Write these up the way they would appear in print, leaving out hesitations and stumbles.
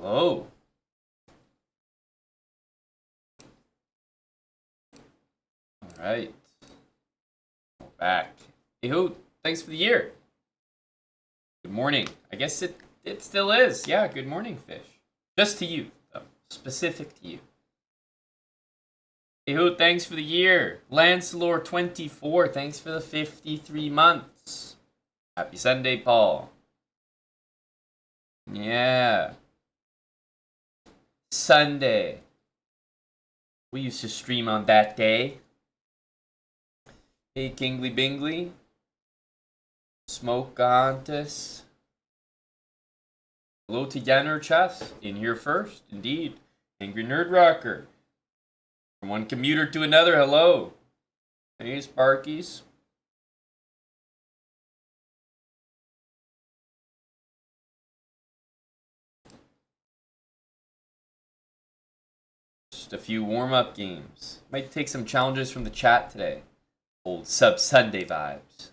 Hello. All right. We're back. Hey, who? Thanks for the year. Good morning. I guess it still is. Yeah, good morning, fish. Just to you, though. Specific to you. Hey, who? Thanks for the year. Lancelor24, thanks for the 53 months. Happy Sunday, Paul. Yeah. Sunday. We used to stream on that day. Hey, Kingly Bingley. Smoke Gontus. Hello to Yanner Chess. In here first, indeed. Angry Nerd Rocker. From one commuter to another, hello. Hey, Sparkies. Just a few warm-up games. Might take some challenges from the chat today. Old Sub Sunday vibes.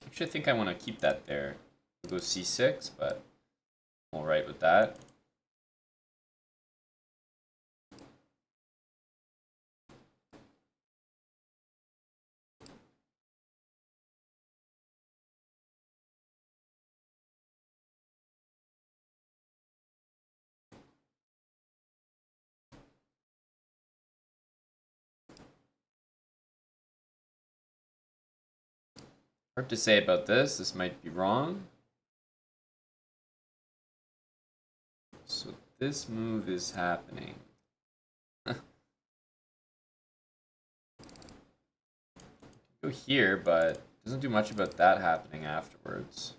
Actually, I think I want to keep that there. We'll go c6, but I'm alright with that. Hard to say about this. This might be wrong. So this move is happening. Go here, but doesn't do much about that happening afterwards.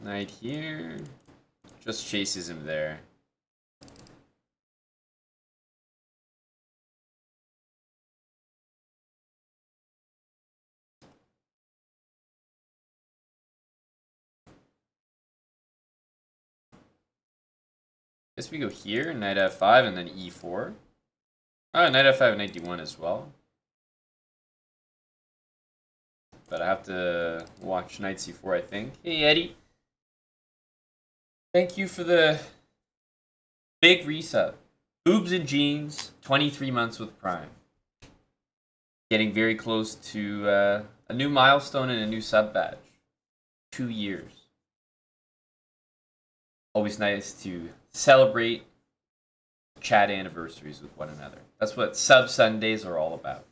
Knight here. Just chases him there. Guess we go here, knight f5, and then e4. Oh, knight f5 and knight d1 as well. But I have to watch knight c4, I think. Hey, Eddie. Thank you for the big resub. Boobs and Jeans, 23 months with Prime. Getting very close to a new milestone and a new sub badge. 2 years. Always nice to celebrate chat anniversaries with one another. That's what Sub Sundays are all about.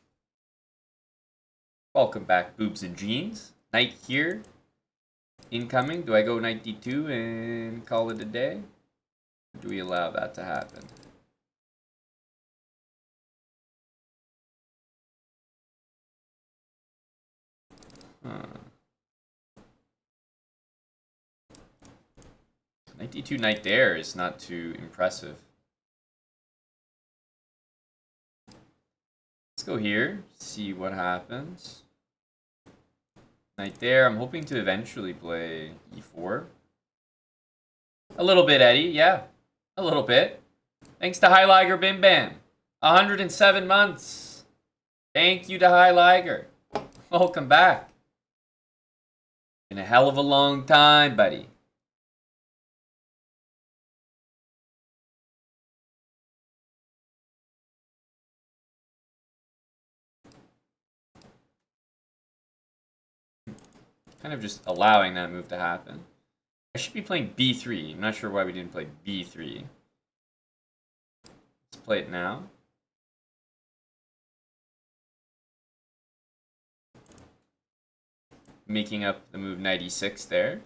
Welcome back, Boobs and Jeans. Knight here. Incoming. Do I go knight d2 and call it a day? Or do we allow that to happen? Knight d2, knight there is not too impressive. Let's go here, see what happens. Knight there. I'm hoping to eventually play e4. A little bit, Eddie. Yeah, a little bit. Thanks to High Liger Bim Bam. 107 months. Thank you to High Liger. Welcome back. Been a hell of a long time, buddy. Kind of just allowing that move to happen. I should be playing b3. I'm not sure why we didn't play b3. play it now. Making up the move knight e6 there.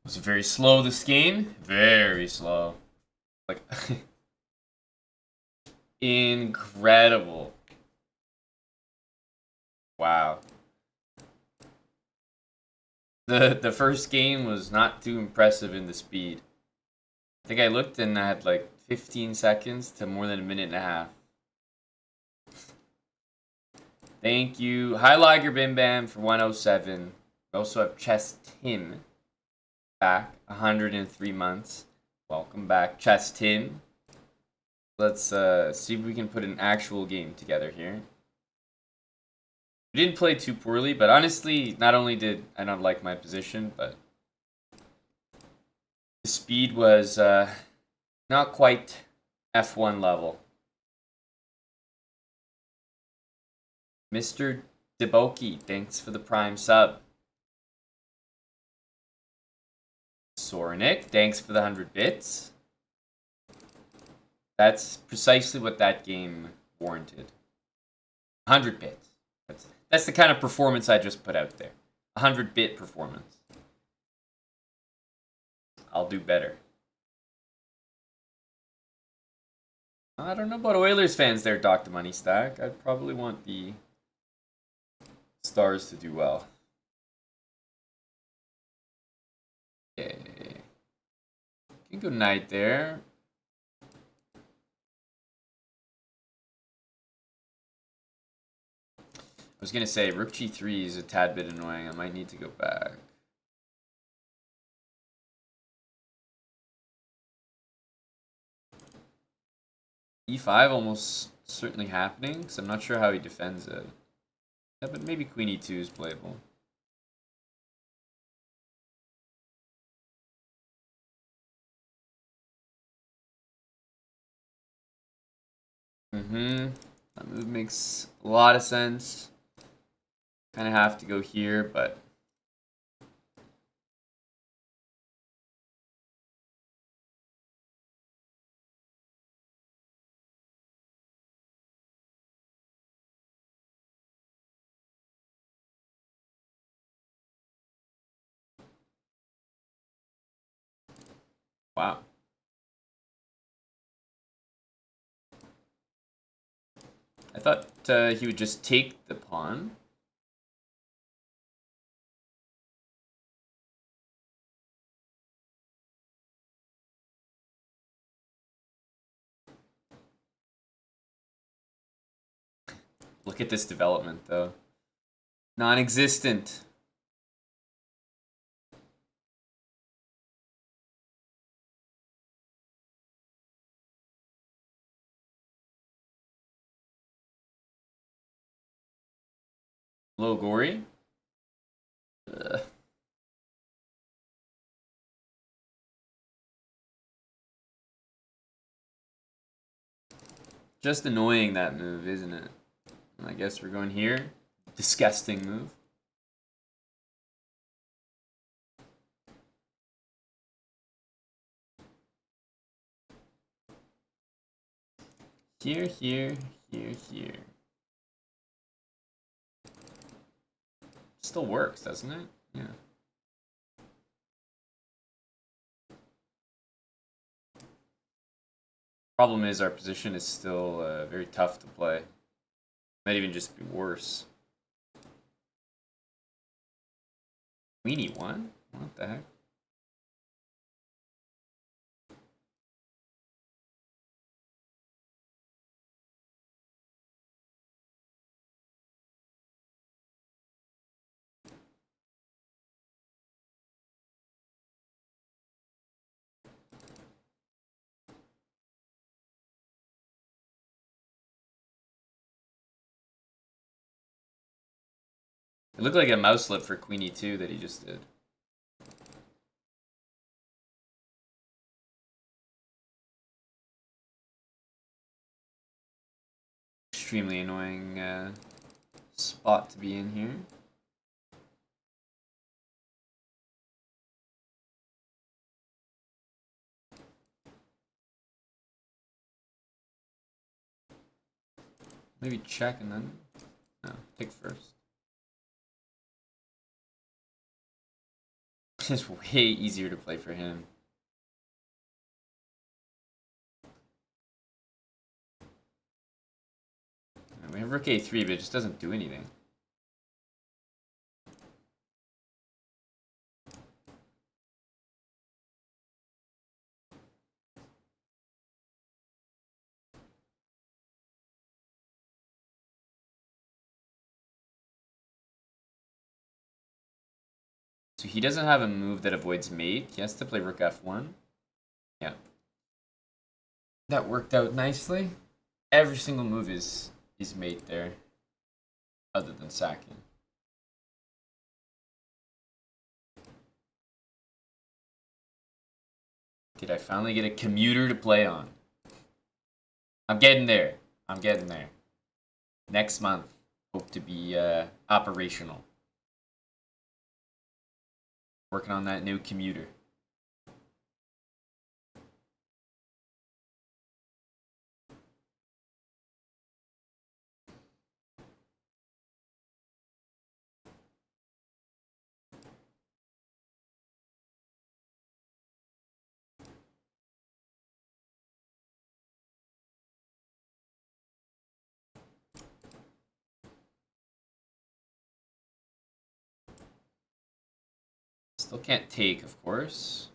Was it very slow this game? Very slow. Like incredible. Wow. The first game was not too impressive in the speed. I think I looked and I had like 15 seconds to more than a minute and a half. Thank you. Hi Liger Bim Bam for 107. We also have Chess Tim back, 103 months. Welcome back, Chess Tim. Let's see if we can put an actual game together here. We didn't play too poorly, but honestly, not only did I not like my position, but the speed was not quite F1 level. Mr. Deboki, thanks for the Prime sub. Sornik, thanks for the 100 bits. That's precisely what that game warranted. 100 bits. That's the kind of performance I just put out there. 100-bit performance. I'll do better. I don't know about Oilers fans there, Dr. Money Stack. I'd probably want the Stars to do well. Okay. You can go knight there. I was gonna say rook g3 is a tad bit annoying. I might need to go back. e5 almost certainly happening, because I'm not sure how he defends it. Yeah, but maybe queen e2 is playable. That move makes a lot of sense. Kind of have to go here, but wow. I thought he would just take the pawn. Look at this development, though. Non-existent. Hello, Gory. Ugh. Just annoying, that move, isn't it? I guess we're going here. Disgusting move. Here, here, here, here. Still works, doesn't it? Yeah. Problem is, our position is still very tough to play. Might even just be worse. Queen E1? What the heck? It looked like a mouse slip for Queen E2 that he just did. Extremely annoying spot to be in here. Maybe check and then... No, take first. It's way easier to play for him. We have rook A3, but it just doesn't do anything. So he doesn't have a move that avoids mate. He has to play rook F1. Yeah. That worked out nicely. Every single move is mate there. Other than sacking. Did I finally get a commuter to play on? I'm getting there. I'm getting there. Next month, hope to be operational. Working on that new commuter. Still can't take, of course.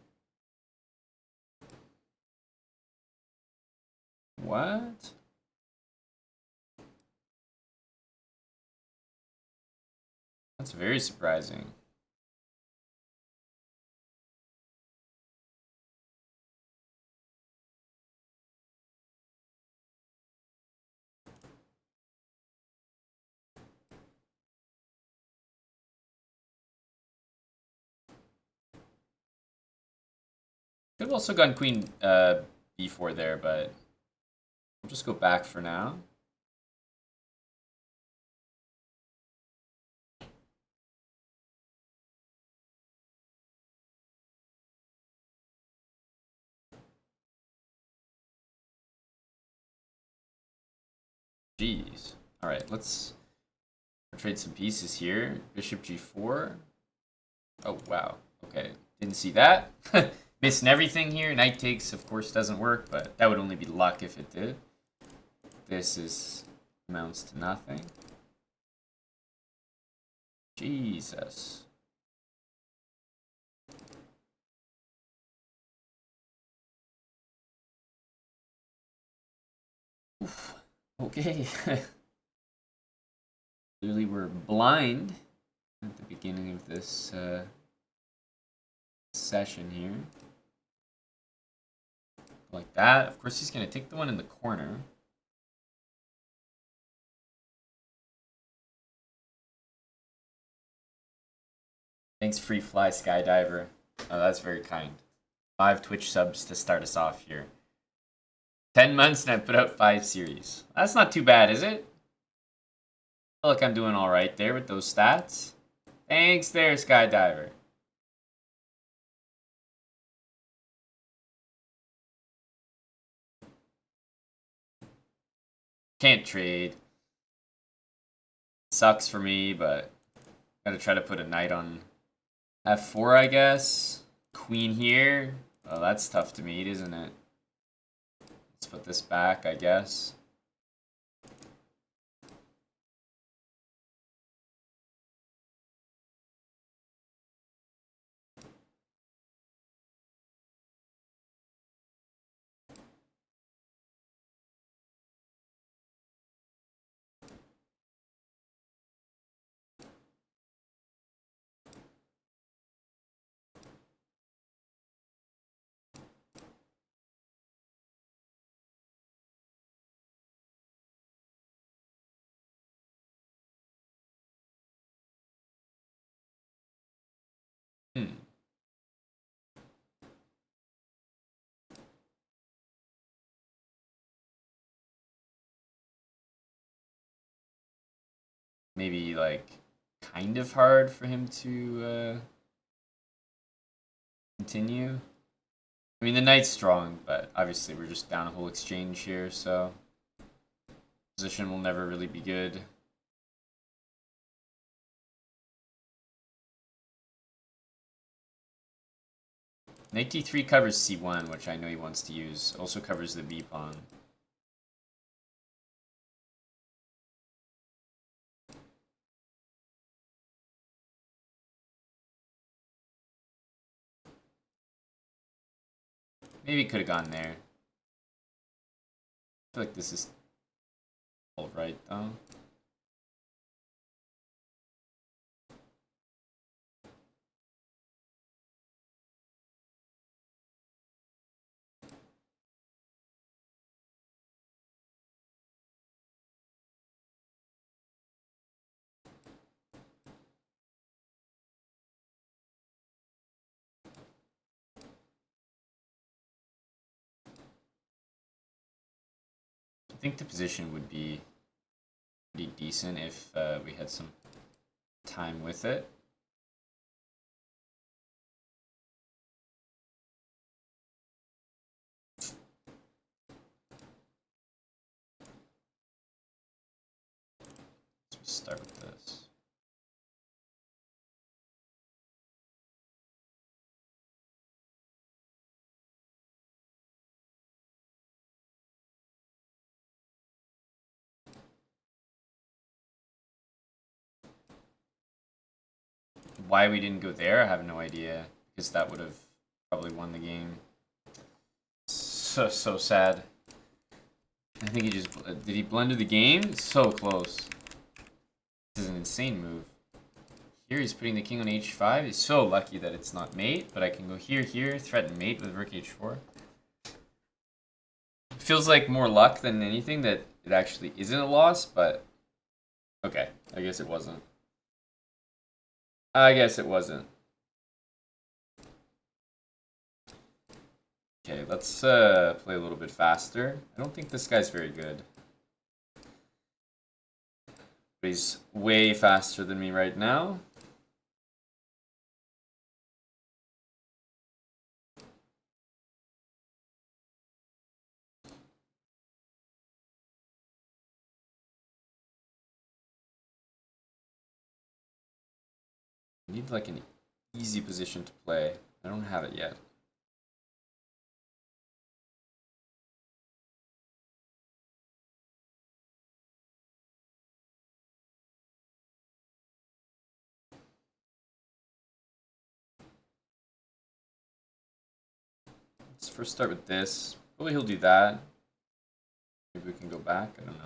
What? That's very surprising. Could have also gone queen b4 there, but we'll just go back for now. Jeez. All right, let's trade some pieces here. Bishop g4. Oh, wow. Okay, didn't see that. Missing everything here. Knight takes, of course, doesn't work, but that would only be luck if it did. This amounts to nothing. Jesus. Oof. Okay. Clearly we're blind at the beginning of this session here. Like that. Of course he's going to take the one in the corner. Thanks, Free Fly Skydiver. Oh, that's very kind. 5 Twitch subs to start us off here. 10 months and I put out 5 series. That's not too bad, is it? I feel like I'm doing alright there with those stats. Thanks there, Skydiver. Can't trade. Sucks for me, but gotta try to put a knight on f4, I guess. Queen here. Oh, that's tough to meet, isn't it? Let's put this back, I guess. Maybe like kind of hard for him to continue. I mean, the knight's strong, but obviously we're just down a whole exchange here, so position will never really be good. Knight d3 covers c1, which I know he wants to use. Also covers the b pawn. Maybe could have gone there. I feel like this is all right, though. I think the position would be pretty decent if we had some time with it. Let's start with this. Why we didn't go there, I have no idea. Because that would have probably won the game. So sad. I think he just... Did he blunder the game? So close. This is an insane move. Here he's putting the king on h5. He's so lucky that it's not mate. But I can go here, threaten mate with rook h4. Feels like more luck than anything that it actually isn't a loss, but... Okay, I guess it wasn't. I guess it wasn't. Okay, let's play a little bit faster. I don't think this guy's very good. But he's way faster than me right now. I need like an easy position to play. I don't have it yet. Let's first start with this. Probably he'll do that. Maybe we can go back. I don't know.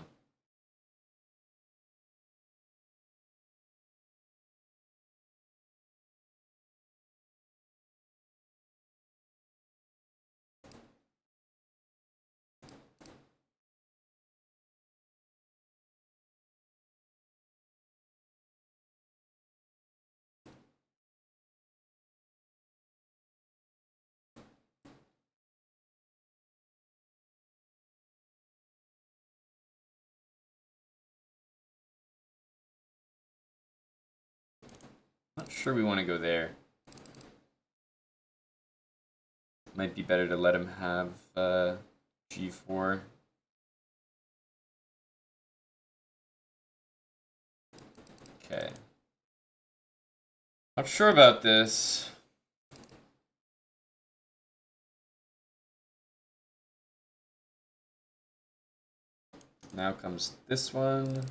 Not sure we want to go there. Might be better to let him have g4. Okay. Not sure about this. Now comes this one.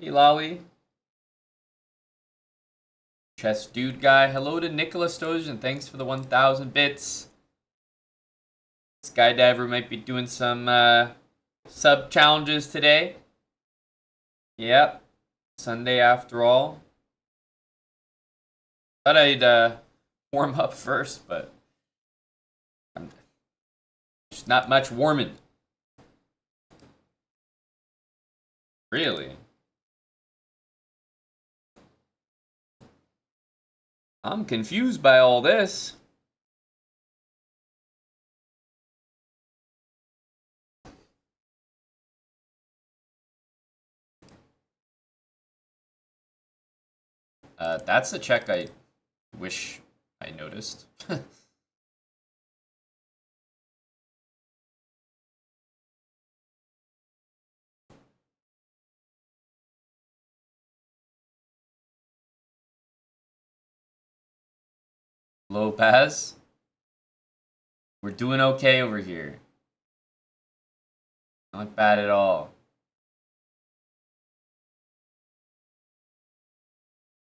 Hey, Lolly. Chess Dude Guy. Hello to Nicholas Dozier, and thanks for the 1,000 bits. Skydiver might be doing some sub challenges today. Yep. Sunday after all. Thought I'd warm up first, but there's not much warming. Really? I'm confused by all this. That's a check I wish I noticed. Lopez. We're doing okay over here. Not bad at all.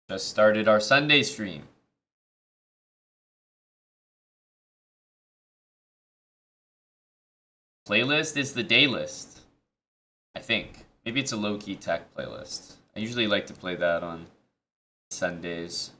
Just started our Sunday stream. Playlist is the day list, I think. Maybe it's a low-key tech playlist. I usually like to play that on Sundays.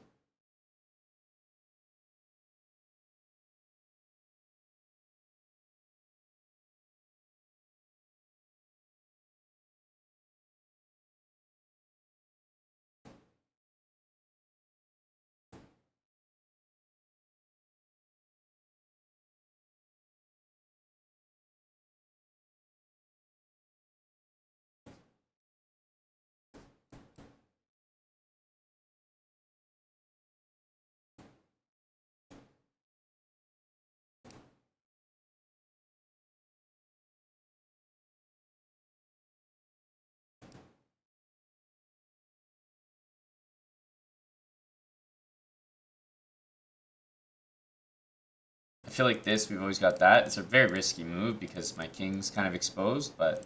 I feel like this, we've always got that. It's a very risky move because my king's kind of exposed, but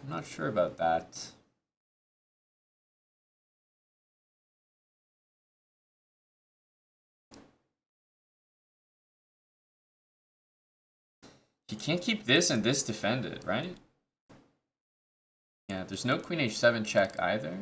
I'm not sure about that. You can't keep this and this defended, right? Yeah, there's no queen h7 check either.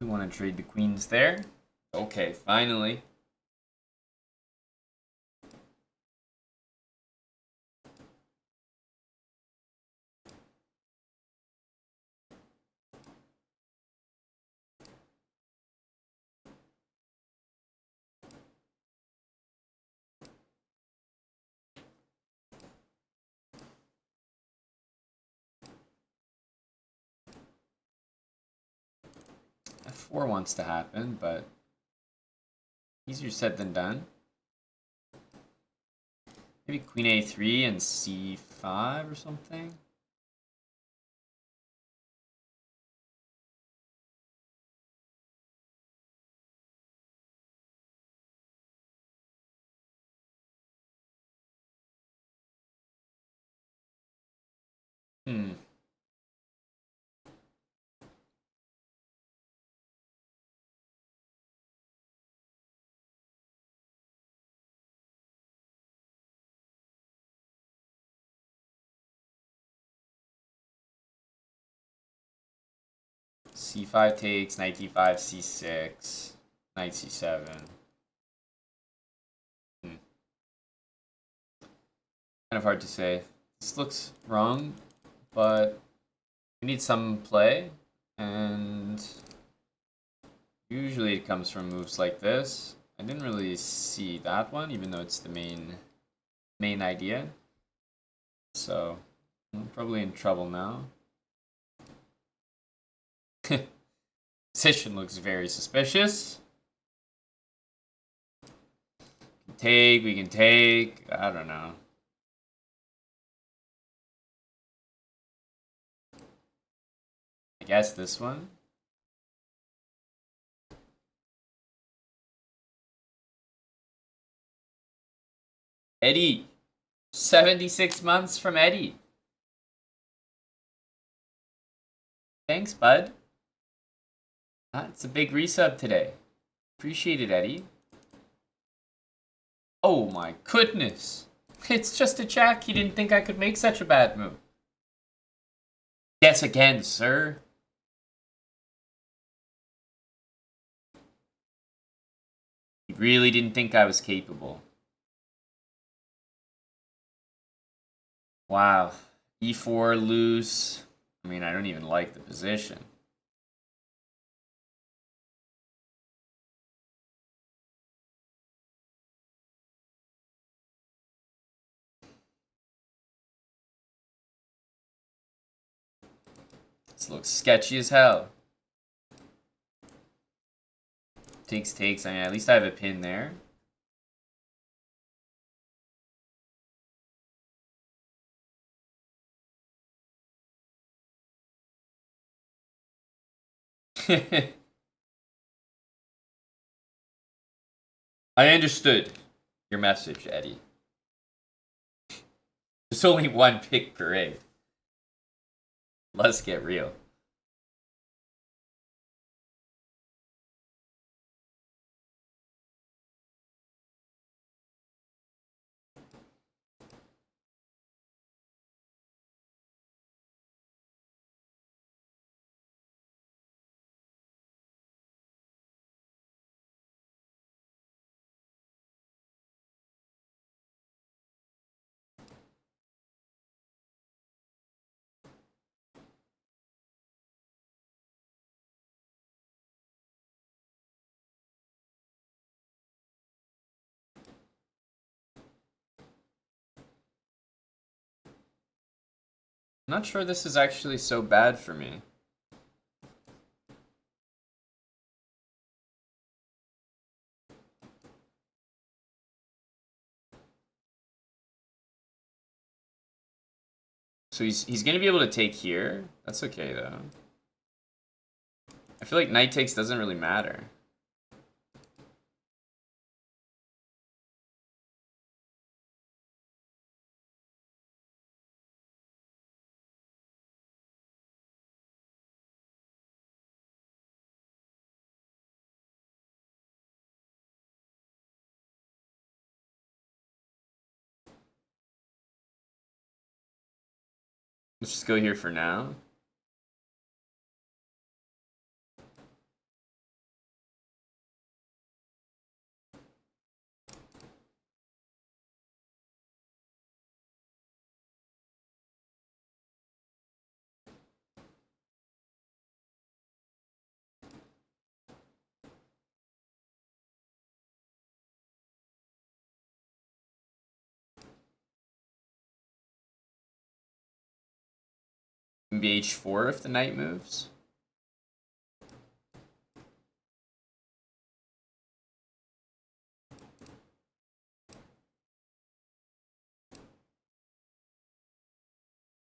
We want to trade the queens there. Okay, finally. F4 wants to happen, but easier said than done. Maybe queen a3 and c5 or something. Hmm. c5 takes, knight d5, c6, knight c7. Kind of hard to say. This looks wrong, but we need some play, and usually it comes from moves like this. I didn't really see that one, even though it's the main idea. So I'm probably in trouble now. Position looks very suspicious. We can take. I don't know. I guess this one. Eddie. 76 months from Eddie. Thanks, bud. It's a big resub today. Appreciate it, Eddie. Oh my goodness. It's just a check. He didn't think I could make such a bad move. Guess again, sir. He really didn't think I was capable. Wow. E4 loose. I mean, I don't even like the position. This looks sketchy as hell. Takes. I mean, at least I have a pin there. I understood your message, Eddie. There's only one pick per egg. Let's get real. I'm not sure this is actually so bad for me. So he's gonna be able to take here. That's okay though. I feel like knight takes doesn't really matter. Let's just go here for now. Maybe h4 if the knight moves.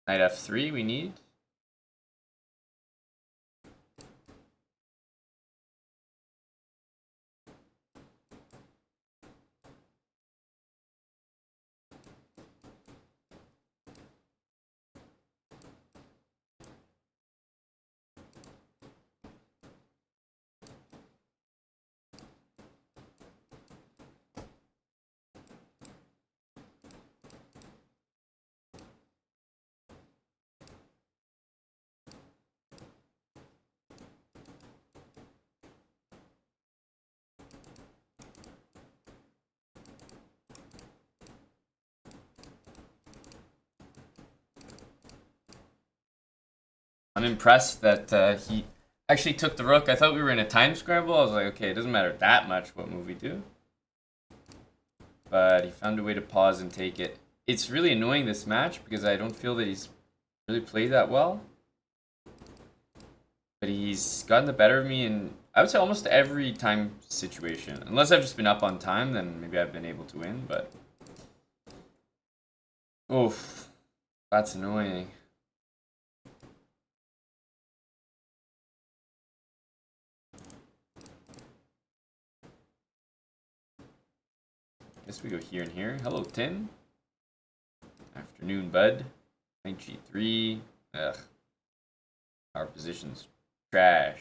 Knight f3 we need. unimpressed that he actually took the rook. I thought we were in a time scramble. I was like, okay, it doesn't matter that much what move we do. But he found a way to pause and take it. It's really annoying this match because I don't feel that he's really played that well. But he's gotten the better of me in, I would say, almost every time situation. Unless I've just been up on time, then maybe I've been able to win, but... Oof. That's annoying. Guess we go here and here. Hello, Tim. Afternoon, bud. Knight G3. Ugh. Our position's trash.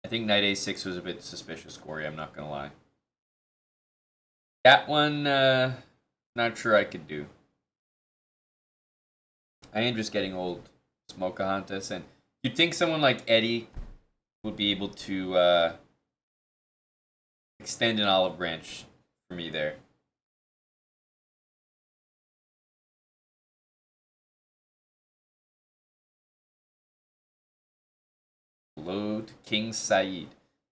I think Knight A6 was a bit suspicious, Corey, I'm not gonna lie. That one, not sure I could do. I am just getting old, Smokeahuntus, and you'd think someone like Eddie would be able to extend an olive branch for me there. Load King Saeed.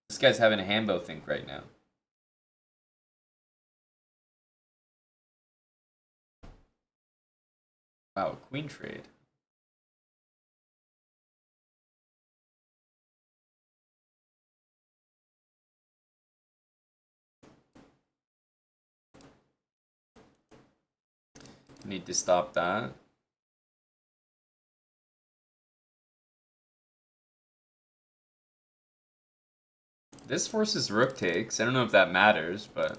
This guy's having a Hambo think right now. Wow, queen trade. Need to stop that. This forces rook takes. I don't know if that matters, but...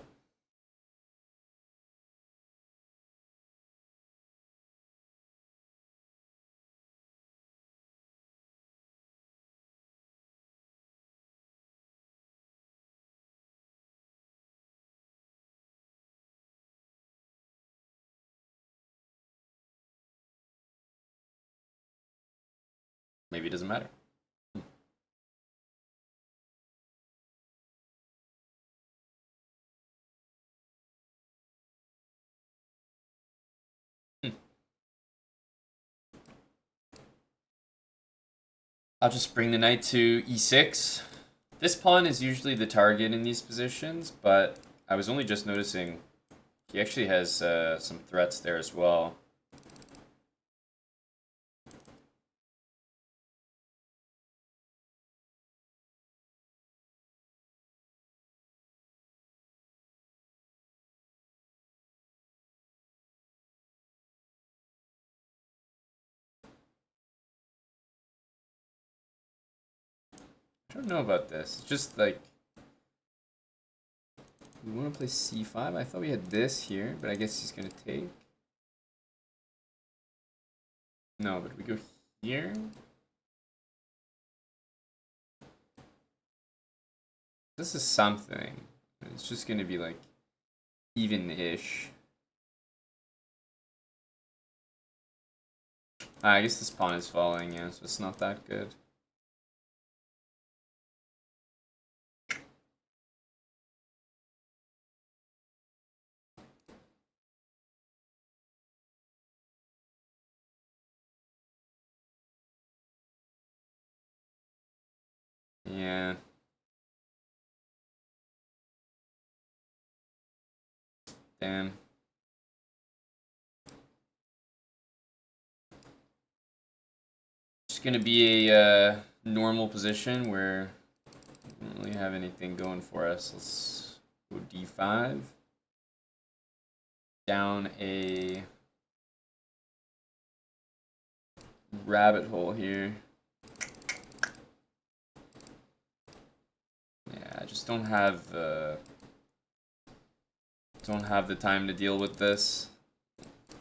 maybe it doesn't matter. I'll just bring the knight to e6. This pawn is usually the target in these positions, but I was only just noticing he actually has some threats there as well. I don't know about this. It's just like... We want to play c5? I thought we had this here, but I guess he's going to take. No, but we go here. This is something. It's just going to be like even-ish. I guess this pawn is falling, yeah, so it's not that good. Yeah. Damn. It's gonna be a normal position where we don't really have anything going for us. Let's go d5. Down a rabbit hole here. Yeah, I just don't have the time to deal with this.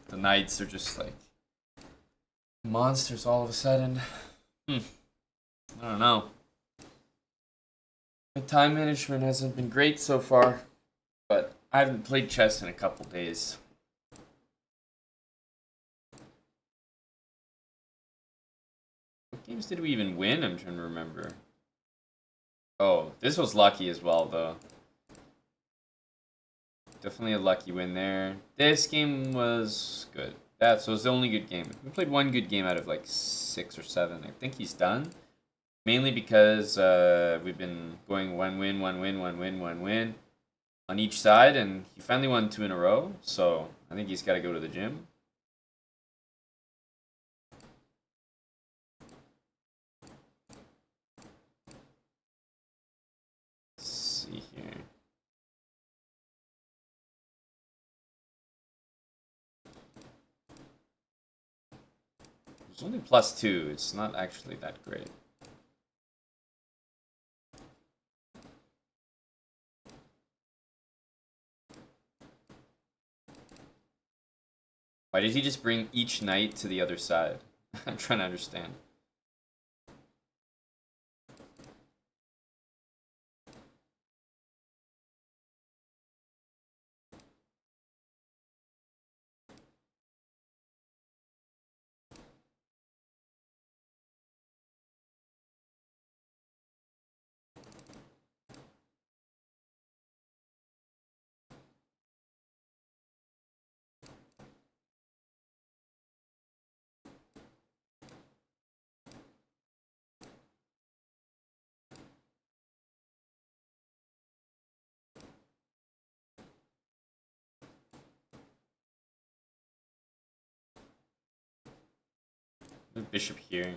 The knights are just like monsters all of a sudden. I don't know. My time management hasn't been great so far, but I haven't played chess in a couple days. What games did we even win? I'm trying to remember. Oh, this was lucky as well, though. Definitely a lucky win there. This game was good. So it was the only good game. We played one good game out of like 6 or 7. I think he's done. Mainly because we've been going one win, one win, one win, one win on each side, and he finally won 2 in a row. So I think he's got to go to the gym. Let's see here. It's only +2. It's not actually that great. Why did he just bring each knight to the other side? I'm trying to understand. The bishop here.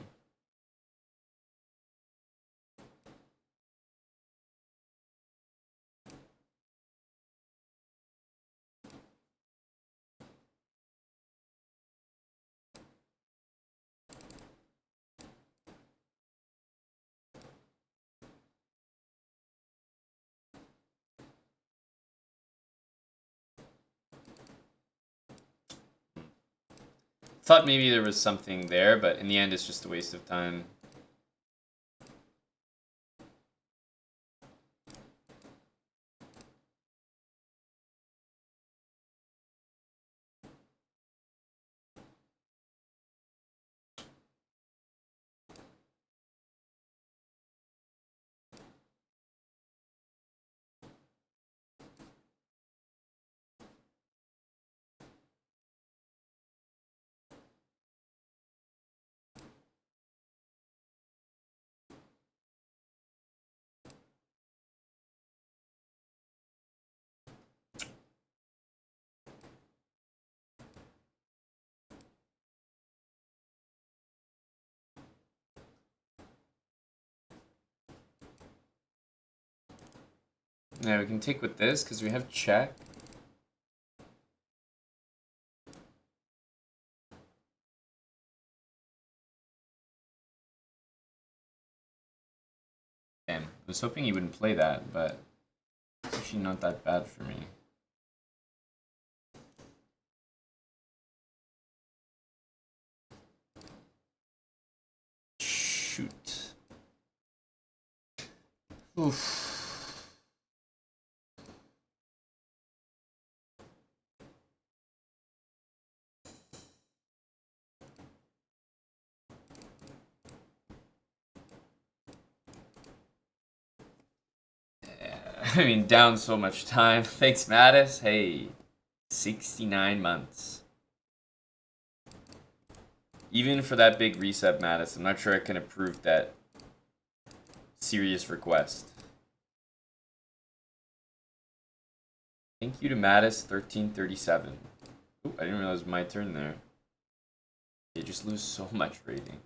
Thought maybe there was something there, but in the end it's just a waste of time. Yeah, we can take with this because we have check. Damn, I was hoping he wouldn't play that, but it's actually not that bad for me. Shoot. Oof. I mean, down so much time. Thanks, Mattis. Hey, 69 months. Even for that big reset, Mattis, I'm not sure I can approve that serious request. Thank you to Mattis1337. Oh, I didn't realize it was my turn there. They just lose so much rating.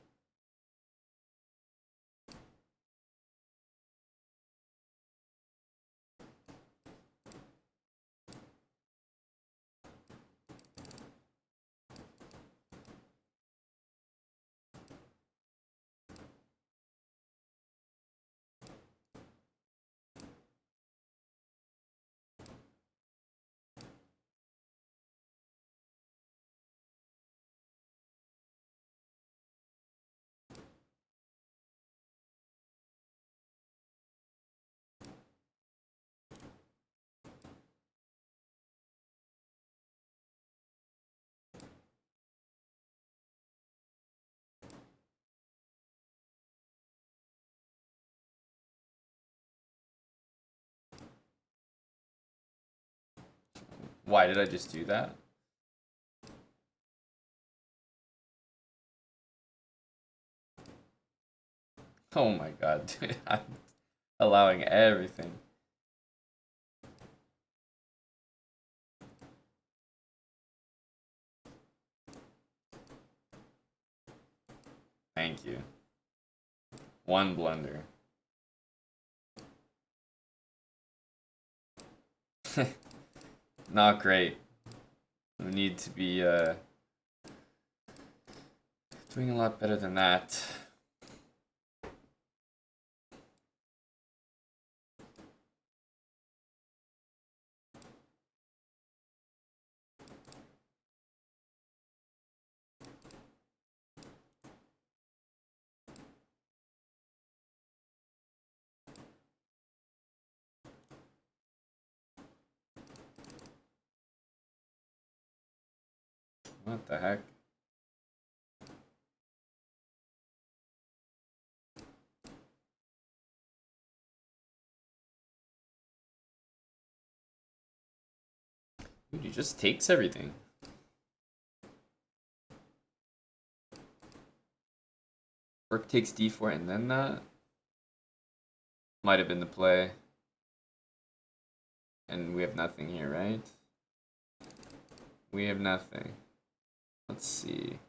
Why did I just do that? Oh my god, dude. I'm allowing everything. Thank you. One blunder. Not great. We need to be doing a lot better than that. What the heck? Dude, he just takes everything. Rook takes d4 and then that? Might have been the play. And we have nothing here, right? We have nothing. Let's see.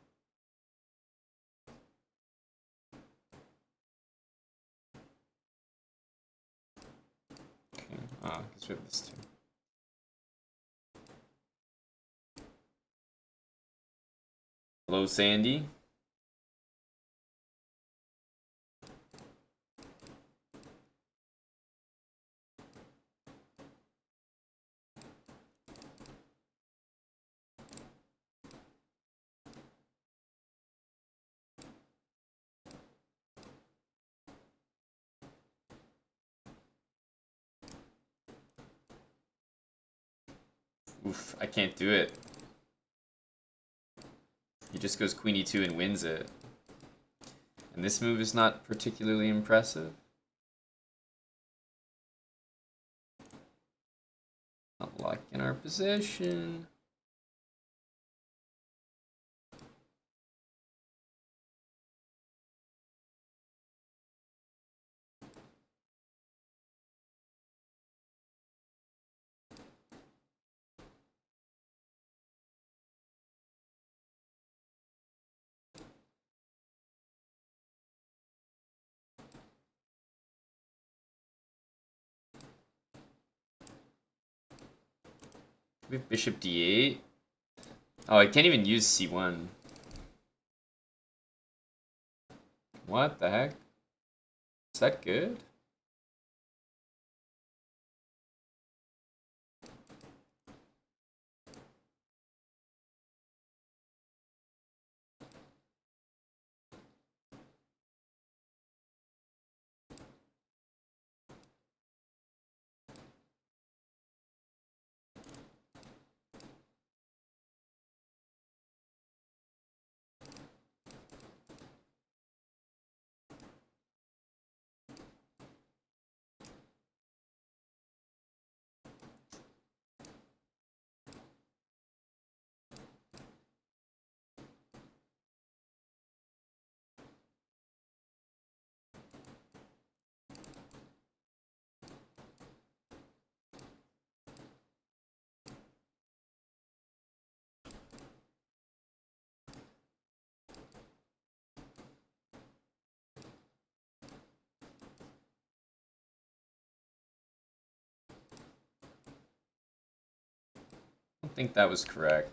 Okay, I guess we have this too. Hello, Sandy. Oof, I can't do it. He just goes queen e2 and wins it. And this move is not particularly impressive. Not locking our position. We have bishop d8. Oh, I can't even use c1. What the heck? Is that good? I don't think that was correct.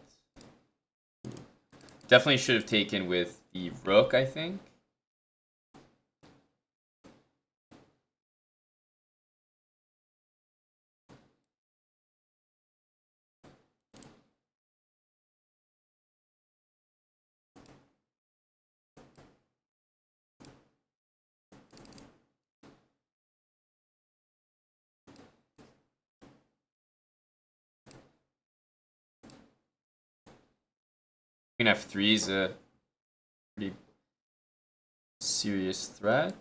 Definitely should have taken with the rook, I think. Queen f3 is a pretty serious threat.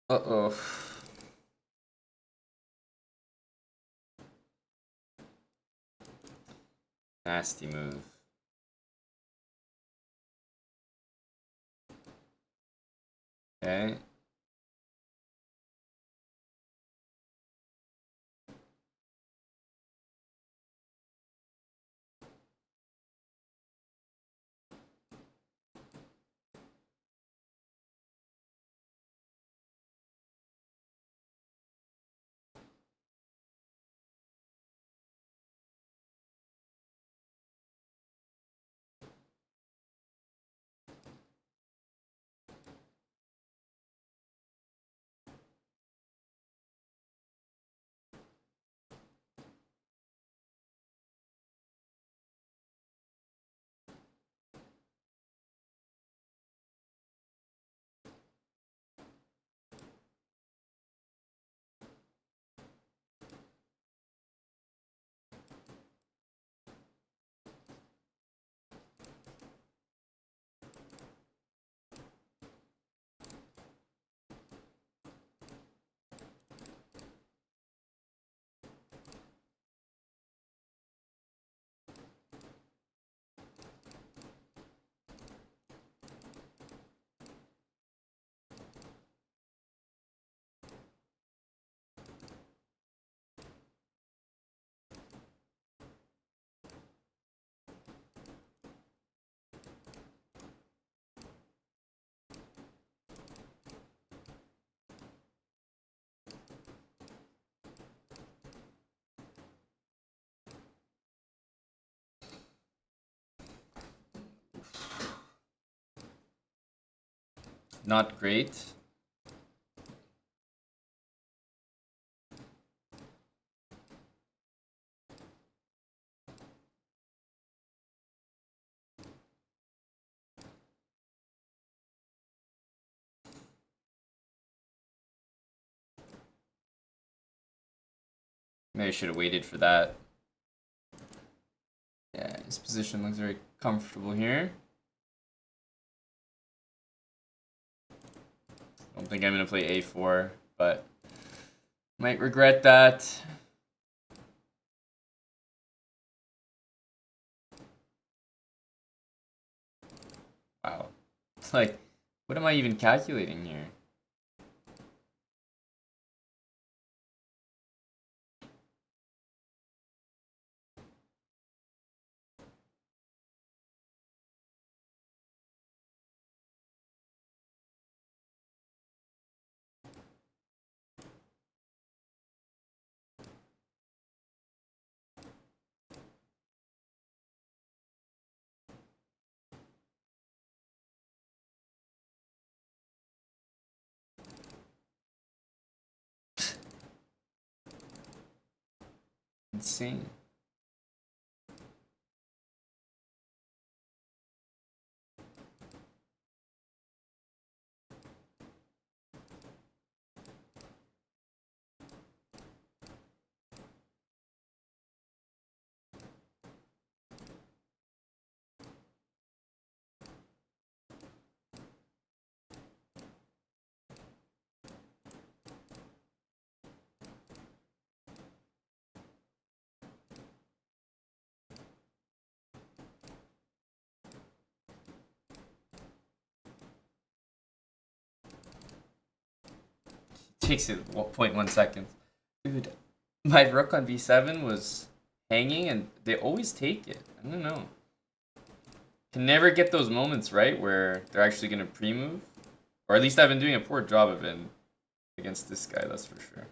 Uh-oh. Nasty move. Okay. Not great. Maybe I should have waited for that. Yeah, his position looks very comfortable here. Don't think I'm gonna play a4, but might regret that. Wow. Like, what am I even calculating here? Insane. Takes it 0.1 seconds. Dude, my rook on b7 was hanging and they always take it. I don't know. Can never get those moments, right, where they're actually going to pre-move. Or at least I've been doing a poor job of it against this guy, that's for sure.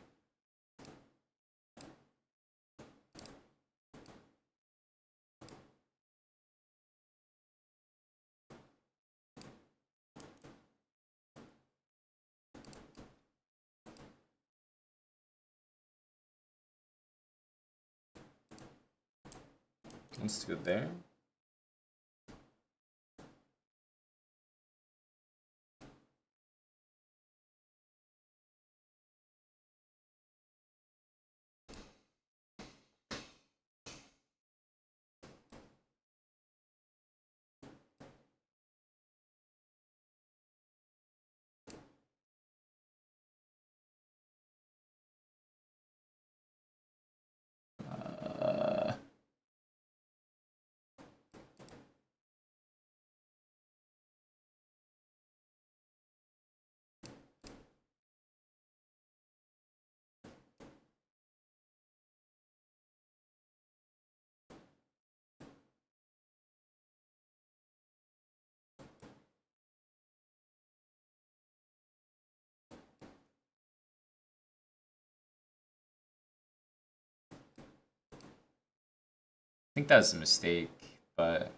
Let's go there. think that was a mistake, but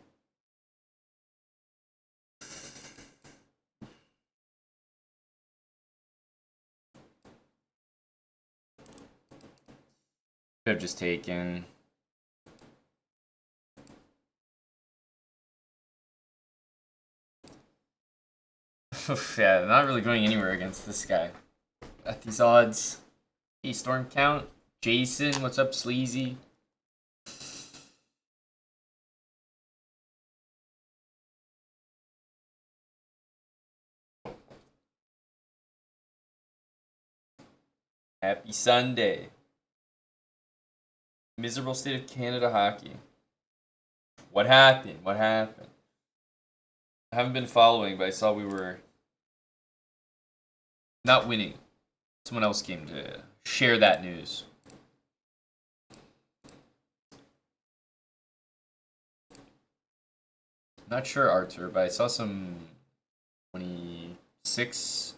could have just taken. Yeah, not really going anywhere against this guy. At these odds. Hey, Storm Count. Jason, what's up, Sleazy? Happy Sunday. Miserable state of Canada hockey. What happened? What happened? I haven't been following, but I saw we were not winning. Someone else came to share that news. Not sure, Arthur, but I saw some 26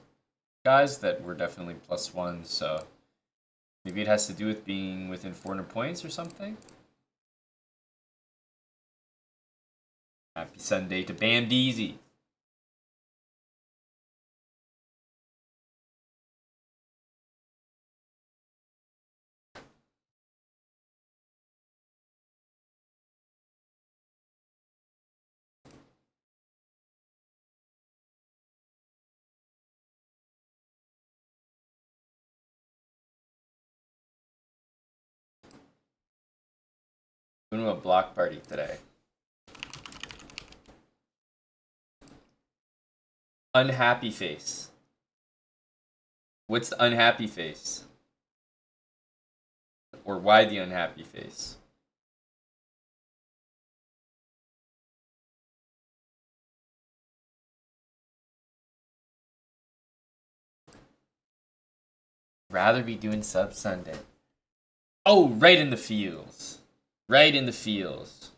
guys that were definitely +1, so maybe it has to do with being within 400 points or something. Happy Sunday to Bandeezy. Going to a block party today. Unhappy face. What's the unhappy face? Or why the unhappy face? Rather be doing Sub Sunday. Oh, right in the feels. Right in the feels.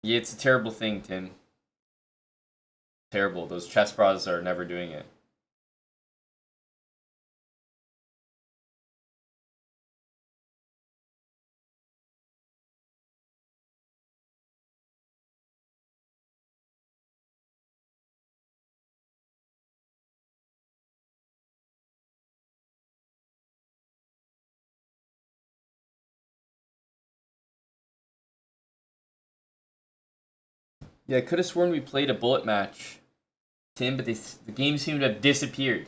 Yeah, it's a terrible thing, Tim. Terrible. Those chess bras are never doing it. Yeah, I could have sworn we played a bullet match, Tim, but the game seemed to have disappeared.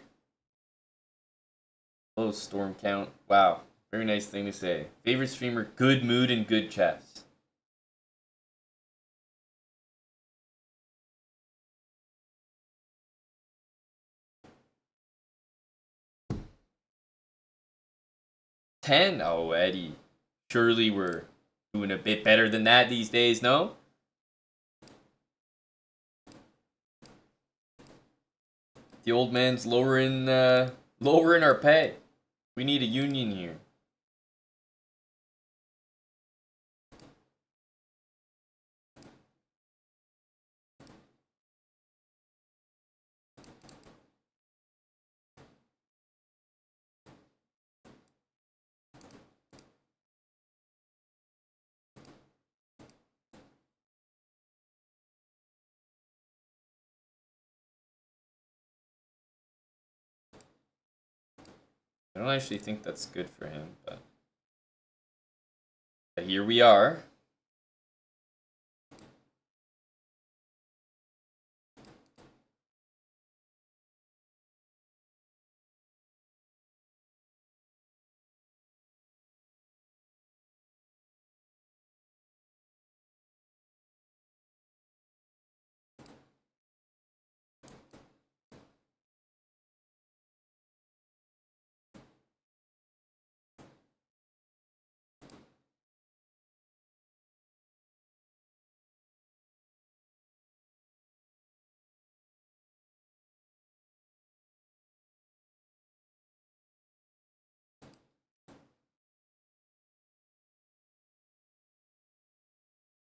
Oh, Storm Count. Wow. Very nice thing to say. Favorite streamer, good mood and good chess. Ten? Oh, Eddie. Surely we're doing a bit better than that these days, no? The old man's lowering our pay. We need a union here. I don't actually think that's good for him, but here we are.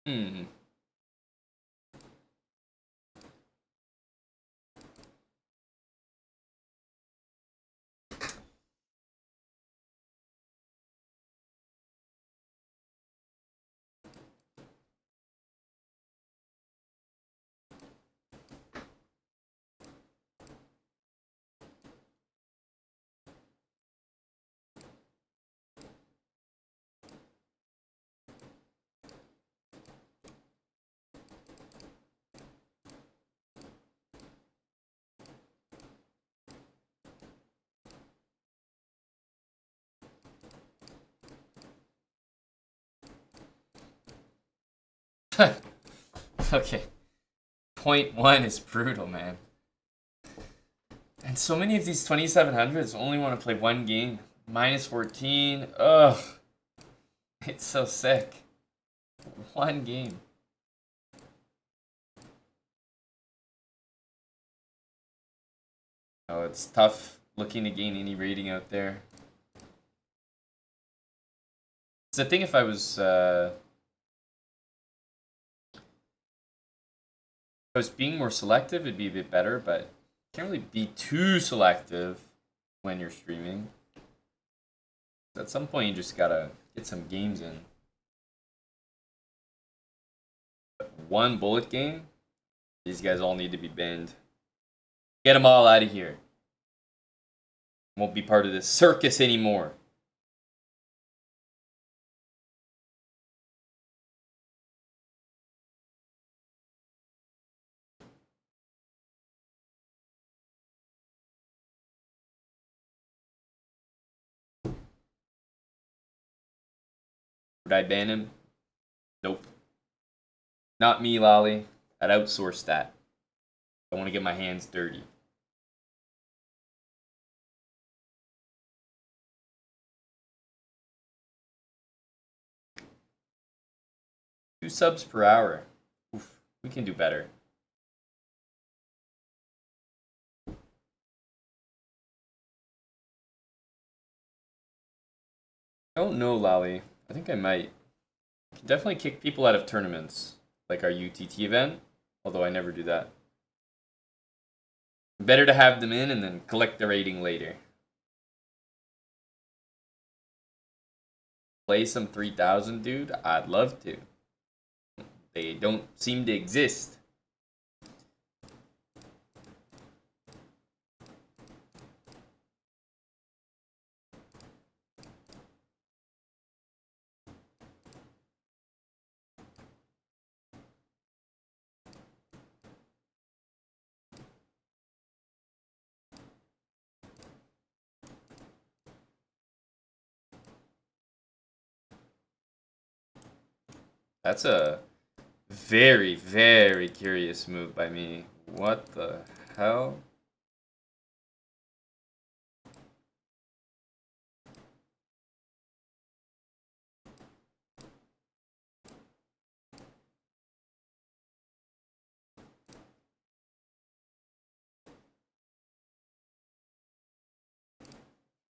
Hmm. Okay. 0.1 is brutal, man. And so many of these 2700s only want to play one game. Minus 14. Ugh. It's so sick. One game. Oh, it's tough looking to gain any rating out there. It's the thing if I was being more selective, it'd be a bit better, but can't really be too selective when you're streaming. At some point, you just gotta get some games in. But one bullet game, these guys all need to be banned. Get them all out of here. Won't be part of this circus anymore. Would I ban him? Nope. Not me, Lolly. I'd outsource that. I want to get my hands dirty. Two subs per hour. Oof, we can do better. I don't know, Lolly. I think I might. I can definitely kick people out of tournaments, like our UTT event, although I never do that. Better to have them in and then collect the rating later. Play some 3000, dude? I'd love to. They don't seem to exist. That's a very, very curious move by me. What the hell?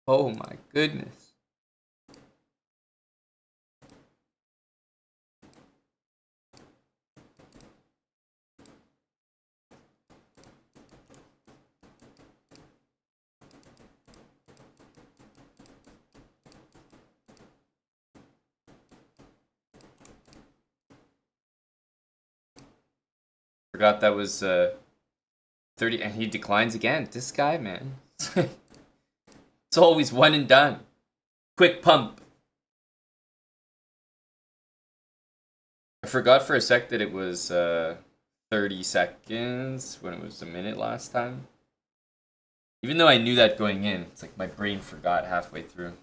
Oh my goodness. Forgot that was 30, and he declines again. This guy, man. It's always one and done. Quick pump. I forgot for a sec that it was 30 seconds when it was a minute last time. Even though I knew that going in, it's like my brain forgot halfway through.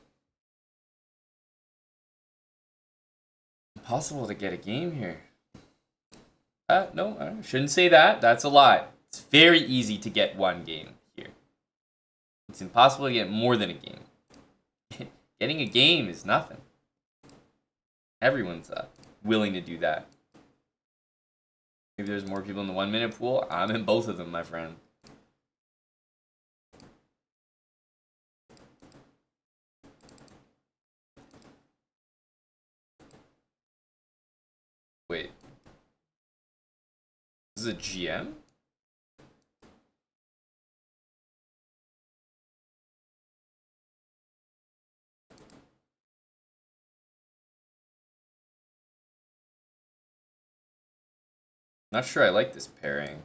Impossible to get a game here. No, I shouldn't say that. That's a lie. It's very easy to get one game here. It's impossible to get more than a game. Getting a game is nothing. Everyone's willing to do that. Maybe there's more people in the 1 minute pool. I'm in both of them, my friend. Wait. This is a GM? Not sure I like this pairing.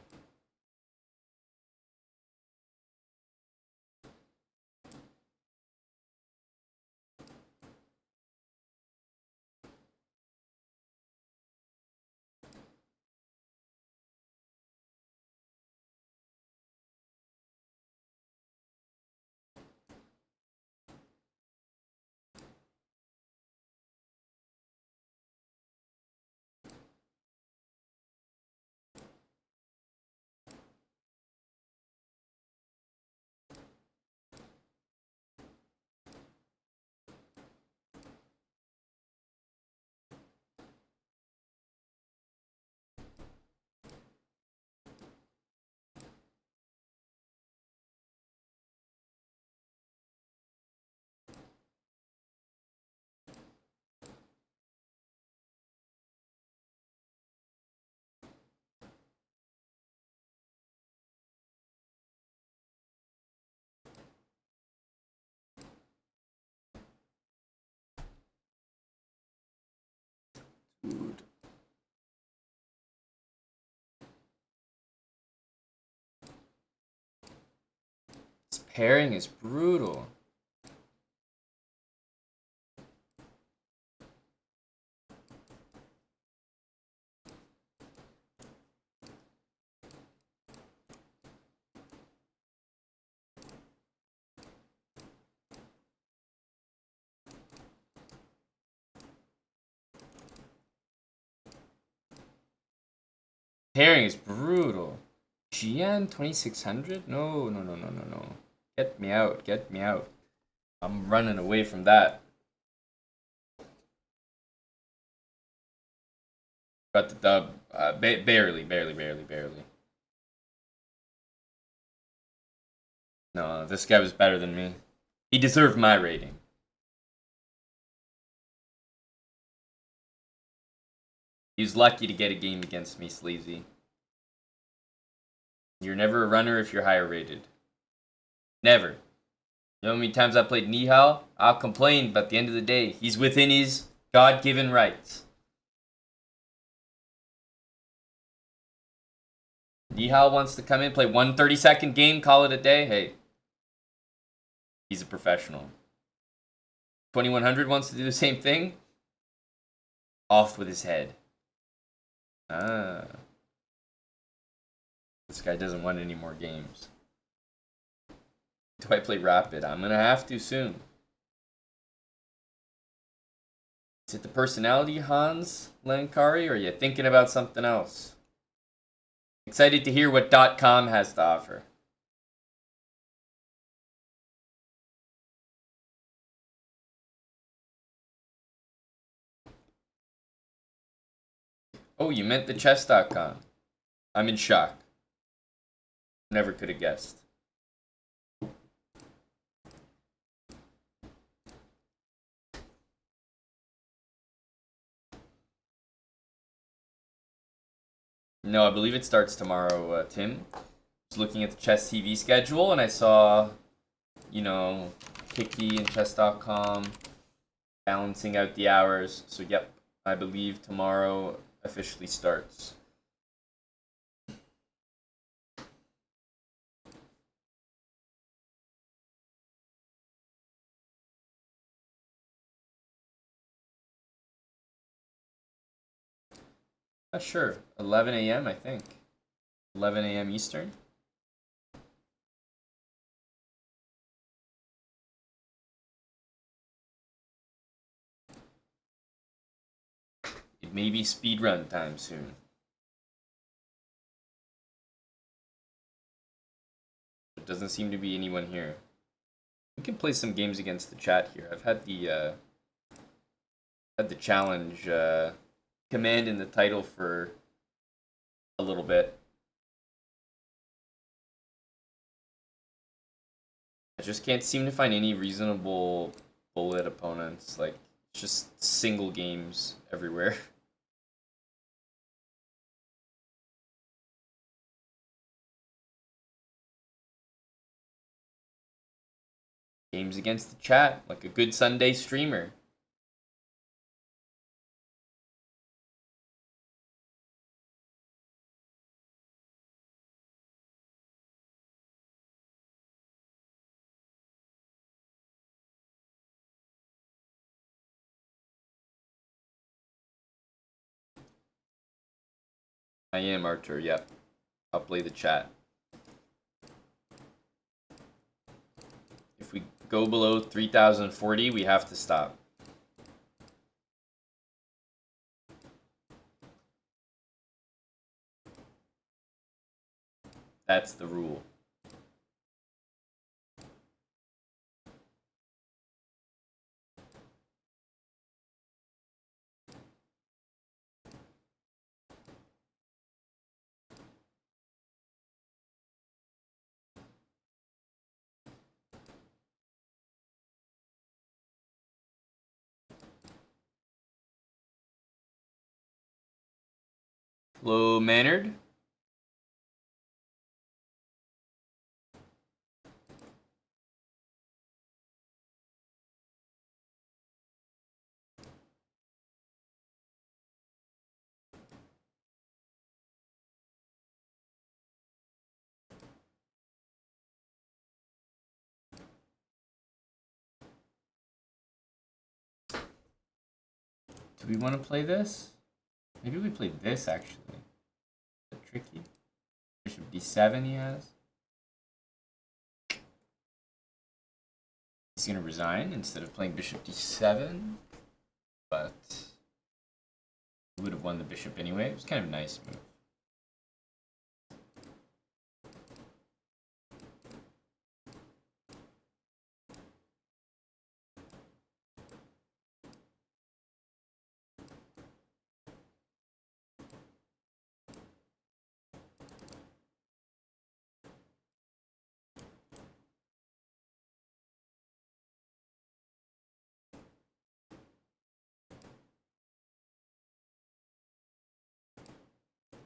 Dude. This pairing is brutal. Pairing is brutal. GN 2600? No, no, no, no, no, no. Get me out, get me out. I'm running away from that. Got the dub. Barely. No, this guy was better than me. He deserved my rating. He was lucky to get a game against me, Sleazy. You're never a runner if you're higher rated. Never. You know how many times I played Nihal? I'll complain, but at the end of the day, he's within his God-given rights. Nihal wants to come in, play 1 30-second game, call it a day. Hey, he's a professional. 2100 wants to do the same thing. Off with his head. Ah. This guy doesn't want any more games. Do I play Rapid? I'm gonna have to soon. Is it the personality, Hans Lankari, or are you thinking about something else? Excited to hear what .com has to offer. Oh, you meant the chess.com. I'm in shock. Never could have guessed. No, I believe it starts tomorrow, Tim. I was looking at the Chess TV schedule and I saw, you know, Kiki and chess.com balancing out the hours. So, yep, I believe tomorrow officially starts. Sure, 11 a.m. I think. 11 a.m. Eastern. It may be speedrun time soon. There doesn't seem to be anyone here. We can play some games against the chat here. I've had the challenge command in the title for a little bit. I just can't seem to find any reasonable bullet opponents. Like, just single games everywhere. Games against the chat, like a good Sunday streamer. I am Archer, yep. I'll play the chat. If we go below 3040, we have to stop. That's the rule. Low mannered. Do we want to play this? Maybe we play this actually. Is that tricky? Bishop d7 he has. He's gonna resign instead of playing bishop d7, but he would have won the bishop anyway. It was kind of a nice move.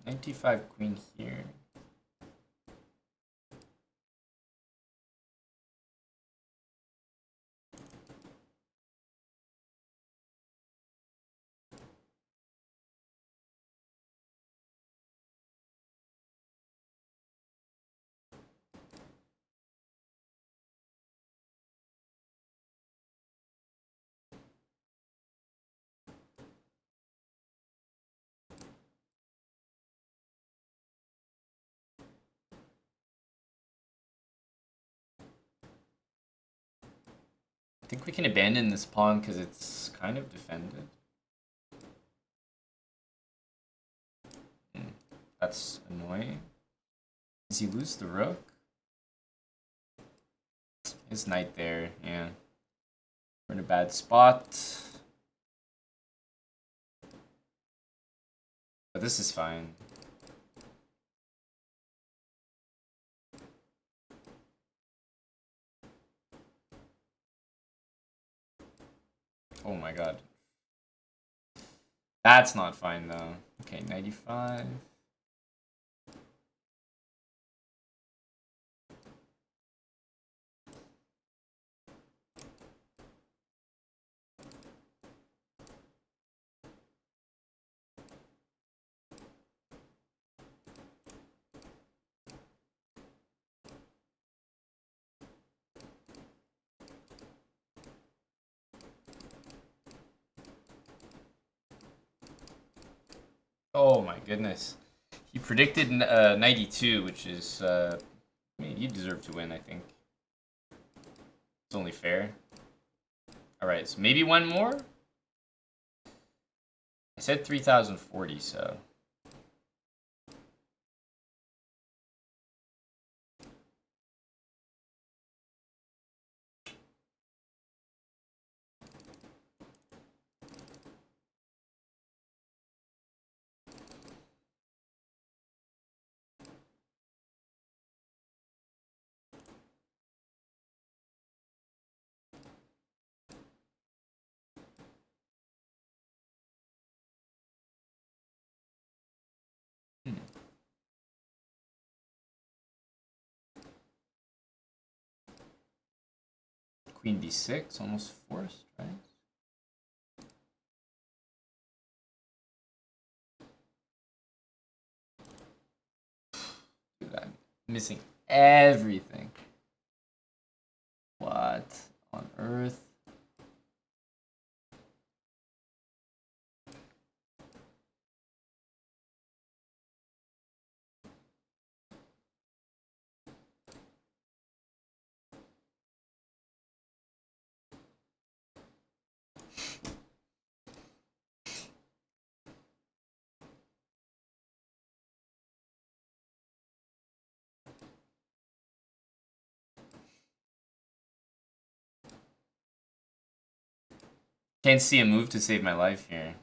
Knight d5 queen here. I think we can abandon this pawn because it's kind of defended. That's annoying. Does he lose the rook? His knight there, yeah. We're in a bad spot. But this is fine. Oh my god. That's not fine though. Okay, 95. Oh my goodness. He predicted 92, which is, I mean, you deserve to win, I think. It's only fair. Alright, so maybe one more? I said 3040, so. Queen d6, almost forced, right? Dude, I'm missing everything. What on earth? Can't see a move to save my life here.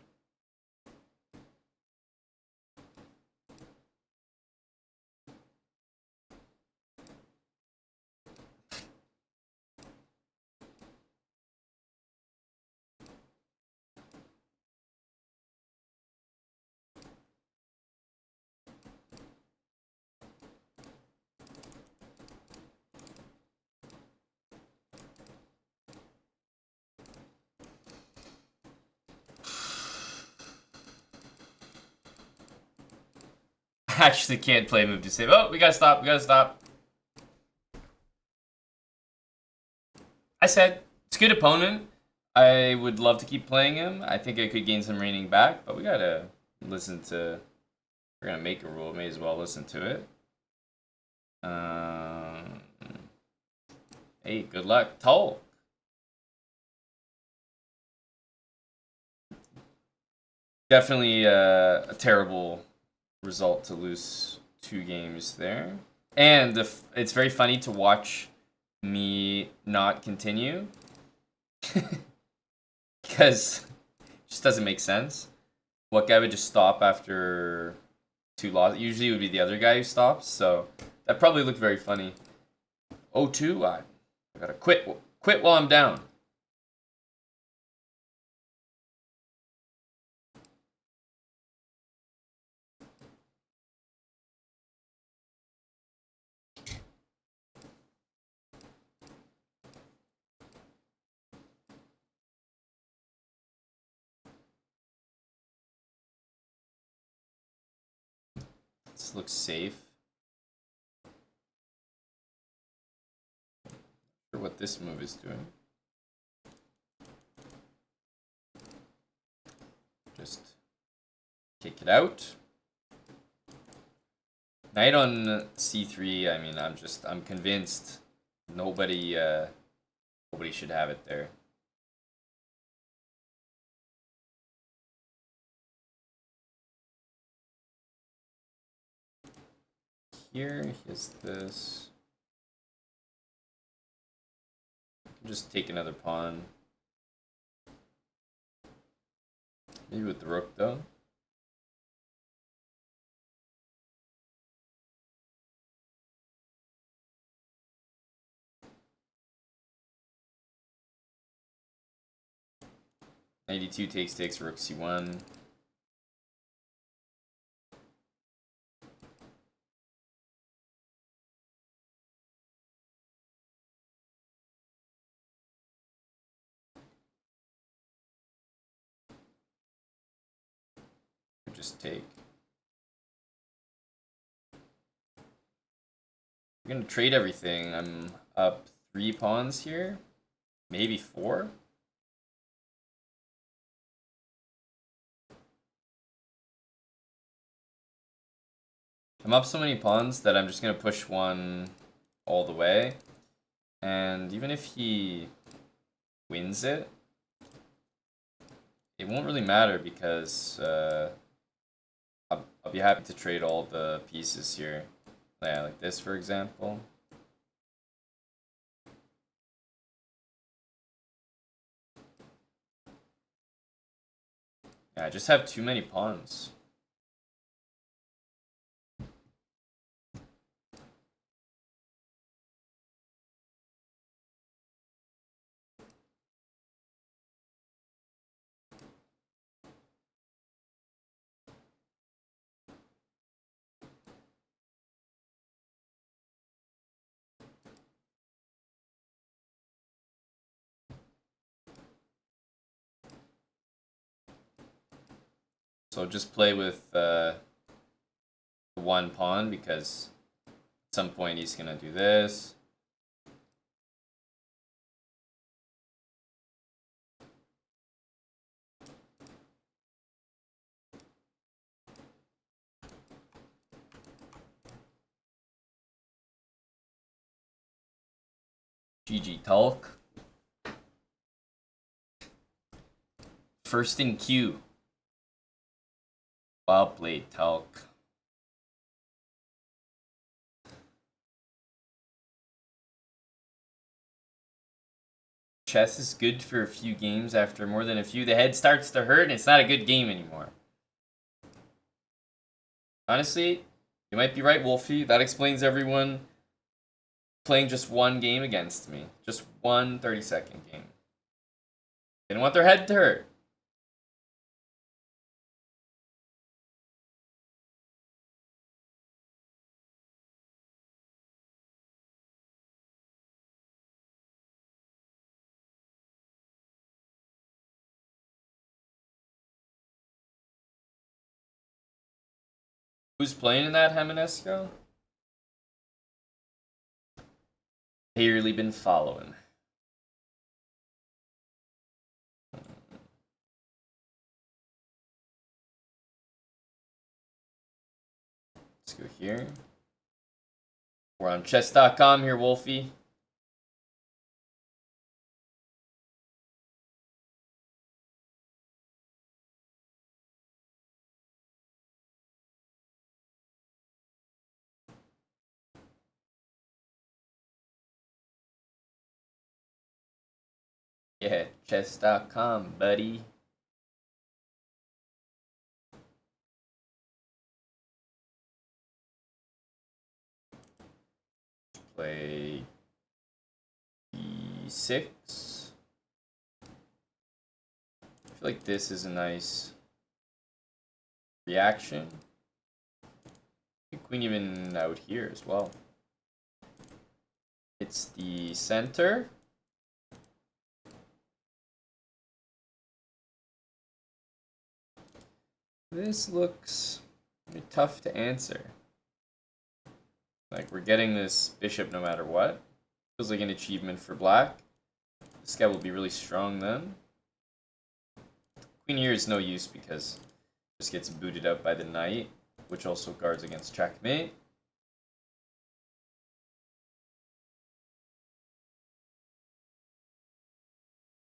I actually can't play a move to save. Oh, we gotta stop. We gotta stop. I said, it's a good opponent. I would love to keep playing him. I think I could gain some reigning back, but we gotta listen to... We're gonna make a rule. May as well listen to it. Hey, good luck. Toll. Definitely a terrible result to lose 2 games there. And it's very funny to watch me not continue. Because it just doesn't make sense. What guy would just stop after 2 losses? Usually it would be the other guy who stops, so that probably looked very funny. 0-2? I gotta quit while I'm down. This looks safe. Not sure what this move is doing. Just kick it out. Knight on c3. I mean, I'm convinced nobody should have it there. Here is this. Just take another pawn. Maybe with the rook though. Knight takes rook c1. Just take. We're gonna trade everything. I'm up 3 pawns here, maybe 4. I'm up so many pawns that I'm just gonna push one all the way. And even if he wins it, it won't really matter because I'll be happy to trade all the pieces here. Yeah, like this, for example. Yeah, I just have too many pawns. So just play with the one pawn because at some point he's gonna do this. GG Talk. First in queue. Well played, Talk. Chess is good for a few games. After more than a few, the head starts to hurt and it's not a good game anymore. Honestly, you might be right, Wolfie. That explains everyone playing just one game against me. Just one 30-second game. They didn't want their head to hurt. Who's playing in that, Heminesco? Clearly been following. Let's go here. We're on chess.com here, Wolfie. Yeah, chess.com, buddy. Play e6. I feel like this is a nice reaction. Queen even out here as well. It's the center. This looks tough to answer. Like, we're getting this bishop no matter what. Feels like an achievement for black. This guy will be really strong then. Queen here is no use because it just gets booted out by the knight, which also guards against checkmate.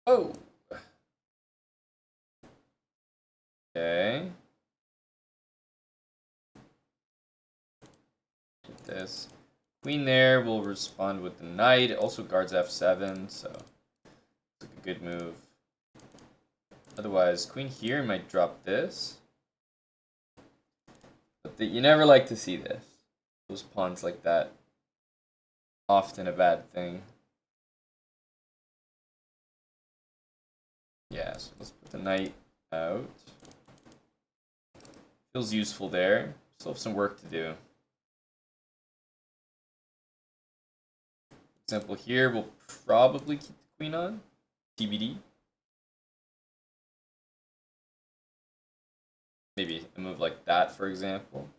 Oh! Okay. Get this. Queen there will respond with the knight. It also guards f7, so it's like a good move. Otherwise, queen here might drop this. But you never like to see this. Those pawns like that. Often a bad thing. Yeah, so let's put the knight out. Feels useful there. Still have some work to do. Example here, we'll probably keep the queen on. TBD. Maybe a move like that, for example.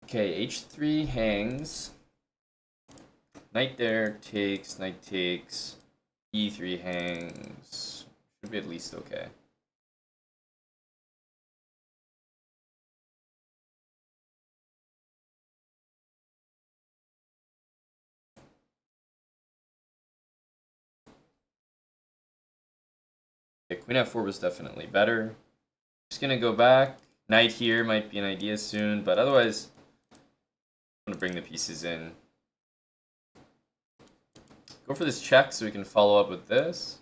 Okay, h3 hangs. Knight there, takes, knight takes. e3 hangs. Should be at least okay. Okay, queen f4 was definitely better. Just gonna go back. Knight here might be an idea soon, but otherwise, I'm gonna bring the pieces in. Go for this check so we can follow up with this.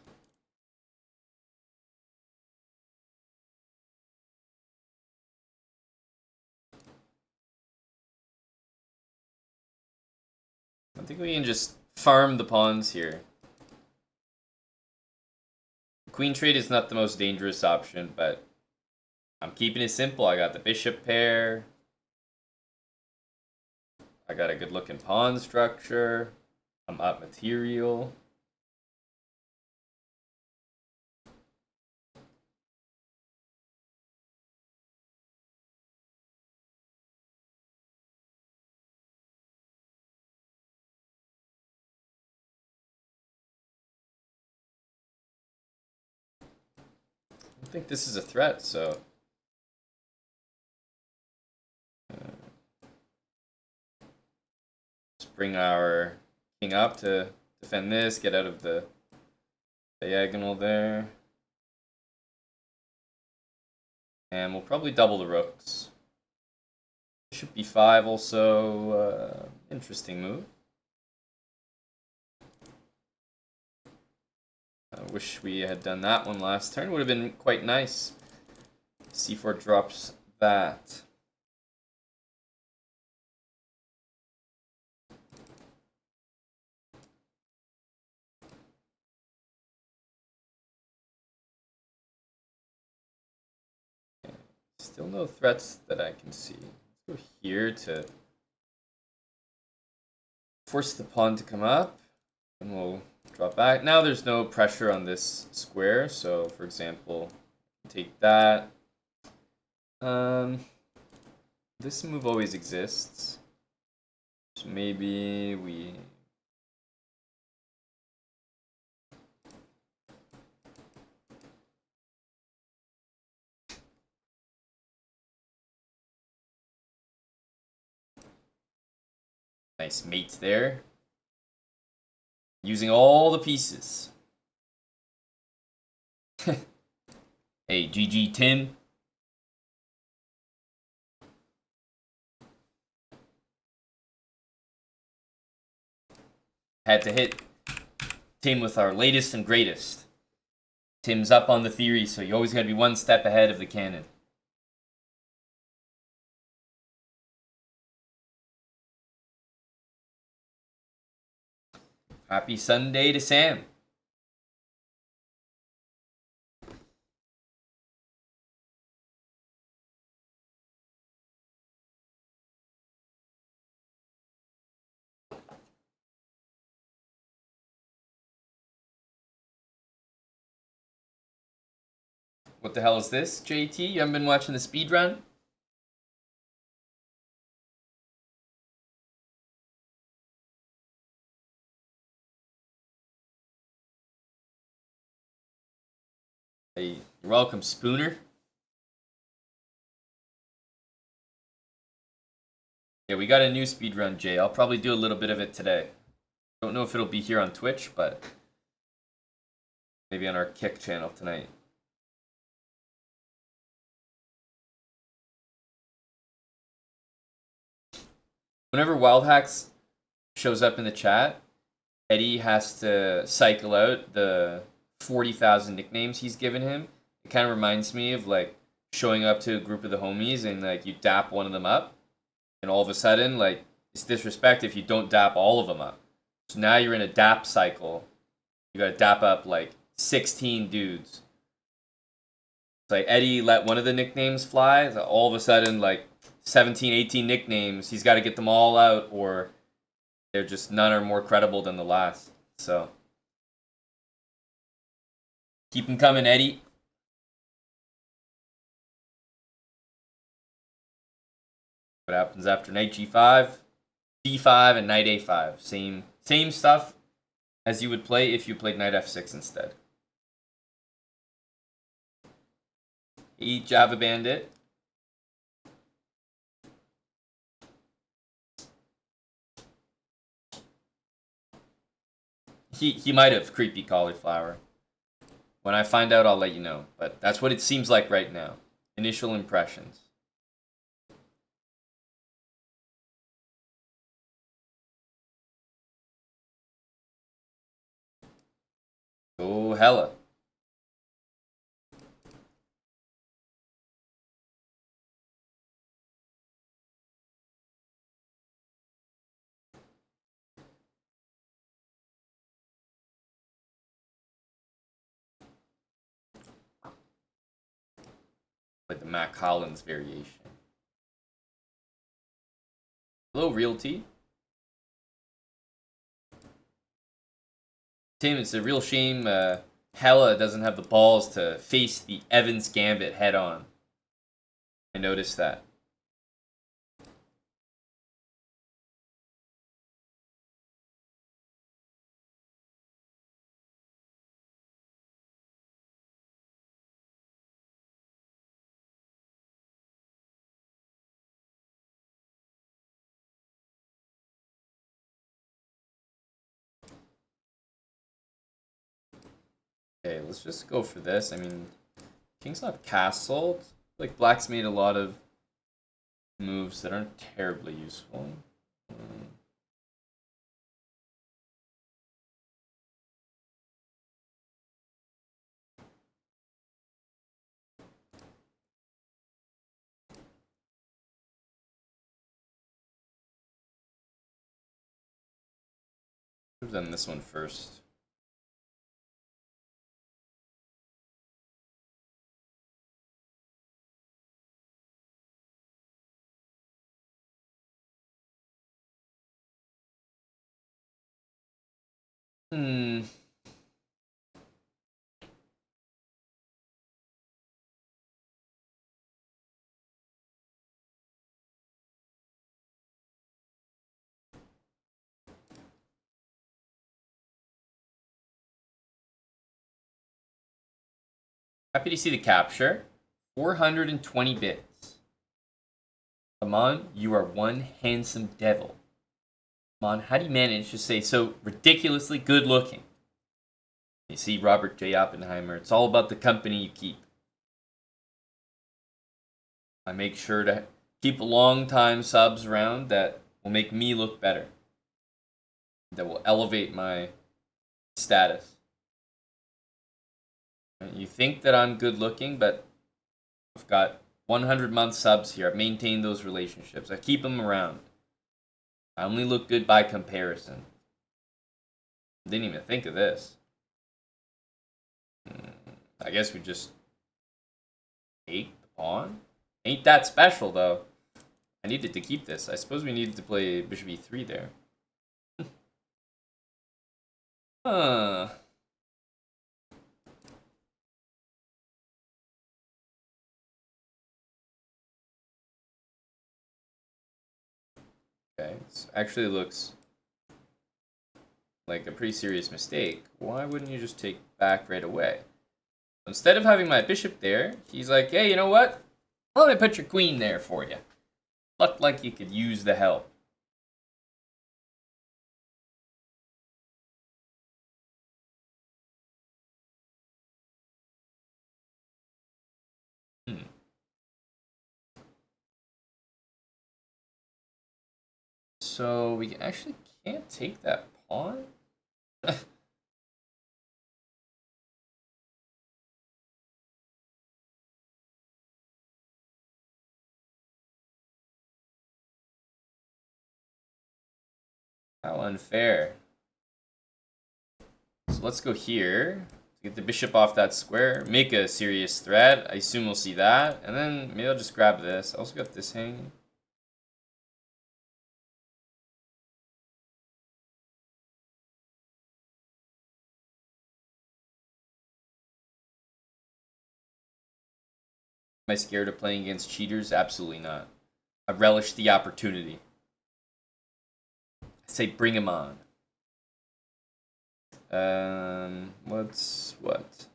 I think we can just farm the pawns here. Queen trade is not the most dangerous option, but I'm keeping it simple. I got the bishop pair. I got a good looking pawn structure. I'm up material. I don't think this is a threat, so let's bring our king up to defend this, get out of the diagonal there. And we'll probably double the rooks. Bishop b5 also, interesting move. I wish we had done that one last turn. Would have been quite nice. c4 drops that. Okay. Still no threats that I can see. Let's go here to force the pawn to come up. And we'll drop back. Now there's no pressure on this square, so for example, take that. This move always exists. So maybe we nice mate there. Using all the pieces. Hey, GG Tim. Had to hit Tim with our latest and greatest. Tim's up on the theory, so you always gotta be one step ahead of the canon. Happy Sunday to Sam. What the hell is this, JT? You haven't been watching the speed run? Hey, you're welcome, Spooner. Yeah, we got a new speedrun, Jay. I'll probably do a little bit of it today. Don't know if it'll be here on Twitch, but maybe on our Kick channel tonight. Whenever Wild Hacks shows up in the chat, Eddie has to cycle out the 40,000 nicknames he's given him. It kind of reminds me of like showing up to a group of the homies and like you dap one of them up, and all of a sudden like it's disrespect if you don't dap all of them up. So now you're in a dap cycle. You gotta dap up like 16 dudes. It's like Eddie let one of the nicknames fly, so all of a sudden like 17, 18 nicknames, he's got to get them all out, or they're just none are more credible than the last. So keep them coming, Eddie. What happens after knight g5, d5, and knight a5? Same stuff as you would play if you played knight f6 instead. Eat Java Bandit. He might have creepy cauliflower. When I find out, I'll let you know. But that's what it seems like right now. Initial impressions. Go hella. Like the Mac Hollins variation. Hello, Realty. Tim, it's a real shame Hella doesn't have the balls to face the Evans Gambit head on. I noticed that. Okay, let's just go for this. I mean, King's not castled. Like, Black's made a lot of moves that aren't terribly useful. Should have done this one first. Hmm. Happy to see the capture. 420 bits. Come on, you are one handsome devil. Come on, how do you manage to stay so ridiculously good looking? You see, Robert J. Oppenheimer, it's all about the company you keep. I make sure to keep long-time subs around that will make me look better. That will elevate my status. You think that I'm good looking, but I've got 100-month subs here. I've maintained those relationships. I keep them around. I only look good by comparison. Didn't even think of this. I guess we just take the pawn. Ain't that special, though. I needed to keep this. I suppose we needed to play bishop e3 there. Huh. Okay, this actually looks like a pretty serious mistake. Why wouldn't you just take back right away? Instead of having my bishop there, he's like, hey, you know what? Let me put your queen there for you. Looked like you could use the help. So we actually can't take that pawn? How unfair. So let's go here. Get the bishop off that square. Make a serious threat. I assume we'll see that. And then maybe I'll just grab this. I also got this hanging. Am I scared of playing against cheaters? Absolutely not. I relish the opportunity. I say bring him on. What's what?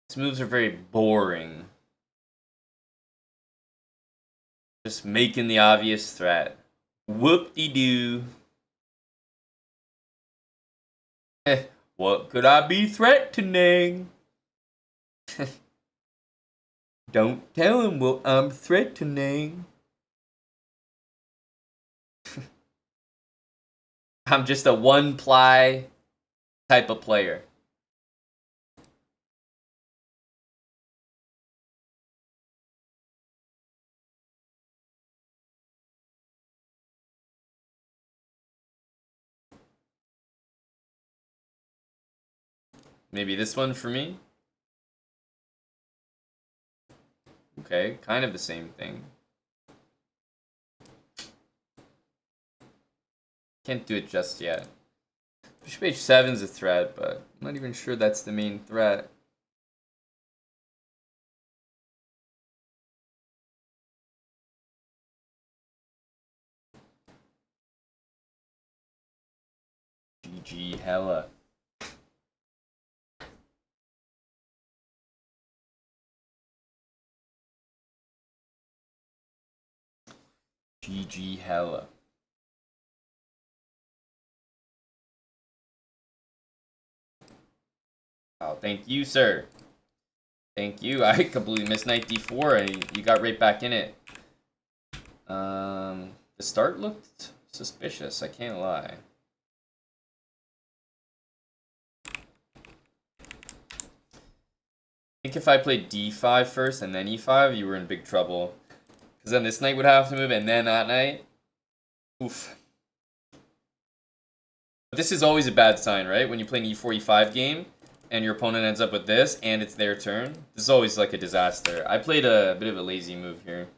These moves are very boring. Just making the obvious threat. Whoop-de-doo. What could I be threatening? Don't tell him what I'm threatening. I'm just a one-ply type of player. Maybe this one for me? Okay, kind of the same thing. Can't do it just yet. Bishop h7 is a threat, but I'm not even sure that's the main threat. GG hella. GG hella. Oh, thank you, sir. Thank you. I completely missed knight d4 and you got right back in it. The start looked suspicious, I can't lie. I think if I played d5 first and then e5, you were in big trouble. Because then this knight would have to move and then that knight. Oof. But this is always a bad sign, right? When you play an e4, e5 game and your opponent ends up with this and it's their turn. This is always like a disaster. I played a bit of a lazy move here.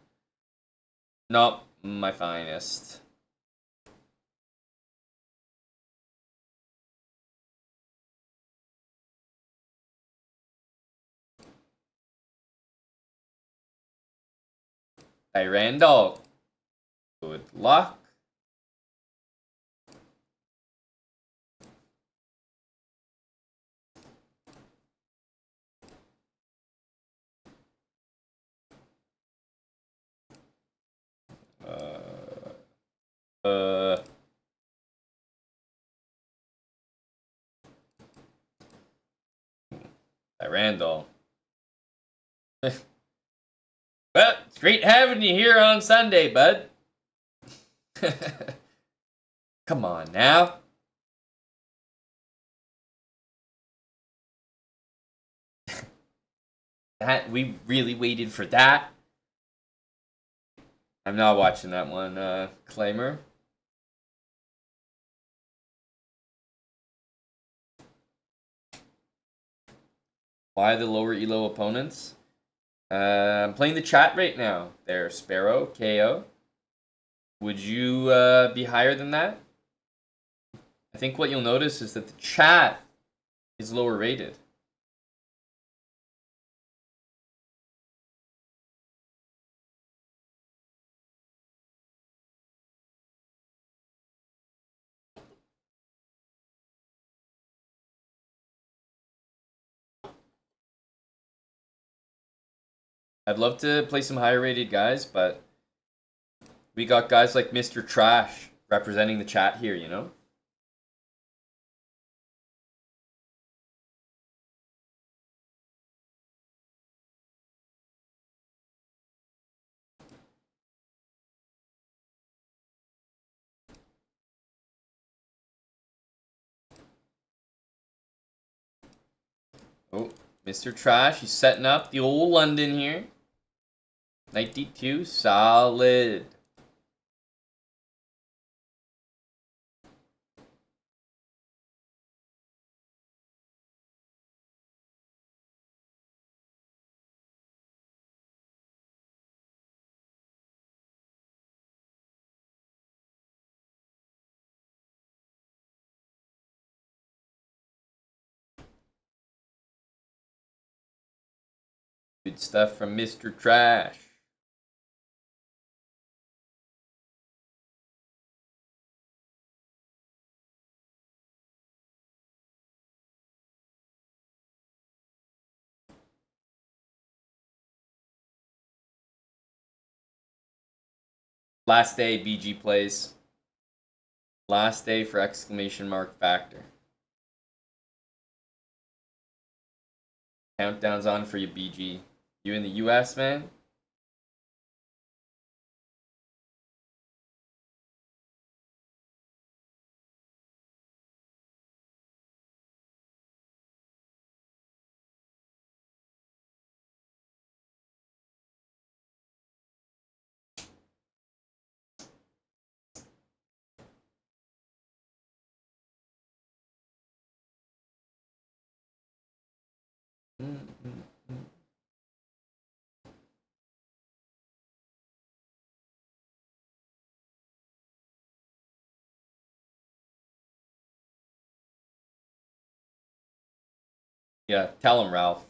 Not my finest. Hey, Randall. Good luck. Hey, Randall. Well, it's great having you here on Sunday, bud. Come on now. We really waited for that. I'm not watching that one, Claimer. Why the lower elo opponents? I'm playing the chat right now. There, Sparrow, KO. Would you be higher than that? I think what you'll notice is that the chat is lower rated. I'd love to play some higher rated guys, but we got guys like Mr. Trash representing the chat here, you know? Oh, Mr. Trash, he's setting up the old London here. Knight d2, solid. Good stuff from Mr. Trash. Last day, BG plays. Last day for exclamation mark factor. Countdown's on for you, BG. You in the US, man? Yeah, tell him, Ralph.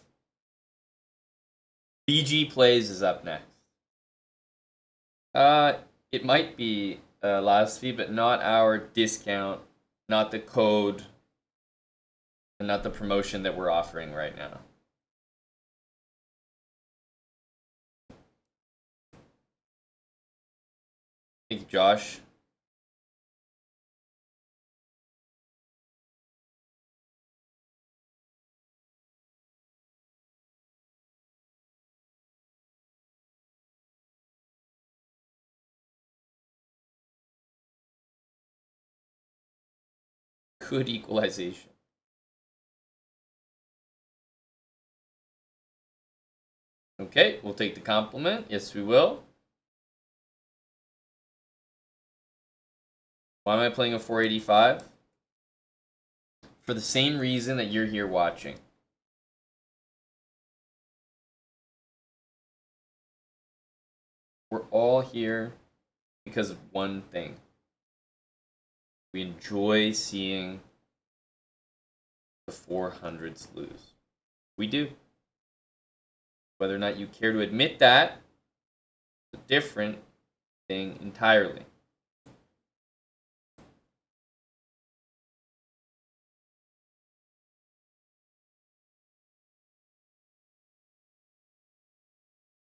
BG plays is up next. It might be last fee, but not our discount, not the code, and not the promotion that we're offering right now. Thank you, Josh. Good equalization. Okay, we'll take the compliment. Yes, we will. Why am I playing a 485? For the same reason that you're here watching. We're all here because of one thing. We enjoy seeing the 400s lose. We do. Whether or not you care to admit that, it's a different thing entirely.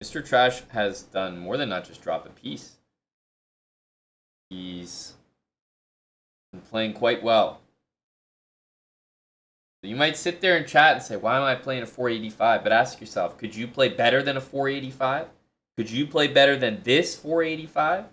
Mr. Trash has done more than not just drop a piece. He's been playing quite well. So you might sit there and chat and say, why am I playing a 485? But ask yourself, could you play better than a 485? Could you play better than this 485?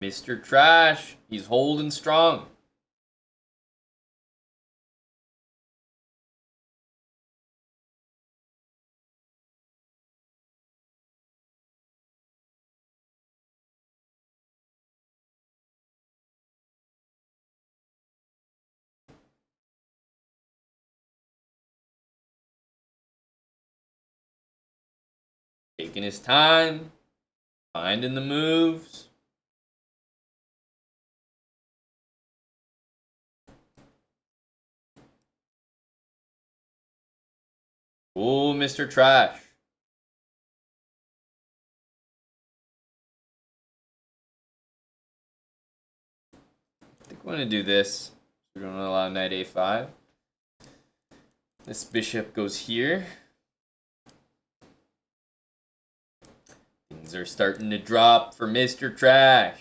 Mr. Trash, he's holding strong. Taking his time, finding the moves. Oh, Mr. Trash. I think we're going to do this. We're going to allow knight a5. This bishop goes here. Things are starting to drop for Mr. Trash.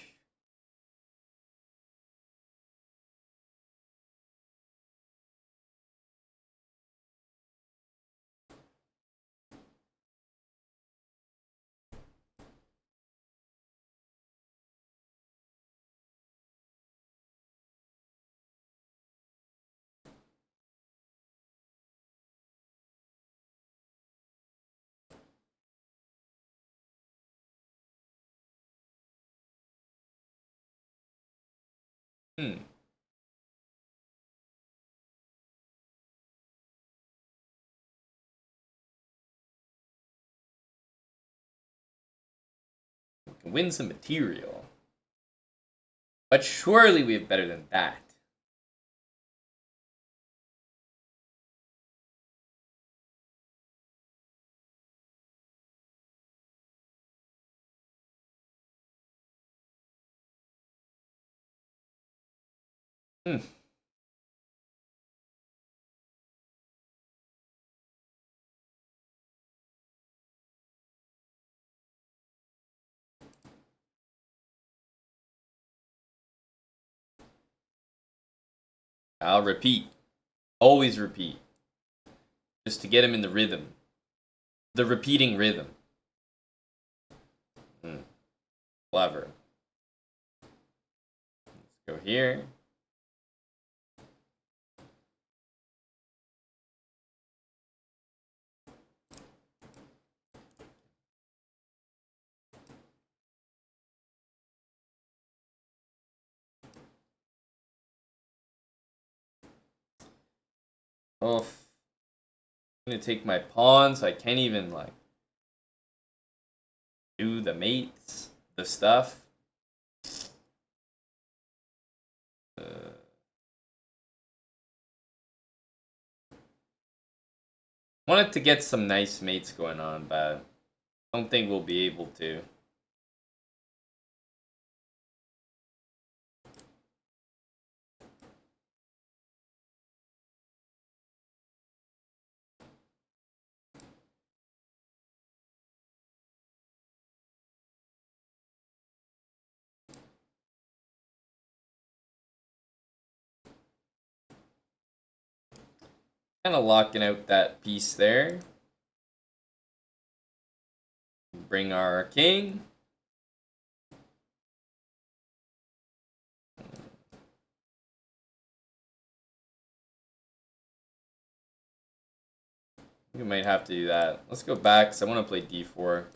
Hmm. We can win some material. But surely we have better than that. Hmm. I'll repeat. Always repeat. Just to get him in the rhythm. The repeating rhythm. Hmm. Clever. Let's go here. Oh, I'm gonna take my pawn, so I can't even like do the mates, the stuff. Wanted to get some nice mates going on, but I don't think we'll be able to. Kind of locking out that piece there. Bring our king. We might have to do that. Let's go back, because I want to play d4.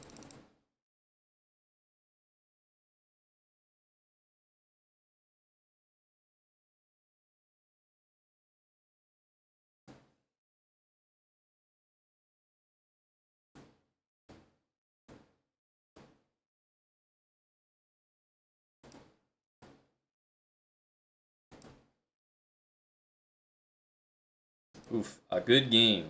Oof, a good game.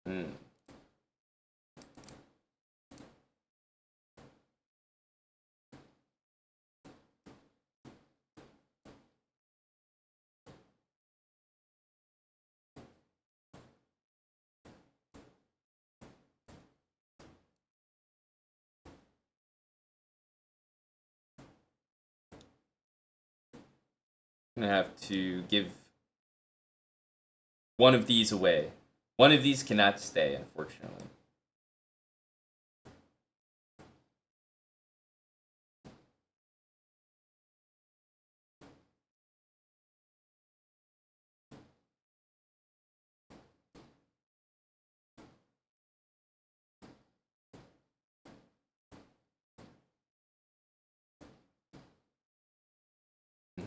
Hmm. I'm gonna have to give one of these away. One of these cannot stay, unfortunately.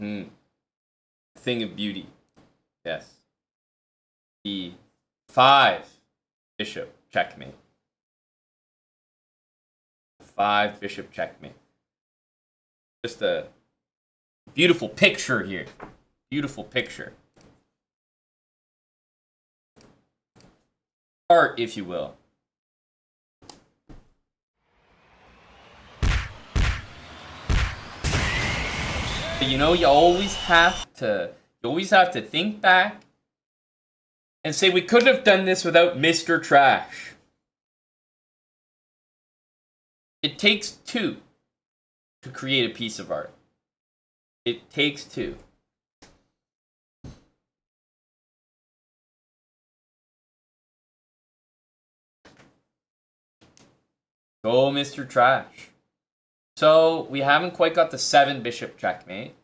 Thing of beauty. Yes. E5 bishop checkmate. 5 bishop checkmate. Just a beautiful picture here. Beautiful picture. Art, if you will. But you know, you always have to think back and say we couldn't have done this without Mr. Trash. It takes two to create a piece of art. It takes two. Go, Mr. Trash. So we haven't quite got the 7 bishop checkmate.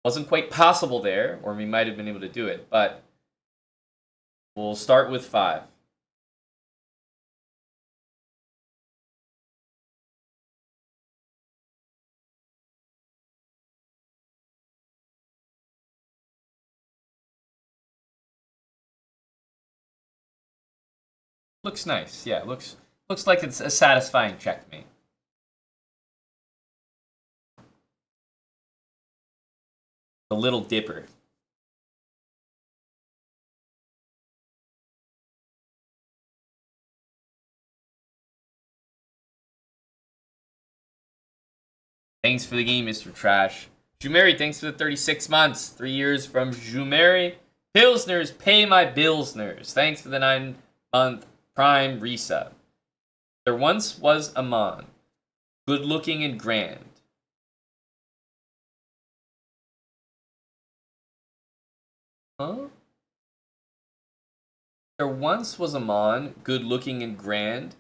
Wasn't quite possible there, or we might have been able to do it, but we'll start with 5. Looks nice, yeah. Looks like it's a satisfying checkmate. The Little Dipper. Thanks for the game, Mr. Trash. Jumeri, thanks for the 36 months. 3 years from Jumeri. Pilsners, pay my Billsners. Thanks for the 9-month Prime resub. There once was a Mon, good looking and grand. Huh? There once was a Mon, good looking and grand,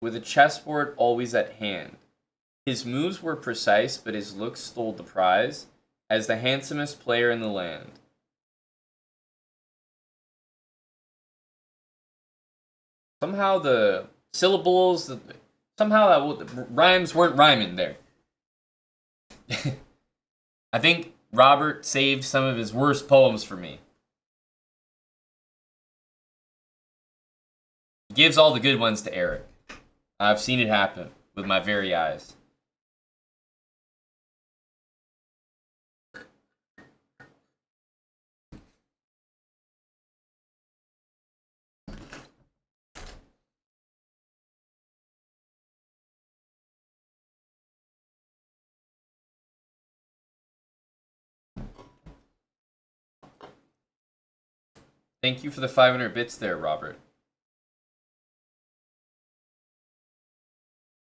with a chessboard always at hand. His moves were precise, but his looks stole the prize as the handsomest player in the land. Somehow the syllables, somehow the rhymes weren't rhyming there. I think Robert saved some of his worst poems for me. He gives all the good ones to Eric. I've seen it happen with my very eyes. Thank you for the 500 bits there, Robert.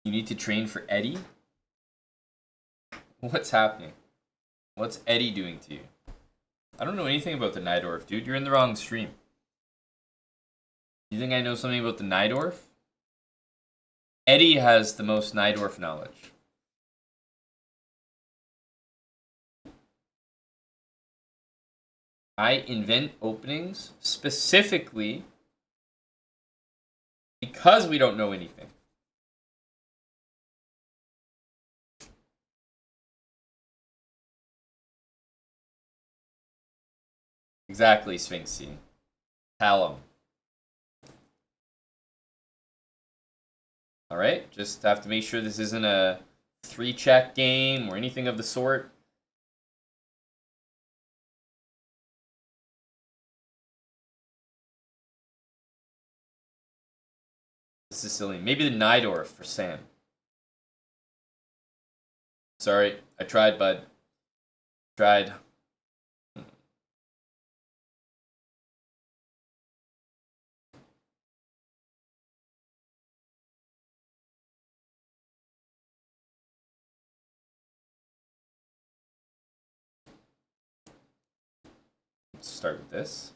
You need to train for Eddie? What's happening? What's Eddie doing to you? I don't know anything about the Nydorf, dude. You're in the wrong stream. You think I know something about the Nydorf? Eddie has the most Nydorf knowledge. I invent openings specifically because we don't know anything. Exactly, Sphinxy. Tell him. Alright, just have to make sure this isn't a 3-check game or anything of the sort. Sicilian. Maybe the Nydorf for Sam. Sorry, I tried, bud. Tried. Let's start with this.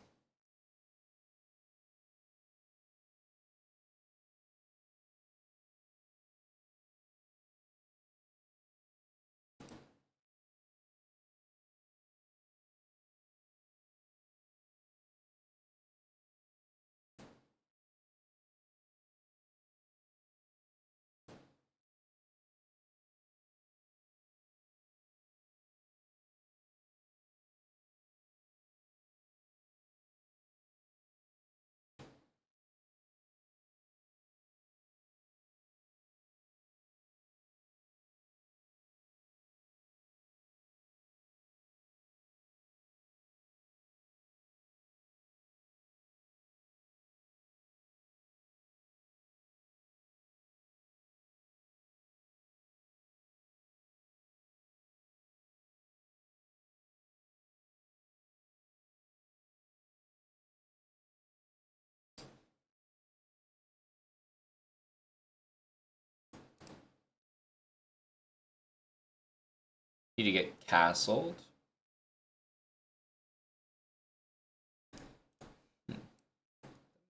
Need to get castled.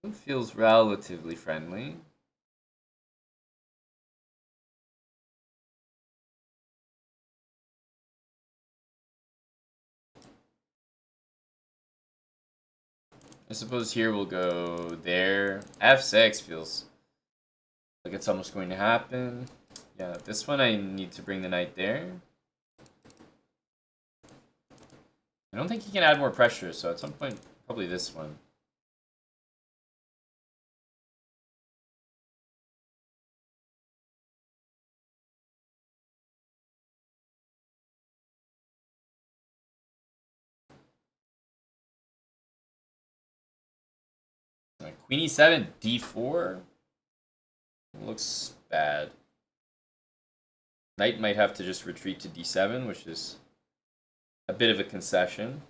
It feels relatively friendly. I suppose here we'll go there. F6 feels like it's almost going to happen. Yeah, this one I need to bring the knight there. I don't think he can add more pressure, so at some point, probably this one. Queen e7, d4. Looks bad. Knight might have to just retreat to d7, which is a bit of a concession.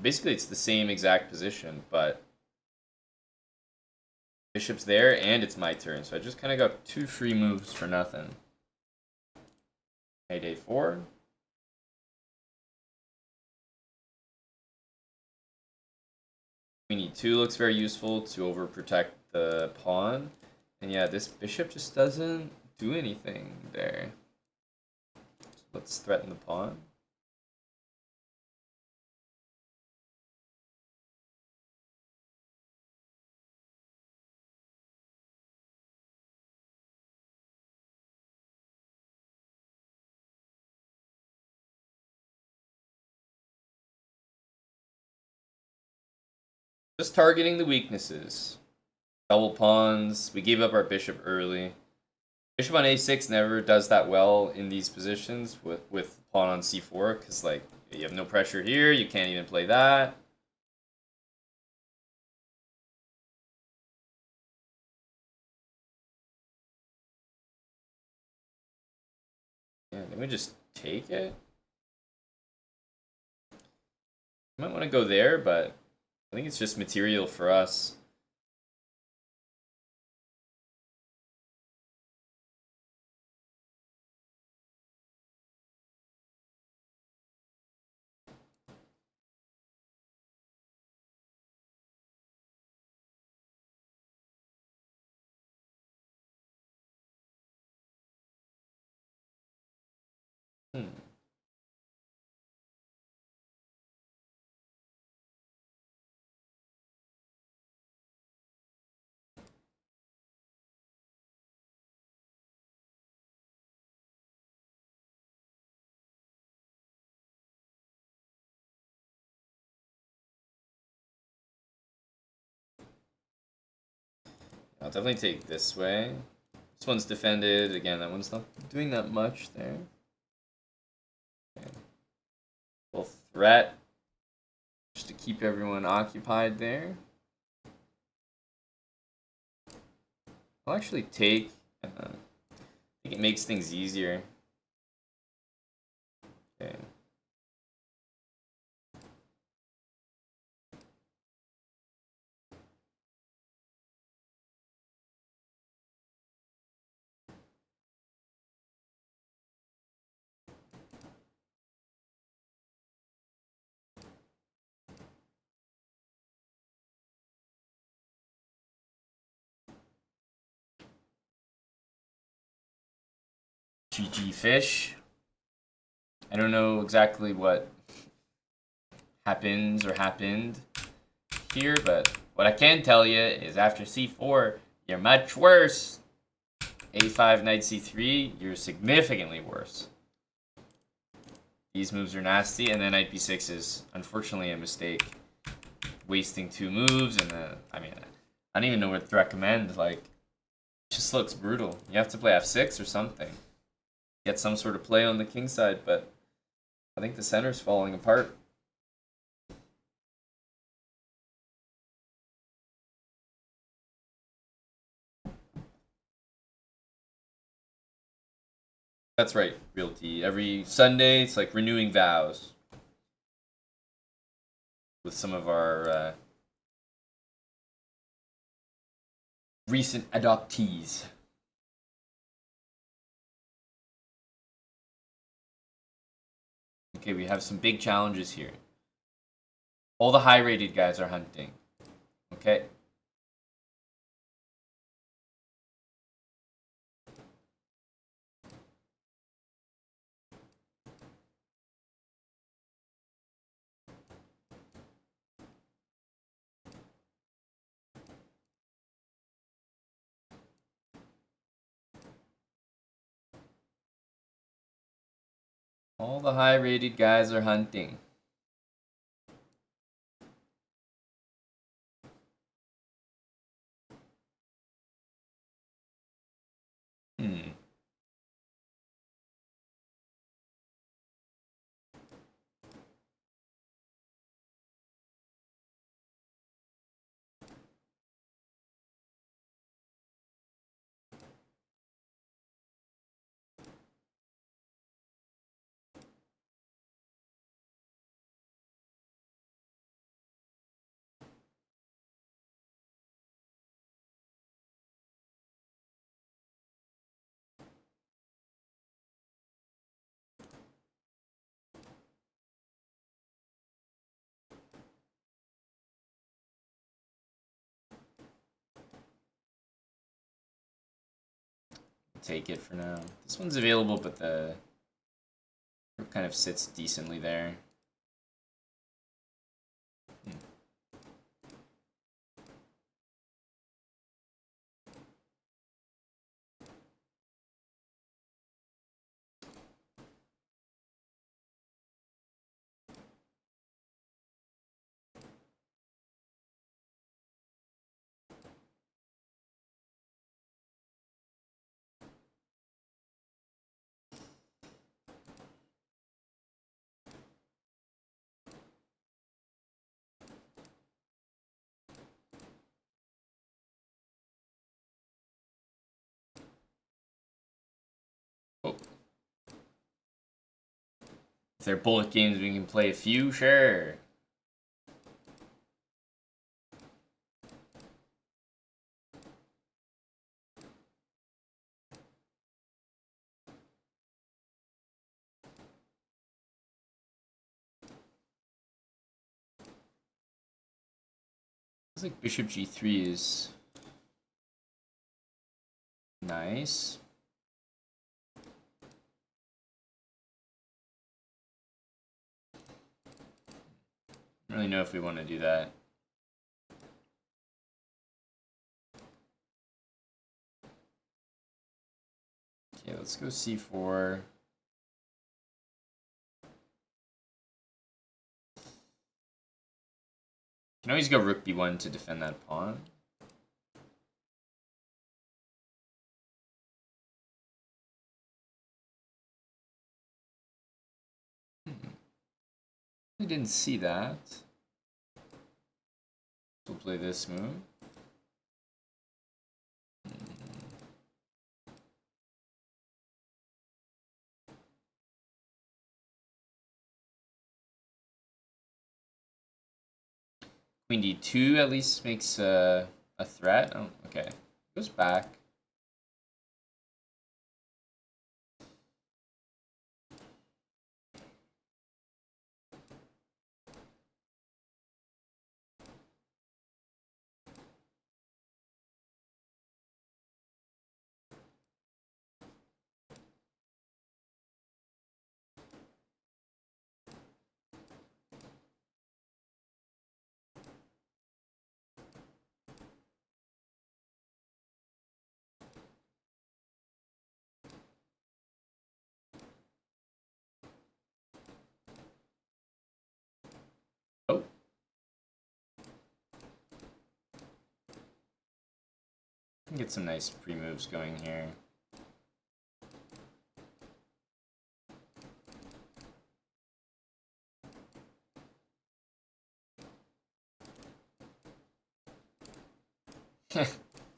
Basically, it's the same exact position, but bishop's there, and it's my turn, so I just kind of got 2 free moves for nothing. Knight a4. Queen e2 looks very useful to overprotect the pawn. And yeah, this bishop just doesn't do anything there. So let's threaten the pawn. Just targeting the weaknesses. Double pawns. We gave up our bishop early. Bishop on a6 never does that well in these positions with pawn on c4, because like you have no pressure here, you can't even play that. Yeah, then we just take it. Might want to go there, but I think it's just material for us. I'll definitely take this way. This one's defended. Again, that one's not doing that much there. Okay. We'll threat just to keep everyone occupied there. I'll actually take. I think it makes things easier. Okay. GG fish. I don't know exactly what happens or happened here, but what I can tell you is after c4, you're much worse. a5, knight c3, you're significantly worse. These moves are nasty, and then knight b6 is unfortunately a mistake. Wasting 2 moves, and I mean, I don't even know what to recommend. Like, it just looks brutal. You have to play f6 or something. Get some sort of play on the king side, but I think the center's falling apart. That's right, Realty. Every Sunday, it's like renewing vows with some of our recent adoptees. Okay, we have some big challenges here. All the high-rated guys are hunting. Okay. All the high-rated guys are hunting. Take it for now. This one's available, but the group kind of sits decently there. Oh. If they're bullet games, we can play a few, sure. Looks like Bishop G3 is nice. I don't really know if we want to do that. Okay, let's go C4. Can always go Rook B1 to defend that pawn. I didn't see that. We'll play this move. Queen D2 at least makes a threat. Oh, okay. Goes back. Oh. Can get some nice pre-moves going here.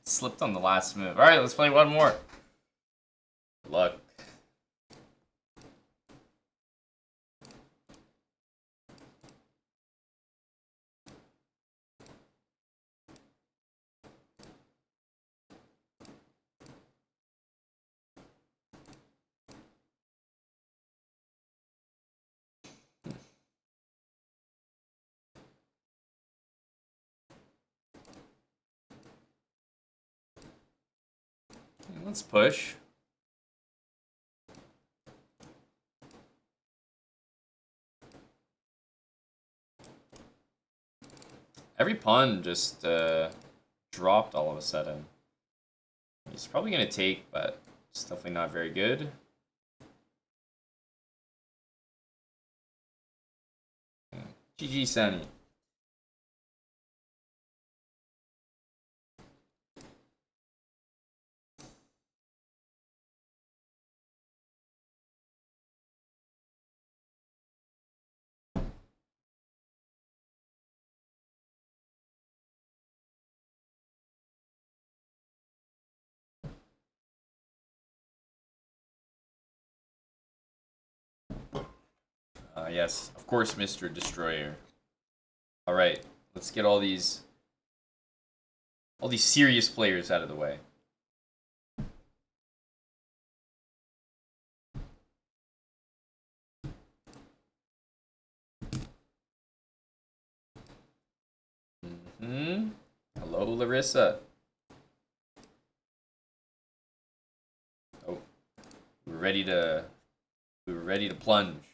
Slipped on the last move. Alright, let's play one more. Good luck. Let's push. Every pawn just dropped all of a sudden. He's probably going to take, but it's definitely not very good. GG, Sunny. Yes, of course, Mr. Destroyer. All right, let's get all these serious players out of the way. Hello, Larissa. Oh, we were ready to plunge.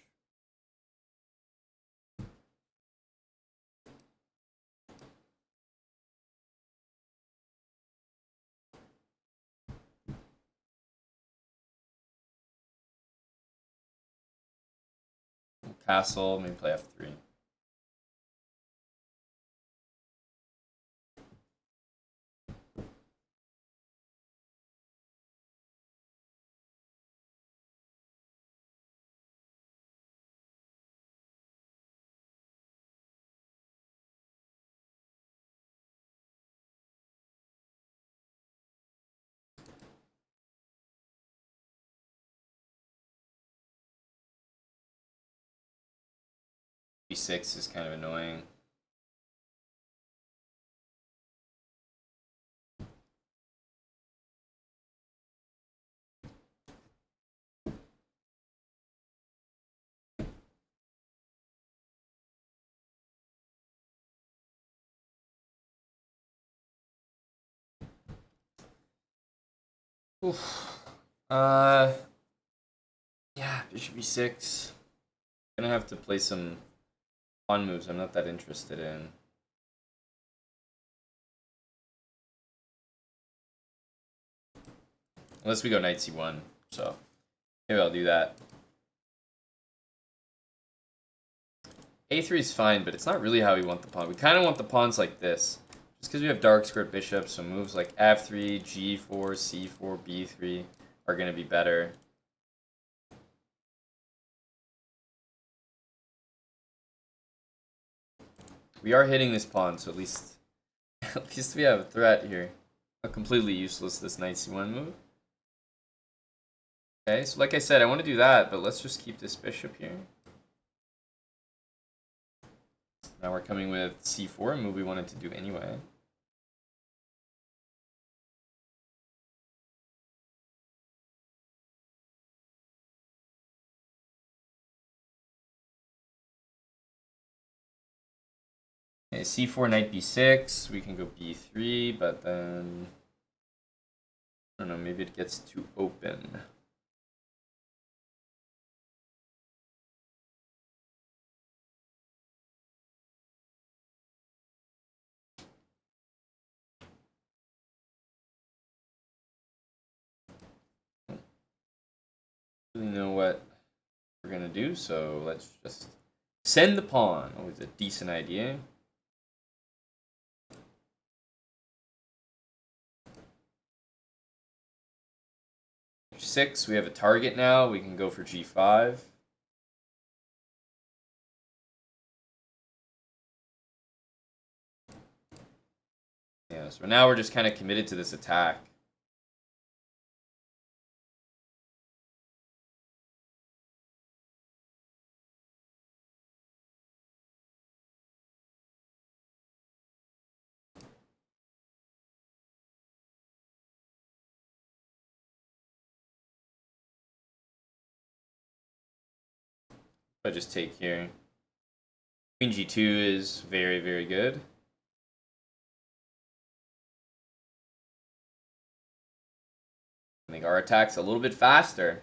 Castle, maybe play F3. B6 is kind of annoying. Oof. Yeah, bishop b6. Gonna have to play some pawn moves I'm not that interested in. Unless we go knight c1, so maybe I'll do that. A3 is fine, but it's not really how we want the pawn. We kind of want the pawns like this. Just because we have dark square bishops, so moves like f3, g4, c4, b3 are going to be better. We are hitting this pawn, so at least we have a threat here. Not completely useless, this knight c1 move. Okay, so like I said, I want to do that, but let's just keep this bishop here. Now we're coming with c4, a move we wanted to do anyway. Okay, c4, knight b6. We can go b3, but then I don't know, maybe it gets too open. Really know what we're gonna do, so let's just send the pawn. Always a decent idea. H6, we have a target now. We can go for g5. Yeah, so now we're just kind of committed to this attack. If I just take here. Queen g2 is very, very good. make our attacks a little bit faster.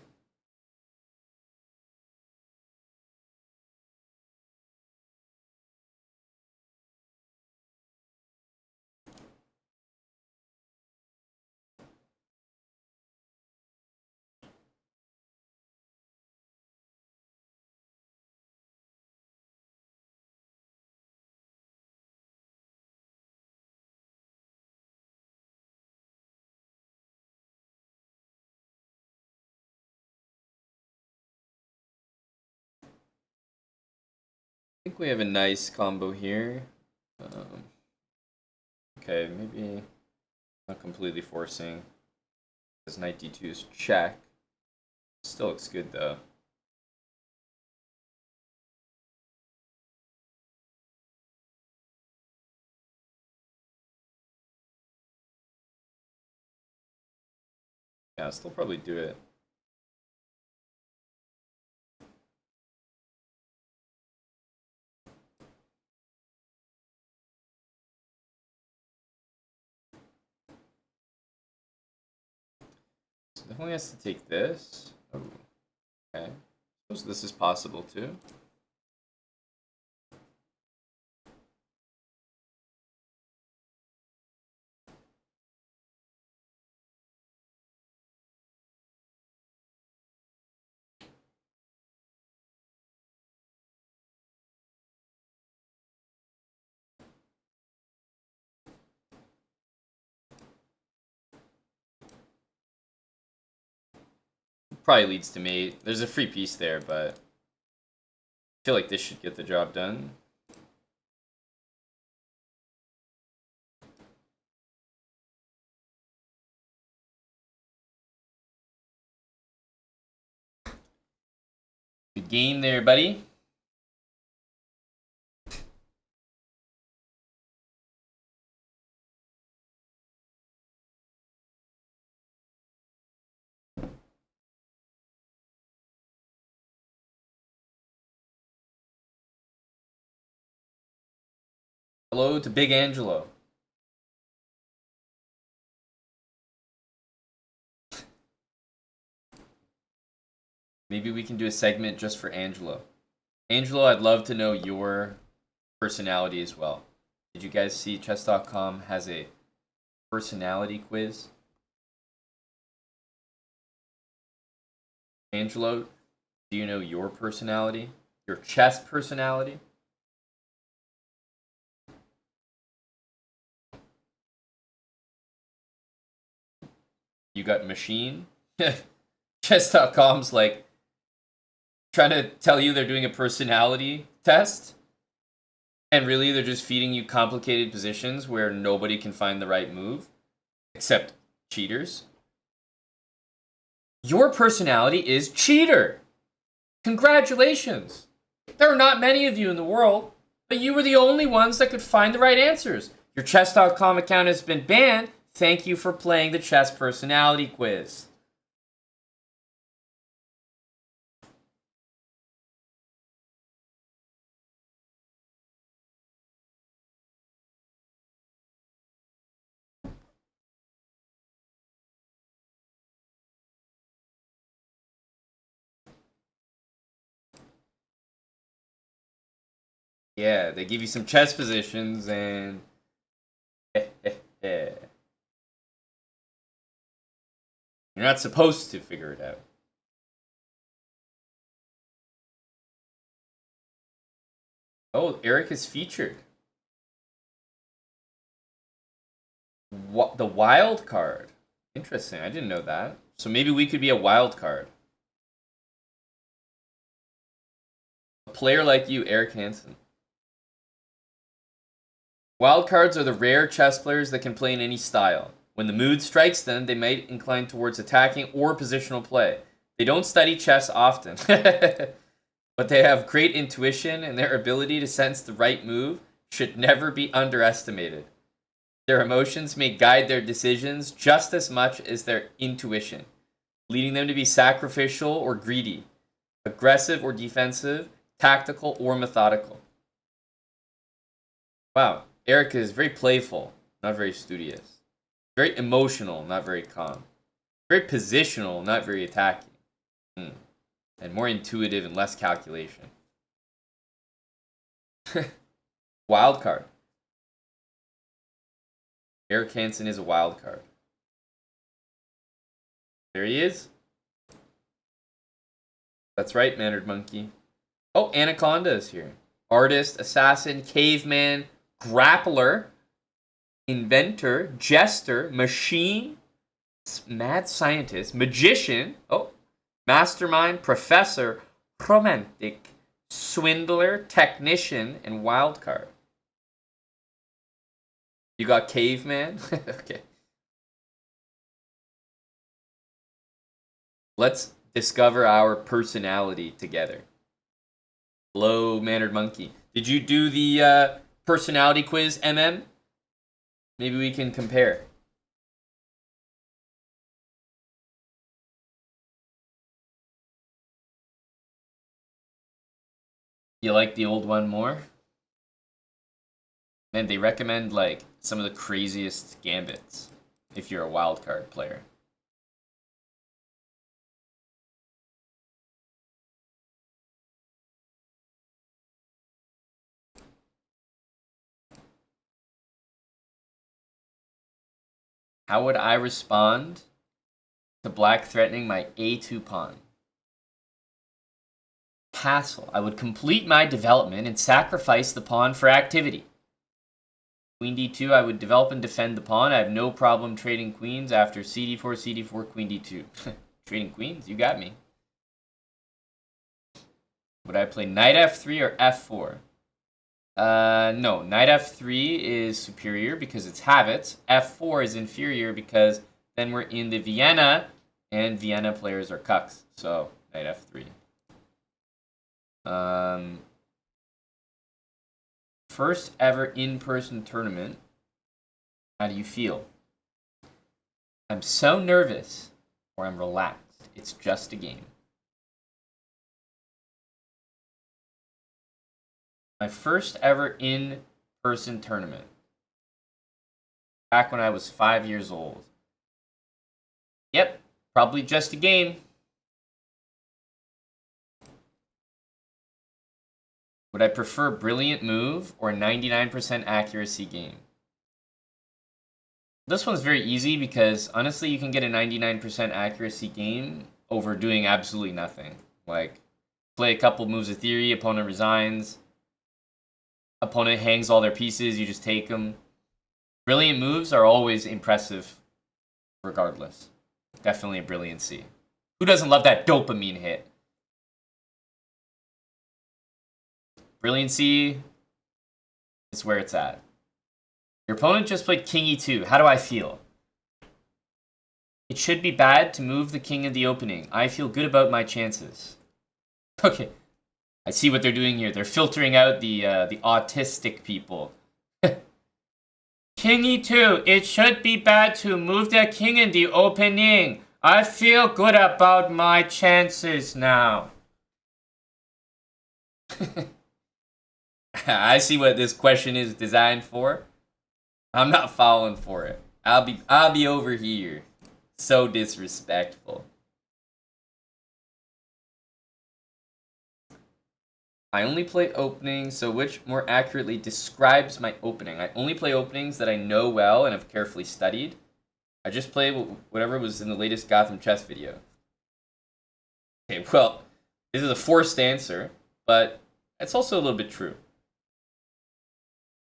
I think we have a nice combo here. Okay, maybe not completely forcing. Because knight d2 is check. Still looks good though. Yeah, I'll still probably do it. So definitely has to take this. Oh, okay. Suppose this is possible too. Probably leads to mate. There's a free piece there, but I feel like this should get the job done. Good game there, buddy. Hello to Big Angelo. Maybe we can do a segment just for Angelo. Angelo, I'd love to know your personality as well. Did you guys see chess.com has a personality quiz? Angelo, do you know your personality? Your chess personality? You got machine? Chess.com's like trying to tell you they're doing a personality test, and really they're just feeding you complicated positions where nobody can find the right move except cheaters. Your personality is cheater. Congratulations. There are not many of you in the world, but you were the only ones that could find the right answers. Your chess.com account has been banned. Thank you for playing the chess personality quiz. Yeah, they give you some chess positions and you're not supposed to figure it out. Oh, Eric is featured. What, the wild card? Interesting. I didn't know that. So maybe we could be a wild card. A player like you, Eric Hansen. Wild cards are the rare chess players that can play in any style. When the mood strikes them, they might incline towards attacking or positional play. They don't study chess often, but they have great intuition, and their ability to sense the right move should never be underestimated. Their emotions may guide their decisions just as much as their intuition, leading them to be sacrificial or greedy, aggressive or defensive, tactical or methodical. Wow, Erica is very playful, not very studious. Very emotional, not very calm. Very positional, not very attacking. And more intuitive and less calculation. Wild card. Eric Hansen is a wild card. There he is. That's right, Mannered Monkey. Oh, Anaconda is here. Artist, assassin, caveman, grappler, inventor, jester, machine, mad scientist, magician, mastermind, professor, romantic, swindler, technician, and wildcard. You got caveman? Okay. Let's discover our personality together. Hello, Mannered Monkey. Did you do the personality quiz, MM? Maybe we can compare. You like the old one more? Man, they recommend like some of the craziest gambits if you're a wildcard player. How would I respond to black threatening my A2 pawn? Castle. I would complete my development and sacrifice the pawn for activity. Queen d2, I would develop and defend the pawn. I have no problem trading queens after cd4, cd4, queen d2. Trading queens? You got me. Would I play knight f3 or f4? No, knight f3 is superior because it's habits. F4 is inferior because then we're in the Vienna, and Vienna players are cucks. So, knight f3. First ever in-person tournament. How do you feel? I'm so nervous, or I'm relaxed. It's just a game. My first ever in-person tournament. Back when I was 5 years old. Yep, probably just a game. Would I prefer brilliant move or 99% accuracy game? This one's very easy because honestly you can get a 99% accuracy game over doing absolutely nothing. Like, play a couple moves of theory, opponent resigns, opponent hangs all their pieces, you just take them. Brilliant moves are always impressive regardless. Definitely a brilliancy. Who doesn't love that dopamine hit? Brilliancy is where it's at. Your opponent just played king e2. How do I feel? It should be bad to move the king in the opening. I feel good about my chances. Okay. I see what they're doing here. They're filtering out the autistic people. King e2. It should be bad to move the king in the opening. I feel good about my chances now. I see what this question is designed for. I'm not falling for it. I'll be over here. So disrespectful. I only play openings, so which more accurately describes my opening? I only play openings that I know well and have carefully studied. I just play whatever was in the latest Gotham chess video. Okay, well, this is a forced answer, but it's also a little bit true.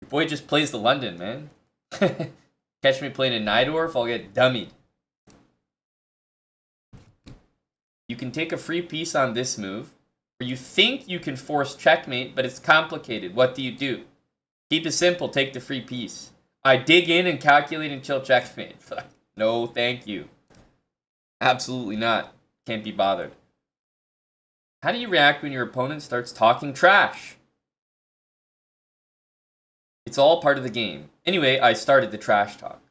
Your boy just plays the London, man. Catch me playing a Najdorf, I'll get dummied. You can take a free piece on this move, or you think you can force checkmate, but it's complicated. What do you do? Keep it simple, take the free piece. I dig in and calculate until checkmate. No, thank you. Absolutely not. Can't be bothered. How do you react when your opponent starts talking trash? It's all part of the game. Anyway, I started the trash talk.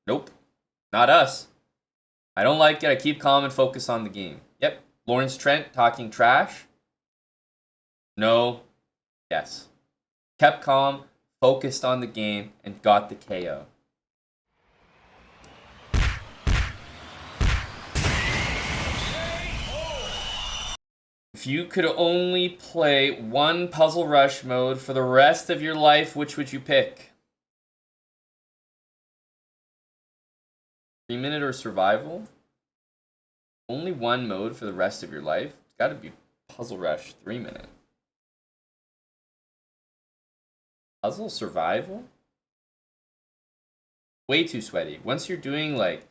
Nope. Not us. I don't like it. I keep calm and focus on the game. Yep. Lawrence Trent talking trash. No. Yes. Kept calm, focused on the game, and got the KO. If you could only play one Puzzle Rush mode for the rest of your life, which would you pick? 3-minute or survival? Only one mode for the rest of your life? It's gotta be Puzzle Rush 3-minute. Puzzle survival? Way too sweaty. Once you're doing like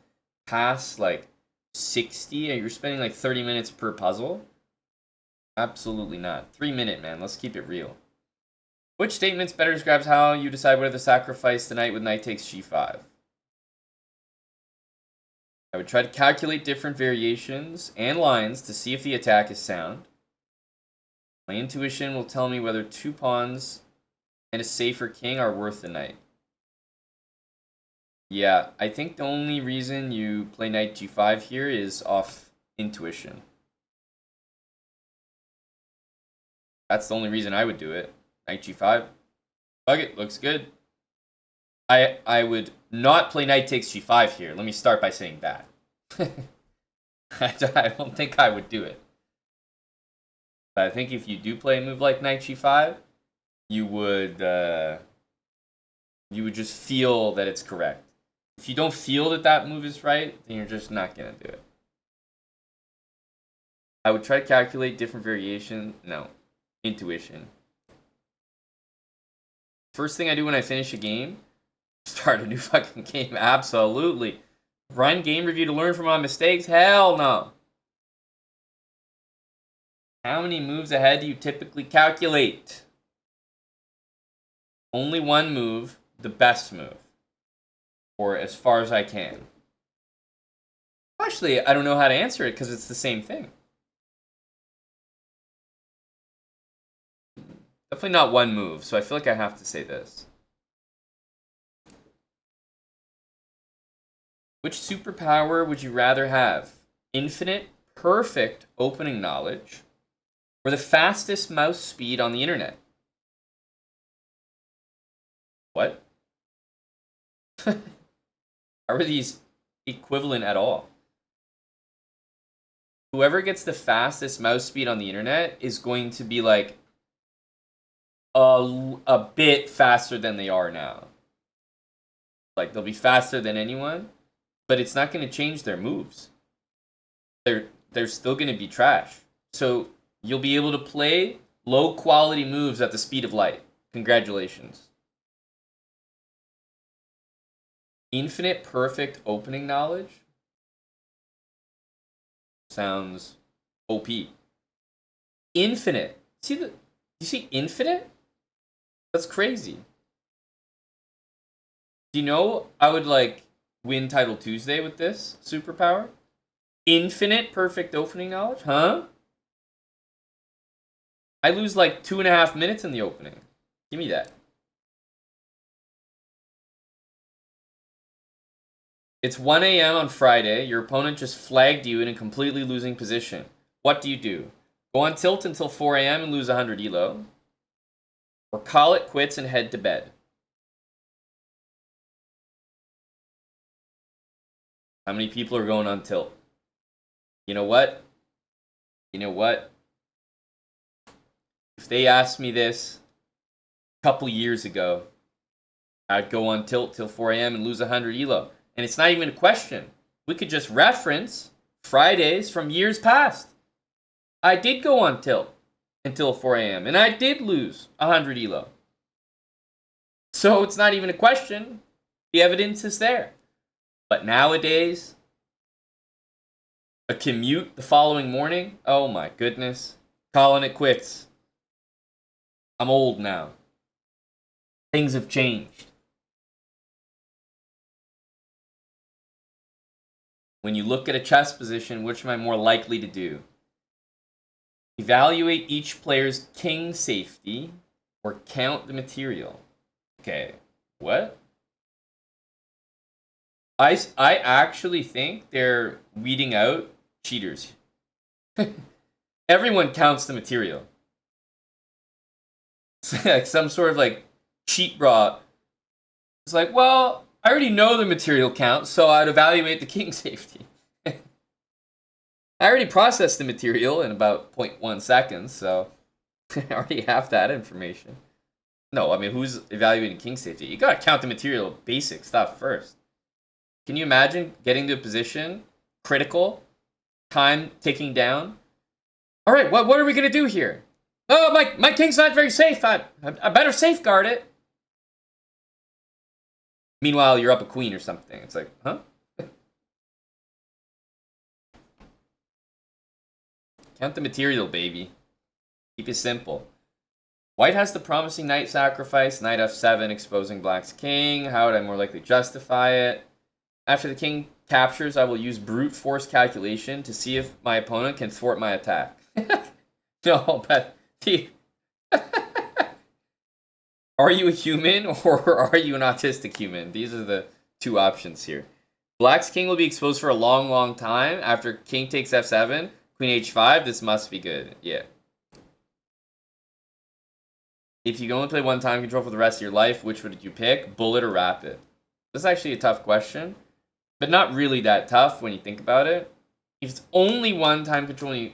past like 60 and you're spending like 30 minutes per puzzle, absolutely not. 3-minute, man. Let's keep it real. Which statements better describes how you decide whether to sacrifice the knight with knight takes g5? I would try to calculate different variations and lines to see if the attack is sound. My intuition will tell me whether 2 pawns and a safer king are worth the knight. Yeah, I think the only reason you play knight g5 here is off intuition. That's the only reason I would do it. Knight g5. Fuck it, looks good. I would not play knight takes g5 here. Let me start by saying that. I don't think I would do it. But I think if you do play a move like knight g5, you would just feel that it's correct. If you don't feel that that move is right, then you're just not going to do it. I would try to calculate different variations. No. Intuition. First thing I do when I finish a game, start a new fucking game. Absolutely. Run game review to learn from my mistakes? Hell no. How many moves ahead do you typically calculate? Only one move, the best move. Or as far as I can. Actually, I don't know how to answer it because it's the same thing. Definitely not one move, so I feel like I have to say this. Which superpower would you rather have? Infinite, perfect opening knowledge, or the fastest mouse speed on the internet? What? How are these equivalent at all? Whoever gets the fastest mouse speed on the internet is going to be like a bit faster than they are now. Like they'll be faster than anyone, but it's not going to change their moves. They're still going to be trash. So you'll be able to play low quality moves at the speed of light. Congratulations. Infinite perfect opening knowledge sounds OP. Infinite. You see infinite? That's crazy. Do you know I would like win Title Tuesday with this superpower? Infinite perfect opening knowledge? Huh? I lose like 2.5 minutes in the opening. Give me that. It's 1 a.m. on Friday. Your opponent just flagged you in a completely losing position. What do you do? Go on tilt until 4 a.m. and lose 100 elo? Or call it quits and head to bed? How many people are going on tilt? You know what? You know what? If they asked me this a couple years ago, I'd go on tilt till 4 a.m. and lose 100 elo. And it's not even a question. We could just reference Fridays from years past. I did go on tilt until 4 a.m. and I did lose 100 elo. So it's not even a question. The evidence is there. But nowadays, a commute the following morning, oh my goodness, calling it quits. I'm old now. Things have changed. When you look at a chess position, which am I more likely to do? Evaluate each player's king safety or count the material. Okay, what? I actually think they're weeding out cheaters. Everyone counts the material. It's like some sort of like cheat bra. It's like, well, I already know the material count, so I'd evaluate the king safety. I already processed the material in about 0.1 seconds, so I already have that information. No, I mean, who's evaluating king safety? You gotta count the material basic stuff first. Can you imagine getting to a position, critical, time ticking down? All right, what are we gonna do here? Oh, my king's not very safe. I better safeguard it. Meanwhile, you're up a queen or something. It's like, huh? Count the material, baby. Keep it simple. White has the promising knight sacrifice, knight f7, exposing black's king. How would I more likely justify it? After the king captures, I will use brute force calculation to see if my opponent can thwart my attack. No, but are you a human or are you an autistic human? These are the two options here. Black's king will be exposed for a long, long time. After king takes f7, queen h5, this must be good. Yeah. If you can only play one time control for the rest of your life, which would you pick? Bullet or rapid? This is actually a tough question, but not really that tough when you think about it. If it's only one time control for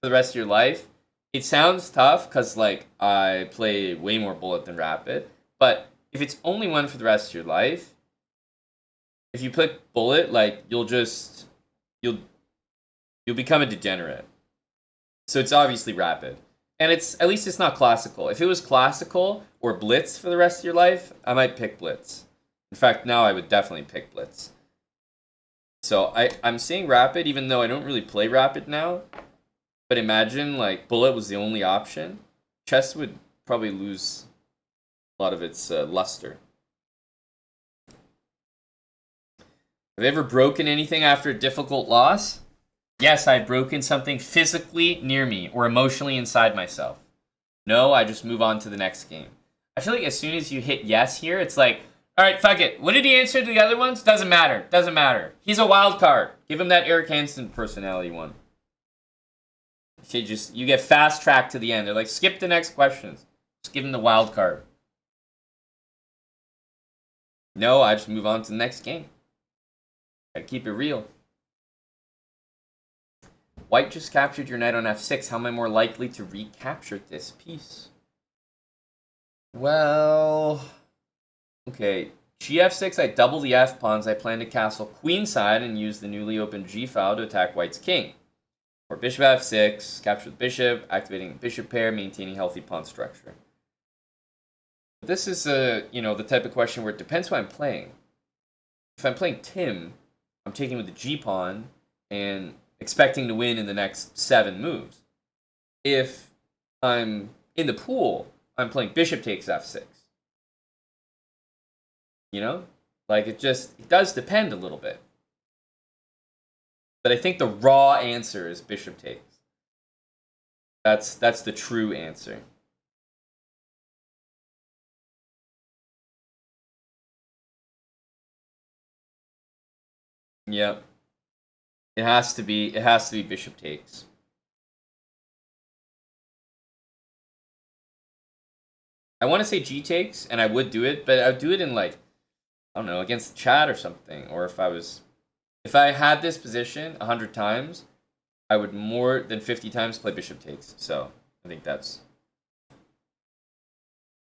the rest of your life, it sounds tough because like I play way more bullet than rapid. But if it's only one for the rest of your life, if you pick bullet, like you'll become a degenerate. So it's obviously rapid. And at least it's not classical. If it was classical or blitz for the rest of your life, I might pick blitz. In fact, now I would definitely pick blitz. So I'm saying rapid, even though I don't really play rapid now. But imagine like bullet was the only option. Chess would probably lose a lot of its luster. Have you ever broken anything after a difficult loss? Yes, I've broken something physically near me or emotionally inside myself. No, I just move on to the next game. I feel like as soon as you hit yes here, it's like, all right, fuck it. What did he answer to the other ones? Doesn't matter. Doesn't matter. He's a wild card. Give him that Eric Hansen personality one. You get fast tracked to the end. They're like, skip the next questions. Just give him the wild card. No, I just move on to the next game. Gotta keep it real. White just captured your knight on f6. How am I more likely to recapture this piece? Well, okay. Gf6, I double the f-pawns. I plan to castle queenside and use the newly opened g-file to attack white's king. Or bishop f6, capture the bishop, activating the bishop pair, maintaining healthy pawn structure. But this is the type of question where it depends what I'm playing. If I'm playing Tim, I'm taking with the g-pawn and expecting to win in the next 7 moves. If I'm in the pool, I'm playing bishop takes f6. You know? Like, it does depend a little bit. But I think the raw answer is bishop takes. That's the true answer. Yep. It has to be bishop takes. I want to say g takes, and I would do it, but I would do it in like, I don't know, against Chad or something. Or if I had this position 100 times, I would more than 50 times play bishop takes. So I think that's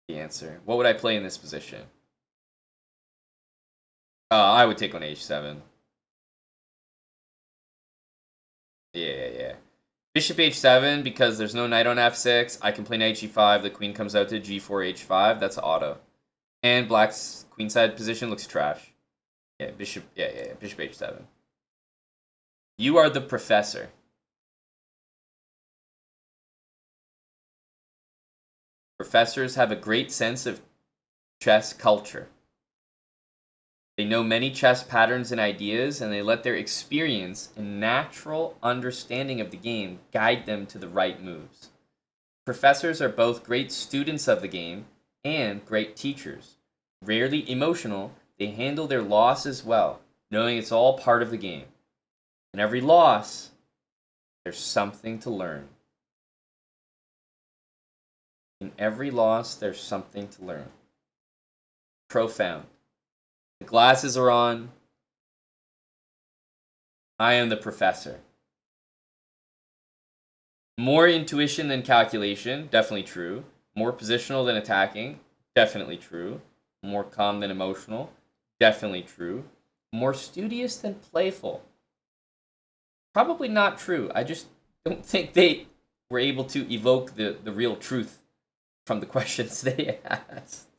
the answer. What would I play in this position? I would take on h7. Yeah. Bishop h7, because there's no knight on f6. I can play knight g5. The queen comes out to g4, h5. That's auto. And black's queenside position looks trash. Yeah, bishop h7. You are the professor. Professors have a great sense of chess culture. They know many chess patterns and ideas, and they let their experience and natural understanding of the game guide them to the right moves. Professors are both great students of the game and great teachers. Rarely emotional, they handle their losses well, knowing it's all part of the game. In every loss, there's something to learn. In every loss, there's something to learn. Profound. The glasses are on. I am the professor. More intuition than calculation, definitely true. More positional than attacking, definitely true. More calm than emotional, definitely true. More studious than playful, probably not true. I just don't think they were able to evoke the real truth from the questions they asked.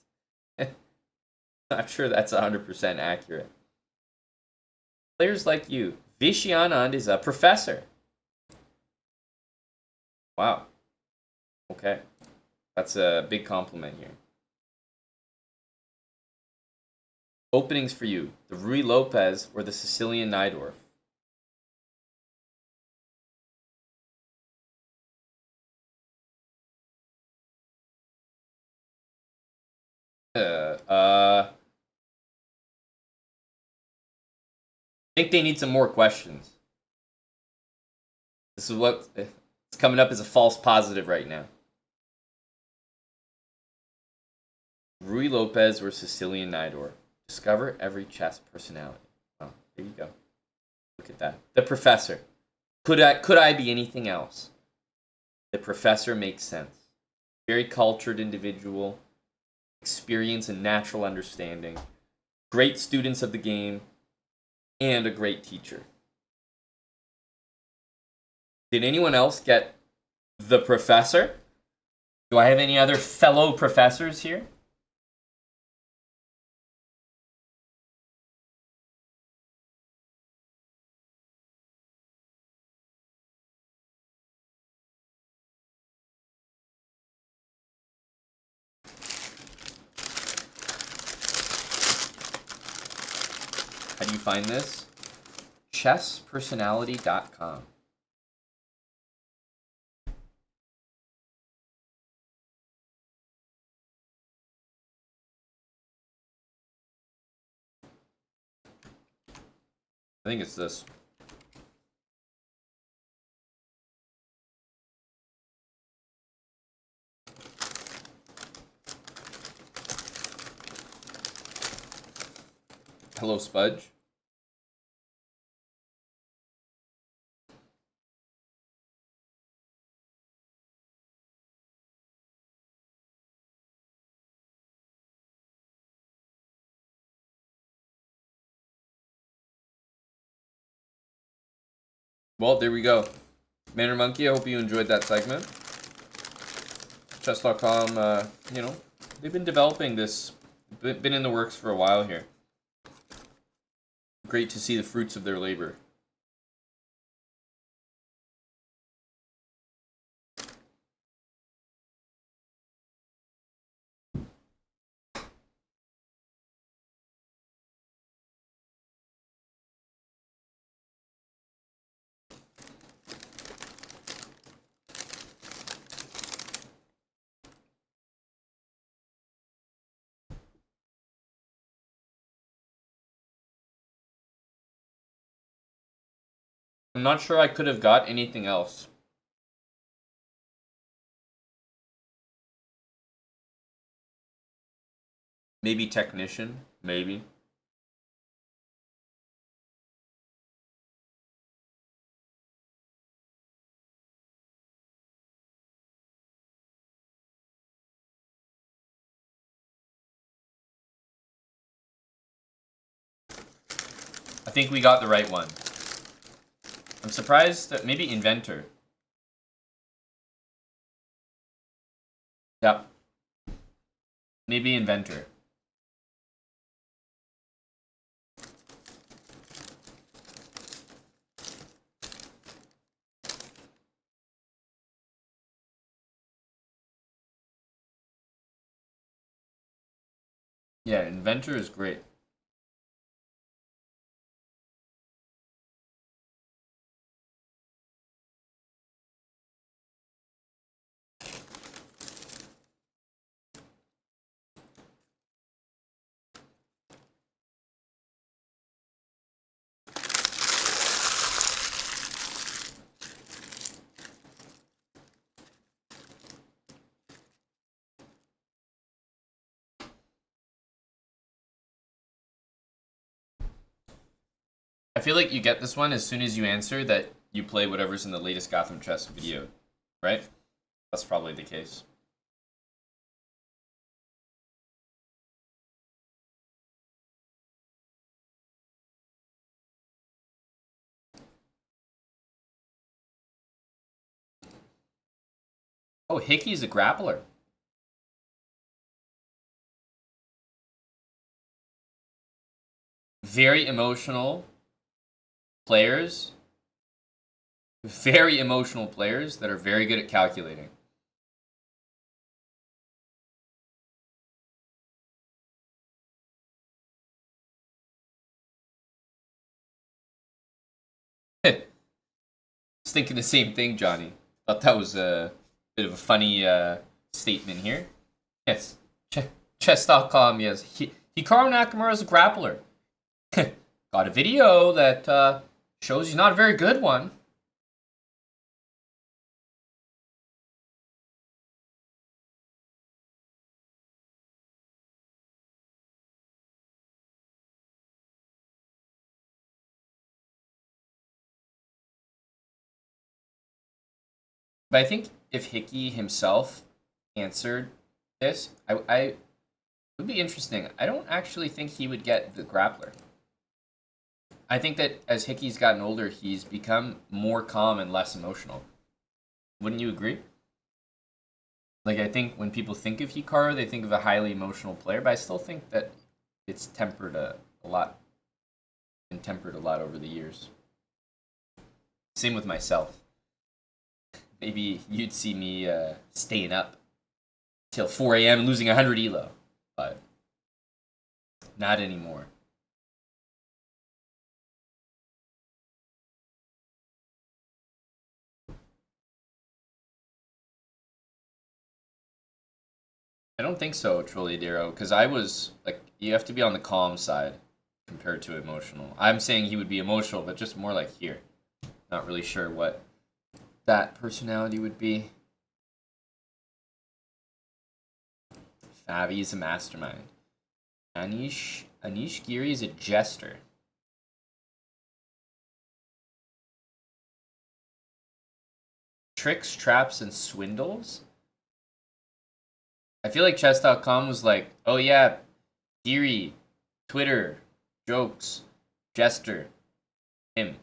Not sure that's 100% accurate. Players like you. Vishy Anand is a professor. Wow. Okay. That's a big compliment here. Openings for you. The Rui Lopez or the Sicilian Nydorf? I think they need some more questions. This is what it's coming up as a false positive right now. Rui Lopez or Sicilian Nydorf? Discover every chess personality. Oh, there you go. Look at that. The professor. Could I be anything else? The professor makes sense. Very cultured individual, experience and natural understanding, great students of the game, and a great teacher. Did anyone else get the professor? Do I have any other fellow professors here? How do you find this? Chesspersonality.com. I think it's this. Hello, Spudge. Well, there we go. Manor Monkey, I hope you enjoyed that segment. Chess.com, they've been developing this, been in the works for a while here. Great to see the fruits of their labor. I'm not sure I could have got anything else. Maybe technician, maybe. I think we got the right one. I'm surprised that maybe inventor. Yep. Maybe inventor. Yeah, inventor is great. I feel like you get this one as soon as you answer that you play whatever's in the latest Gotham Chess video. right? That's probably the case. Oh, Hickey's a grappler. Very emotional players. Very emotional players that are very good at calculating. I was thinking the same thing, Johnny. Thought that was a bit of a funny statement here. Yes. Chess.com, yes. Hikaru Nakamura is a grappler. Got a video that shows he's not a very good one. But I think if Hickey himself answered this, I it would be interesting. I don't actually think he would get the grappler. I think that as Hickey's gotten older, he's become more calm and less emotional. Wouldn't you agree? Like, I think when people think of Hikaru, they think of a highly emotional player, but I still think that it's tempered a lot. Been tempered a lot over the years. Same with myself. Maybe you'd see me staying up till 4 a.m. and losing 100 elo, but not anymore. I don't think so, Trolliadero, because I was like, you have to be on the calm side compared to emotional. I'm saying he would be emotional, but just more like here. Not really sure what that personality would be. Fabi is a mastermind. Anish Giri is a jester. Tricks, traps, and swindles? I feel like chess.com was like, oh yeah, Giri, Twitter, jokes, jester, him.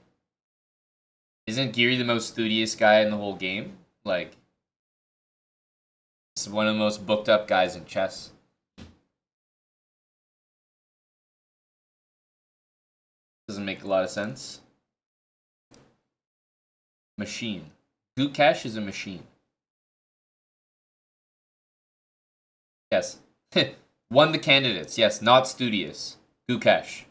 Isn't Giri the most studious guy in the whole game? Like, he's one of the most booked up guys in chess. Doesn't make a lot of sense. Machine. Gukesh is a machine. Yes. Won the candidates. Yes, not studious. Gukesh.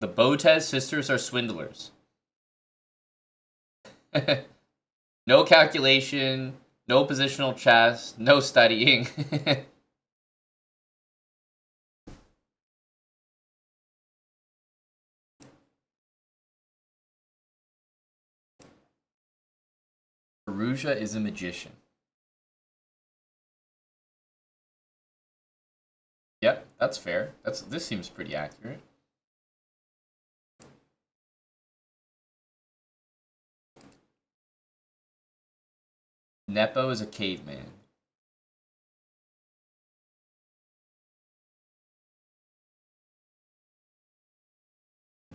The Botez sisters are swindlers. No calculation, no positional chess, no studying. Perugia is a magician. Yep, that's fair. This seems pretty accurate. Nepo is a caveman.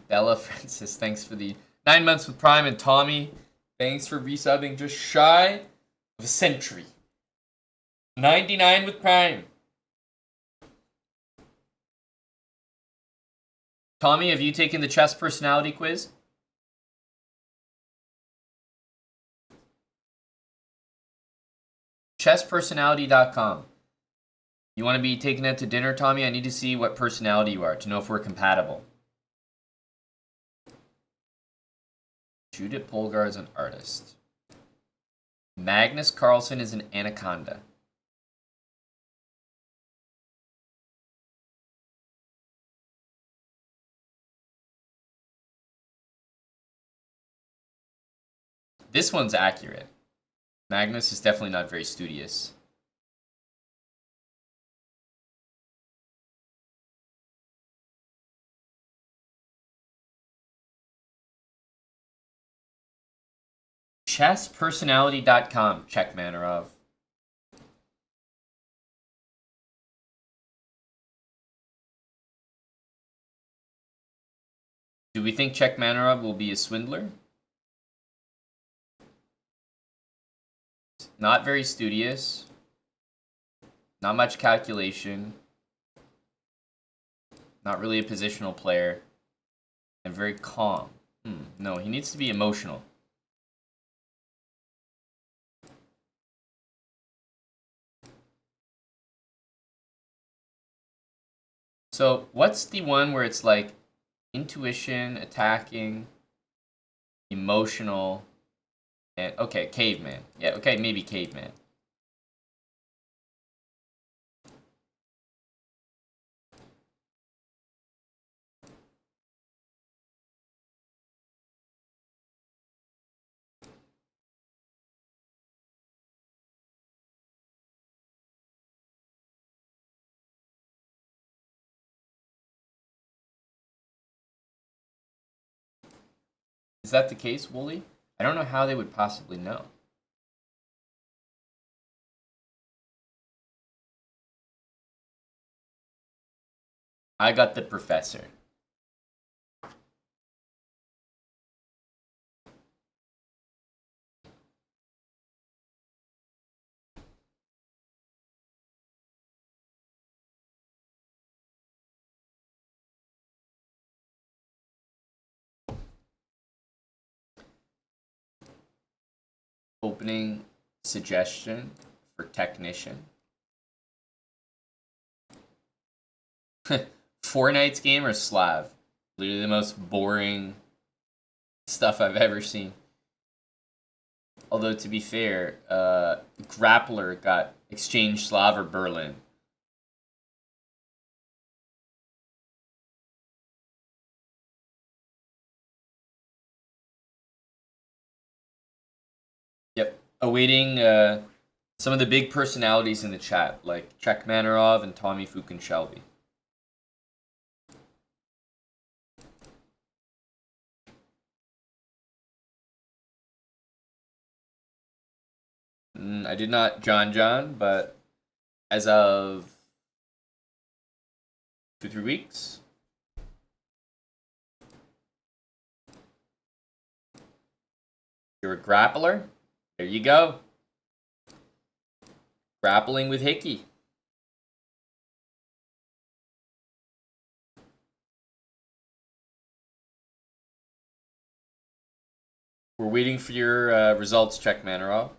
Bella Francis, thanks for the 9 months with Prime, and Tommy, thanks for resubbing just shy of a century. 99 with Prime. Tommy, have you taken the chess personality quiz? Chesspersonality.com. You want to be taken out to dinner, Tommy? I need to see what personality you are to know if we're compatible. Judith Polgar is an artist. Magnus Carlsen is an anaconda. This one's accurate. Magnus is definitely not very studious. Chesspersonality.com. Check Manarov. Do we think Check Manarov will be a swindler? Not very studious. Not much calculation. Not really a positional player. And very calm. No, he needs to be emotional. So what's the one where it's like intuition, attacking, emotional, and okay, caveman. Yeah, okay, maybe caveman. Is that the case, Wooly? I don't know how they would possibly know. I got the professor. Opening suggestion for technician. Fortnite's game or Slav? Literally the most boring stuff I've ever seen. Although, to be fair, Grappler got Exchange Slav or Berlin. Yep. Awaiting some of the big personalities in the chat, like Czech Manarov and Tommy Fukin Shelby. I did not John, but as of 2-3 weeks. You're a grappler? There you go. Grappling with Hickey. We're waiting for your results, Czech Manarov.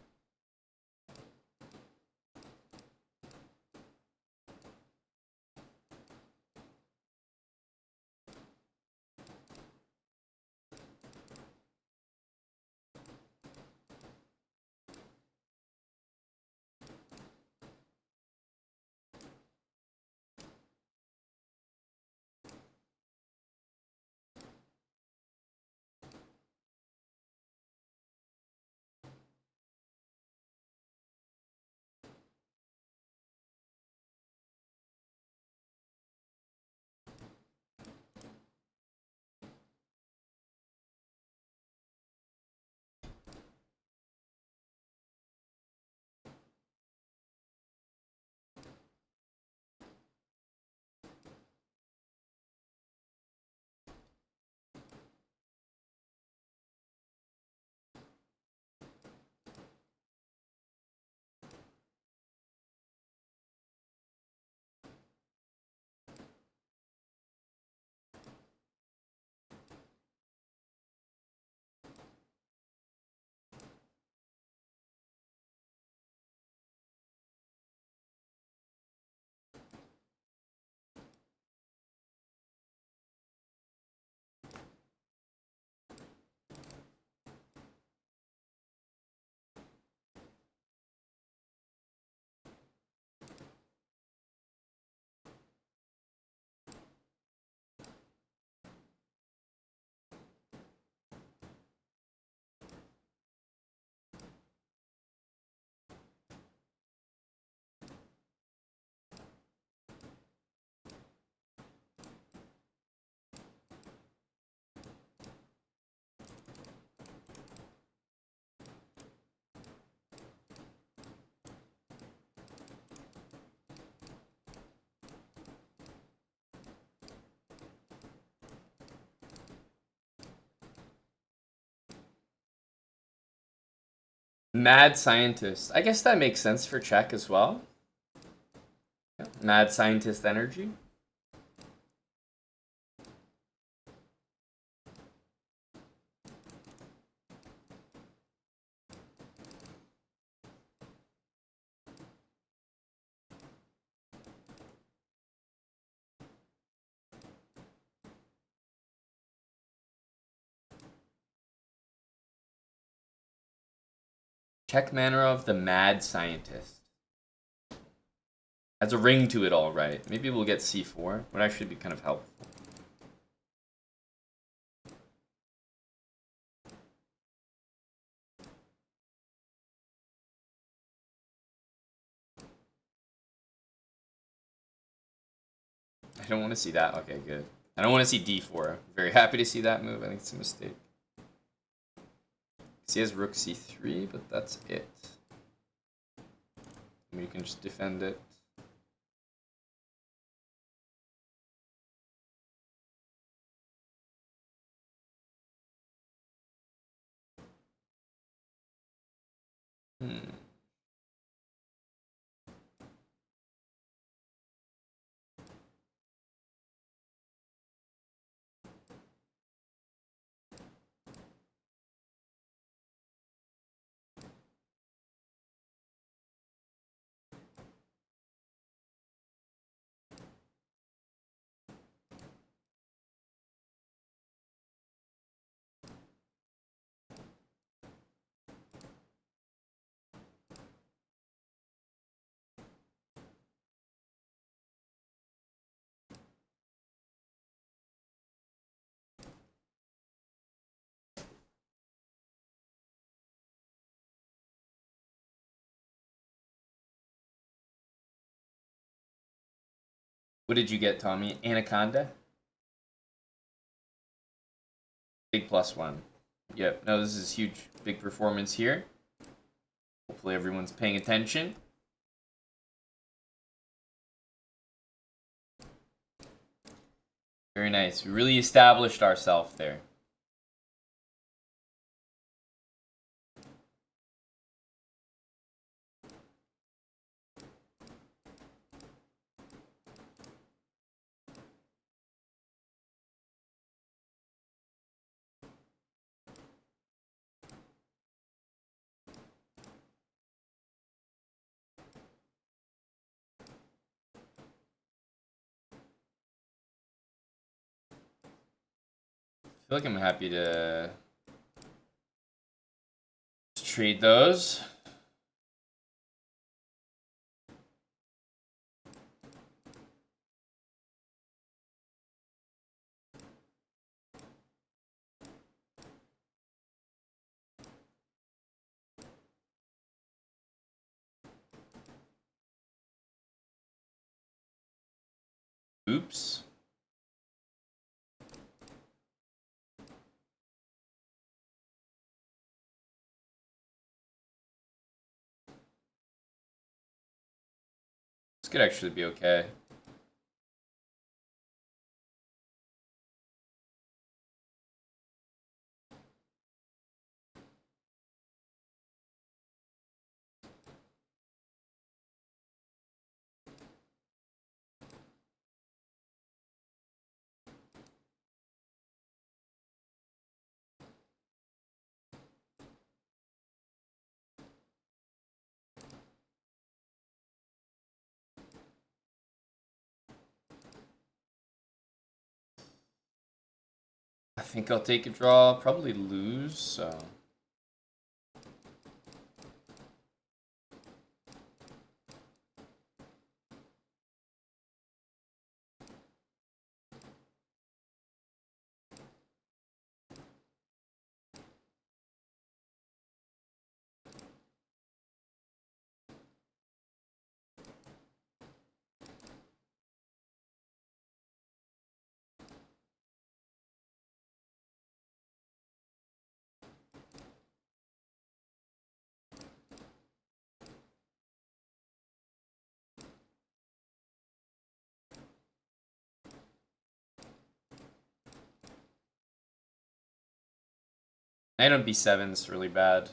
Mad scientist. I guess that makes sense for check as well. Yeah. Mad scientist energy. Check manner of the mad scientist. Has a ring to it, all right. Maybe we'll get c4. Would actually be kind of helpful. I don't want to see that. Okay, good. I don't want to see d4. Very happy to see that move. I think it's a mistake. He has rook c3, but that's it. We can just defend it. What did you get, Tommy? Anaconda? Big +1. Yep, no, this is huge. Big performance here. Hopefully everyone's paying attention. Very nice. We really established ourselves there. I feel like I'm happy to trade those. Oops. This could actually be okay. I think I'll take a draw, probably lose, so. Knight on b7 is really bad.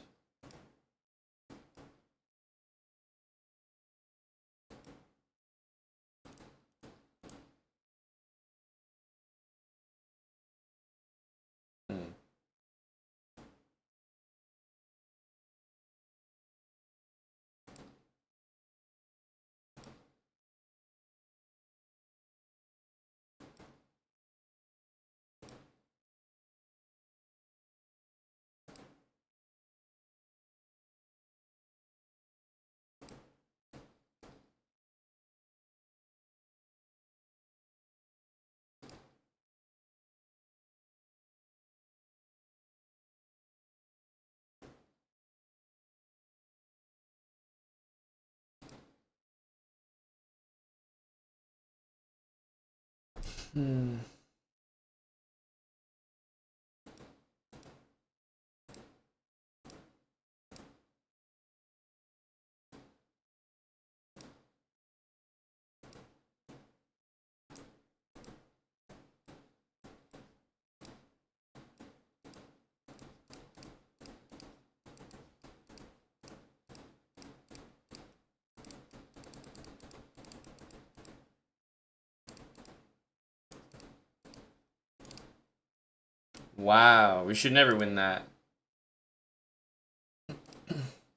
Wow, we should never win that.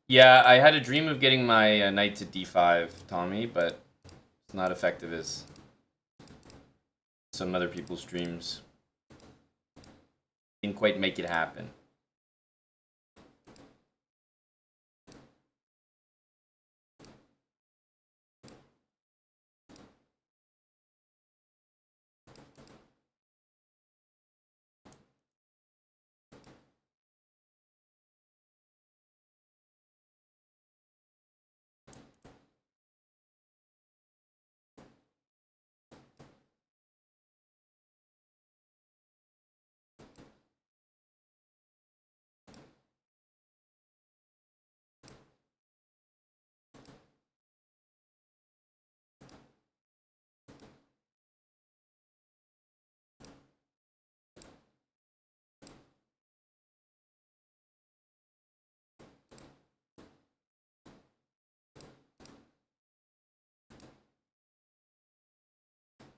Yeah, I had a dream of getting my knight to d5, Tommy, but it's not effective as some other people's dreams. Didn't quite make it happen.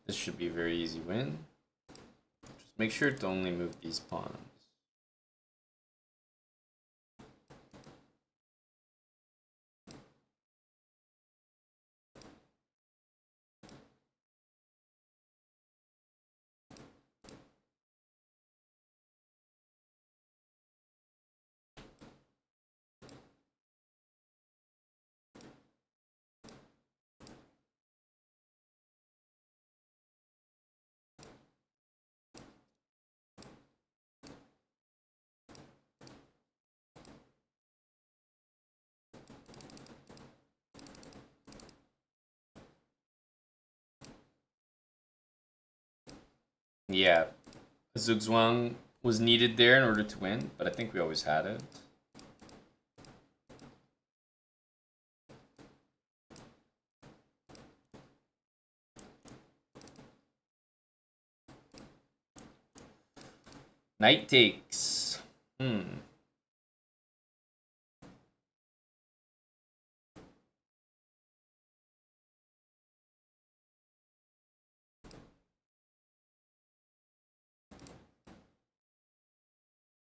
This should be a very easy win. Just make sure to only move these pawns. Yeah, Zugzwang was needed there in order to win, but I think we always had it. Knight takes.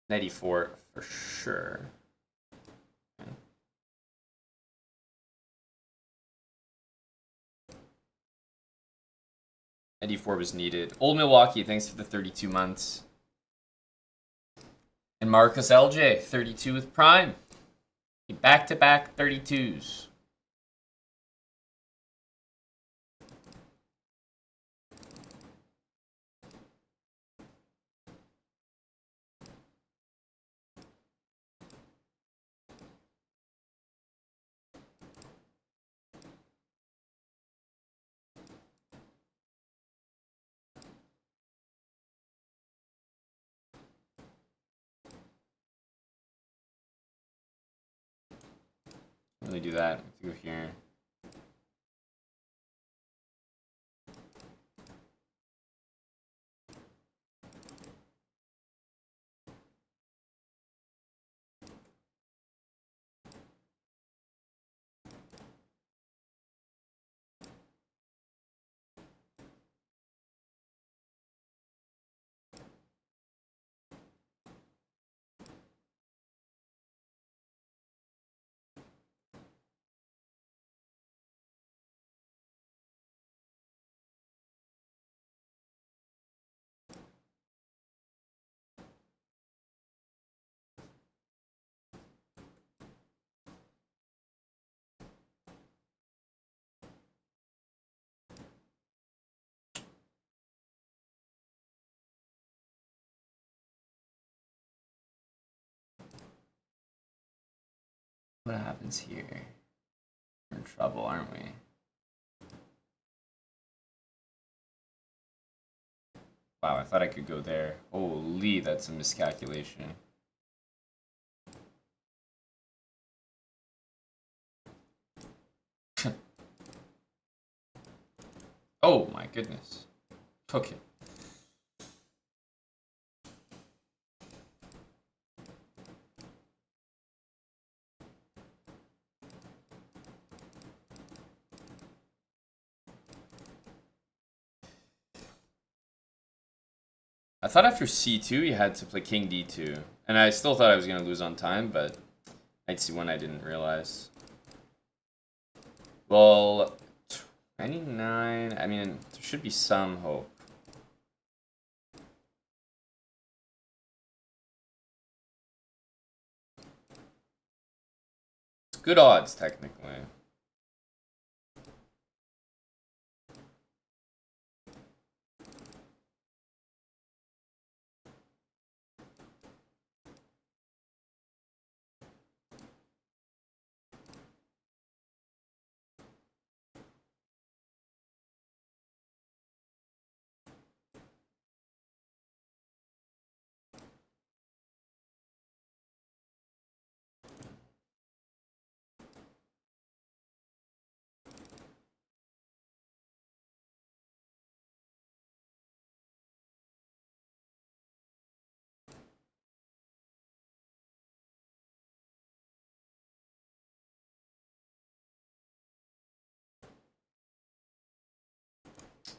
Knight e4 for sure. Knight e4 was needed. Old Milwaukee, thanks for the 32 months. And Marcus LJ, 32 with Prime. Back-to-back 32s. Really do that. Go here. What happens here? We're in trouble, aren't we? Wow, I thought I could go there. Holy, that's a miscalculation. Oh my goodness. Took it. I thought after c2 you had to play king d2. And I still thought I was going to lose on time, but knight c1 I didn't realize. Well, 29, I mean, there should be some hope. It's good odds, technically.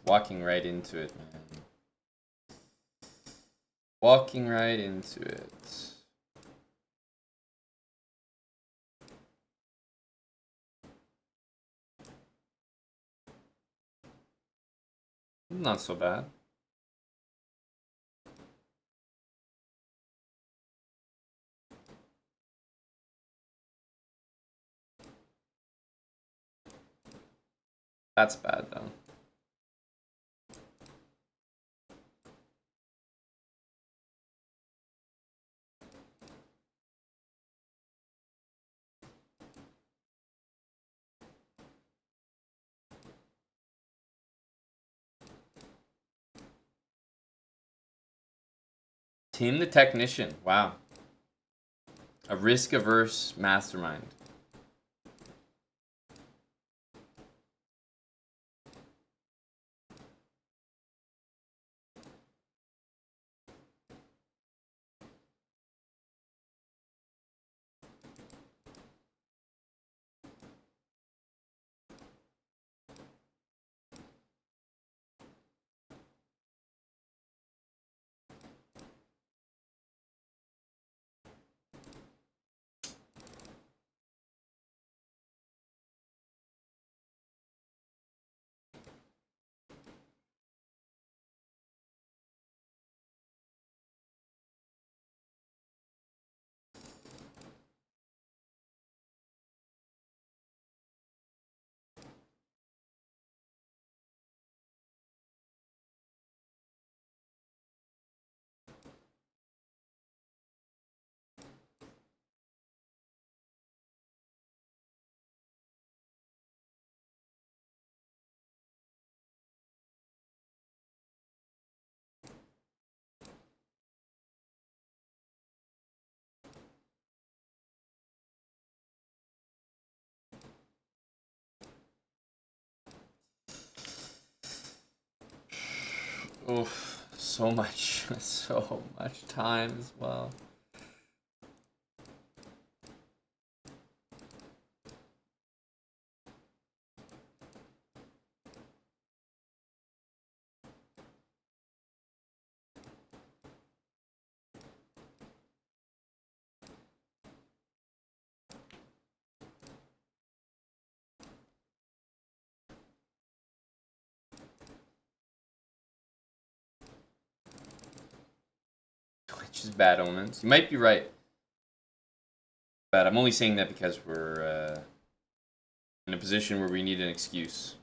Walking right into it, man. Walking right into it. Not so bad. That's bad, though. Tim the Technician. Wow. A risk-averse mastermind. Oof, so much, so much time as well. Which is bad omens. You might be right. But I'm only saying that because we're in a position where we need an excuse.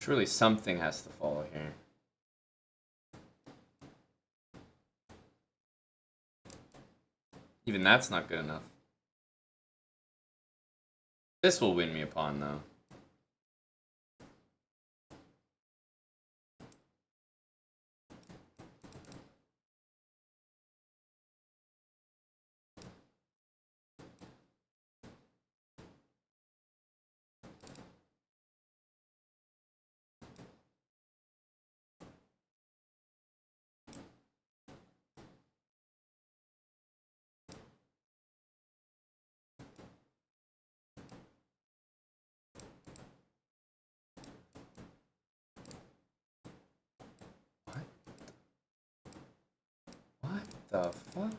Surely something has to follow here. Even that's not good enough. This will win me a pawn, though. What the fuck?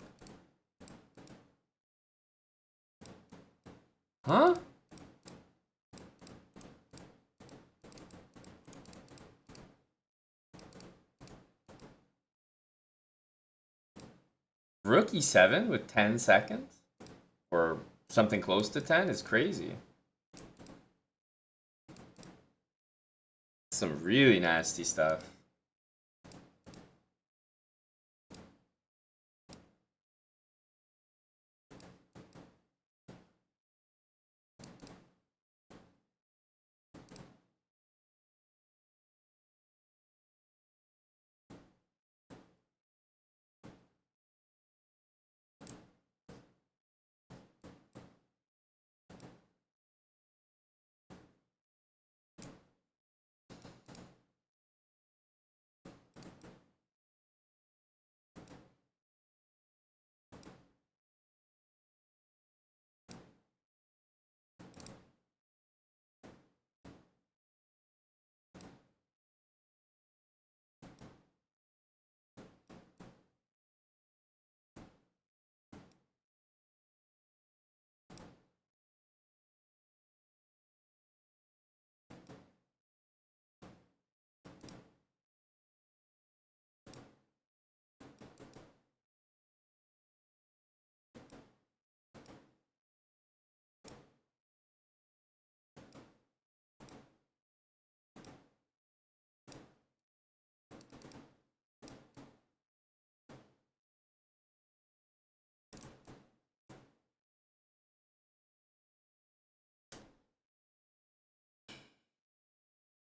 Huh? Rook e7 with 10 seconds? Or something close to 10 is crazy. Some really nasty stuff.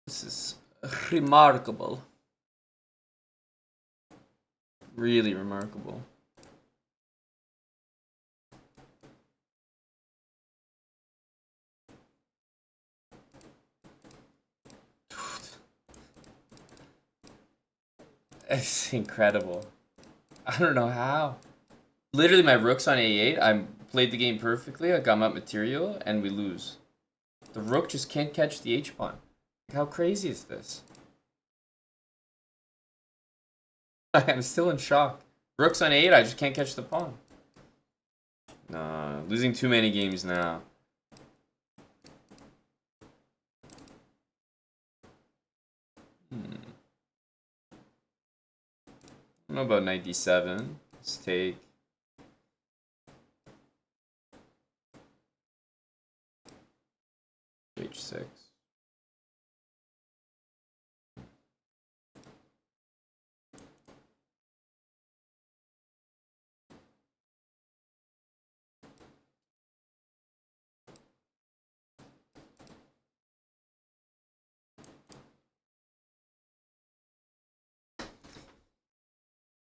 This is remarkable. Really remarkable. It's incredible. I don't know how. Literally, my rook's on a8. I played the game perfectly. I got my material, and we lose. The rook just can't catch the h-pawn. How crazy is this? I'm still in shock. Rook's on 8, I just can't catch the pawn. Nah, losing too many games now. I don't know about knight d7. Let's take. h6.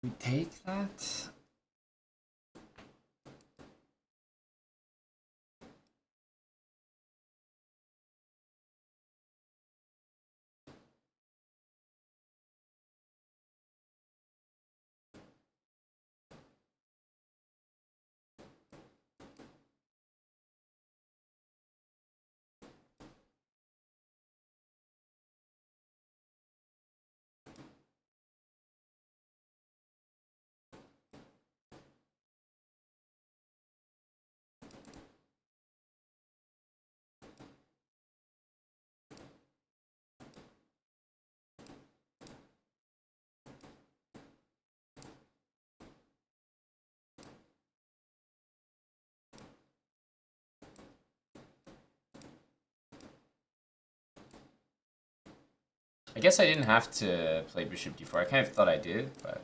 We take that? I guess I didn't have to play bishop d4. I kind of thought I did, but...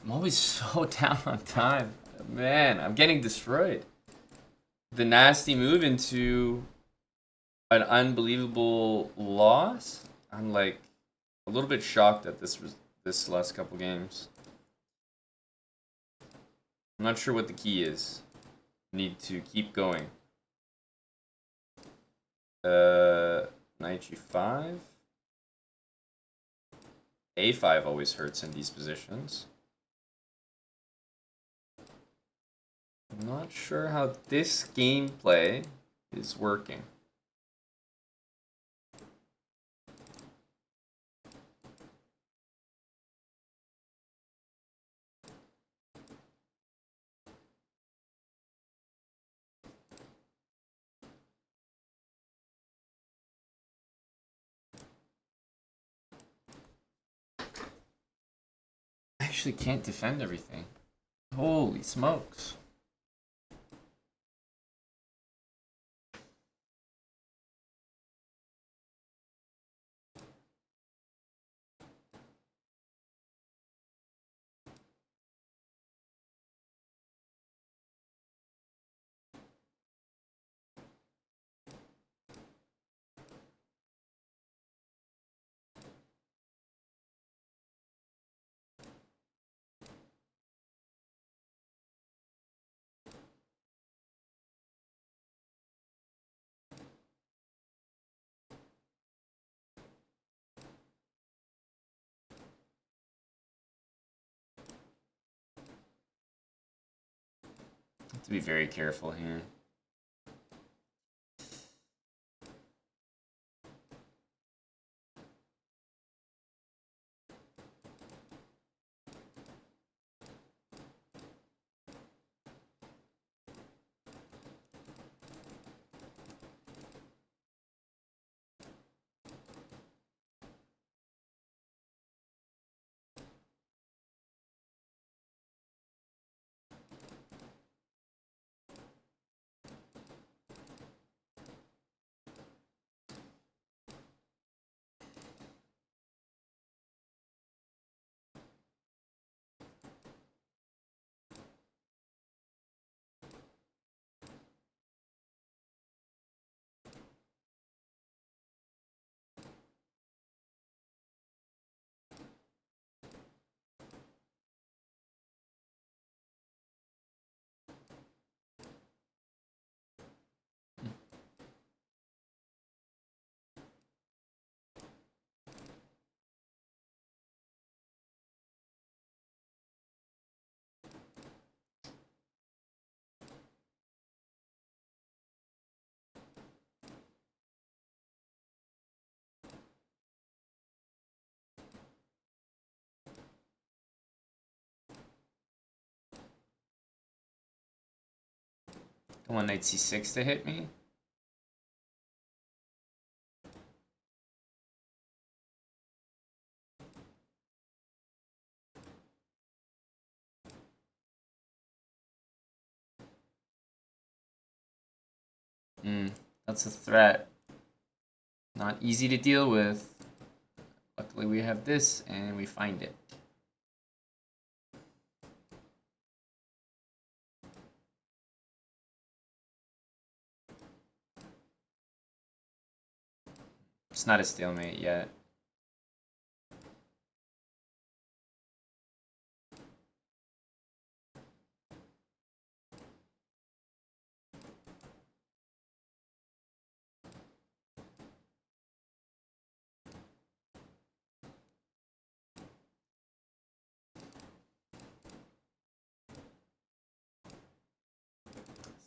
I'm always so down on time. Man, I'm getting destroyed. The nasty move into an unbelievable loss. I'm like a little bit shocked at this last couple games. I'm not sure what the key is. Need to keep going. Knight g5. a5 always hurts in these positions. I'm not sure how this gameplay is working. I actually can't defend everything. Holy smokes. Have to be very careful here. I want knight c6 to hit me. That's a threat. Not easy to deal with. Luckily we have this and we find it. It's not a stalemate yet.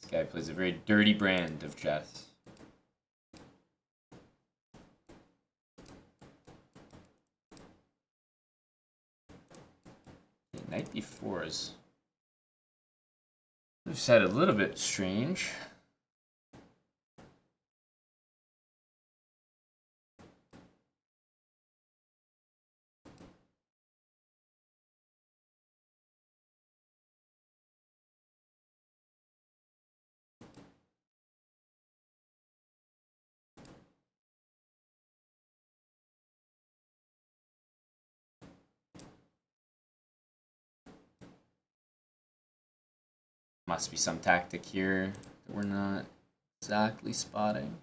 This guy plays a very dirty brand of chess. Okay, knight d4 is, I've said, a little bit strange. Must be some tactic here that we're not exactly spotting.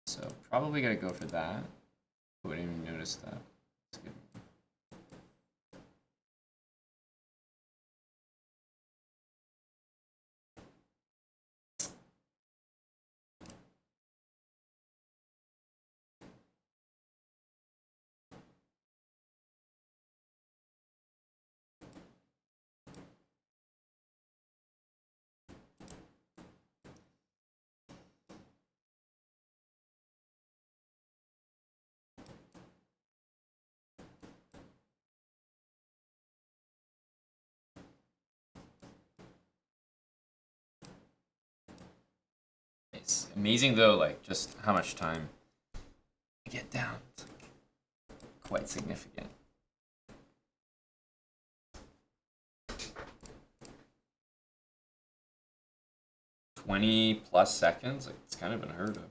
So probably gotta go for that. I wouldn't even notice that. That's good. It's amazing though, like just how much time to get down. It's like quite significant. +20 seconds, like it's kind of unheard of.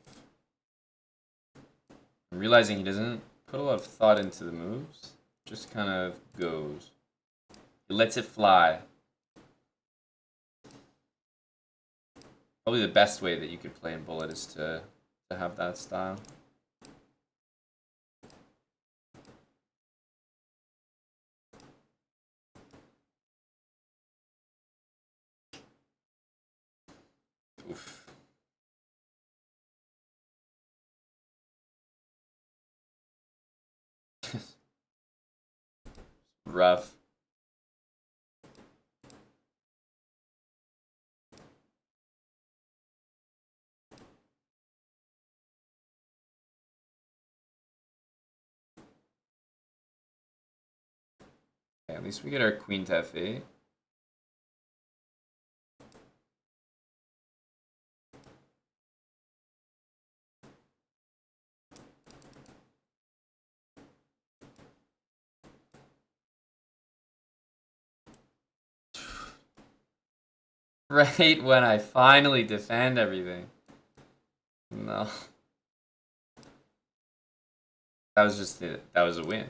I'm realizing he doesn't put a lot of thought into the moves, just kind of goes. He lets it fly. Probably the best way that you could play in Bullet is to have that style. Oof. Rough. Okay, at least we get our queen to f8. Right when I finally defend everything. No. That was just it. That was a win.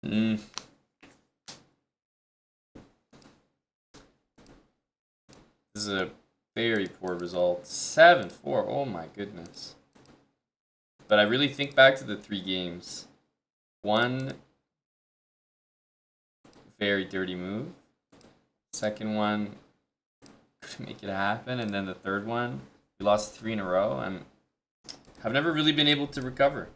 Mm. This is a very poor result. 7-4. Oh my goodness. But I really think back to the 3 games. One very dirty move. Second one couldn't make it happen, and then the third one we lost 3 in a row, and I've never really been able to recover.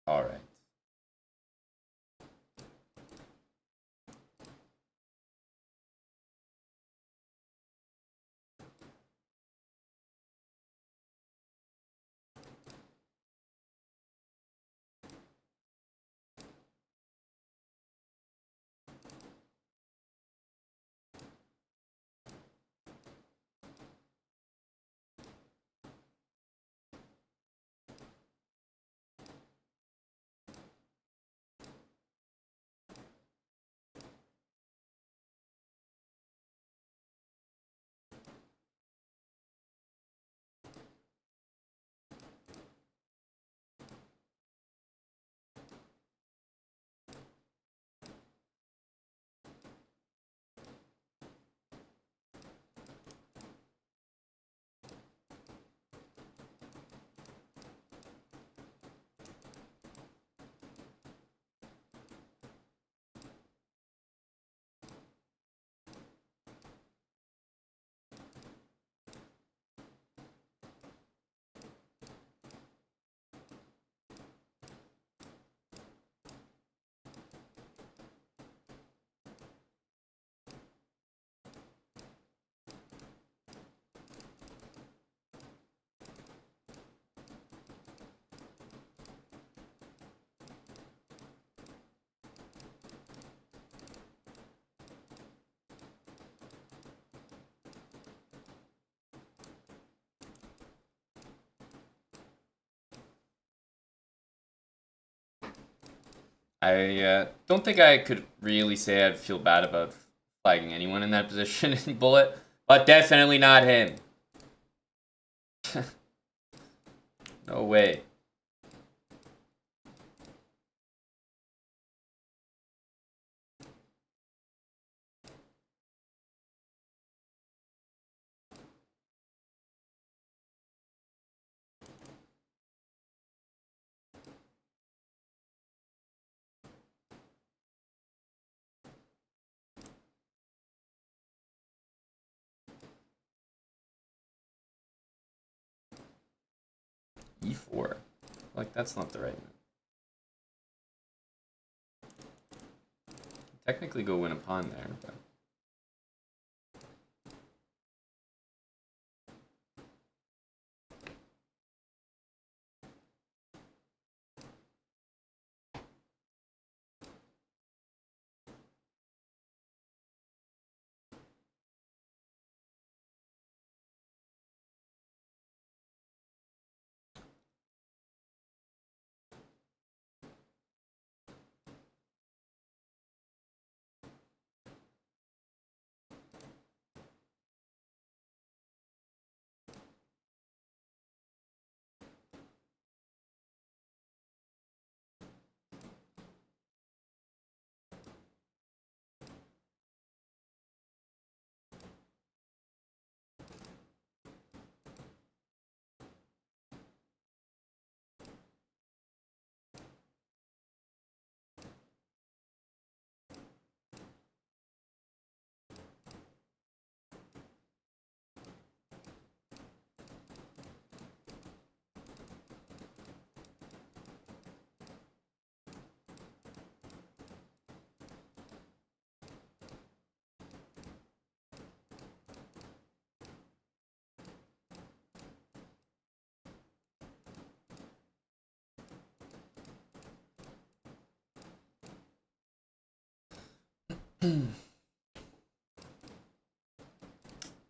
All right. I don't think I could really say I'd feel bad about flagging anyone in that position in bullet, but definitely not him. No way. E4. Like, that's not the right move. Technically go win a pawn there, but...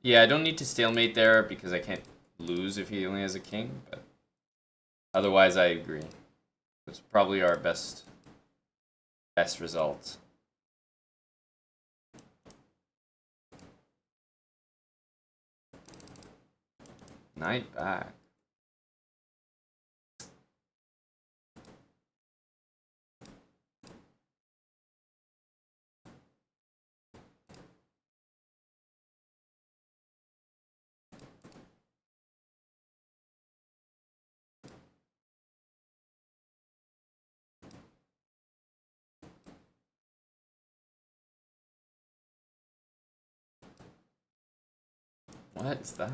Yeah, I don't need to stalemate there because I can't lose if he only has a king, but otherwise I agree. It's probably our best result. Knight back. What is that?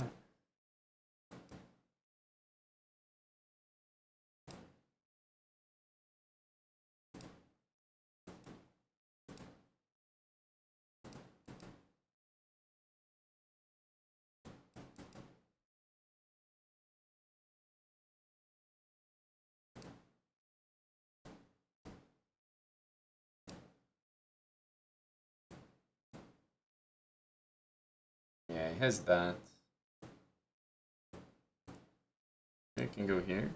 Yeah, he has that. I can go here.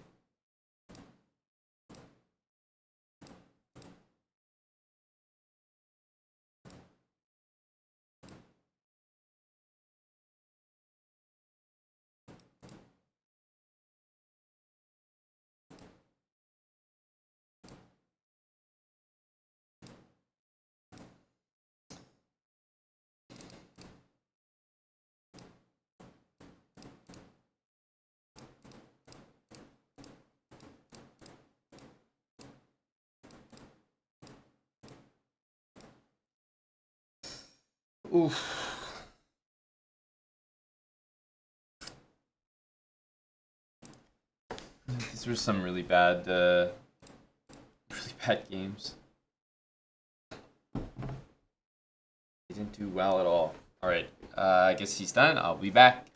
Oof. These were some really bad games. He didn't do well at all. Alright, I guess he's done. I'll be back.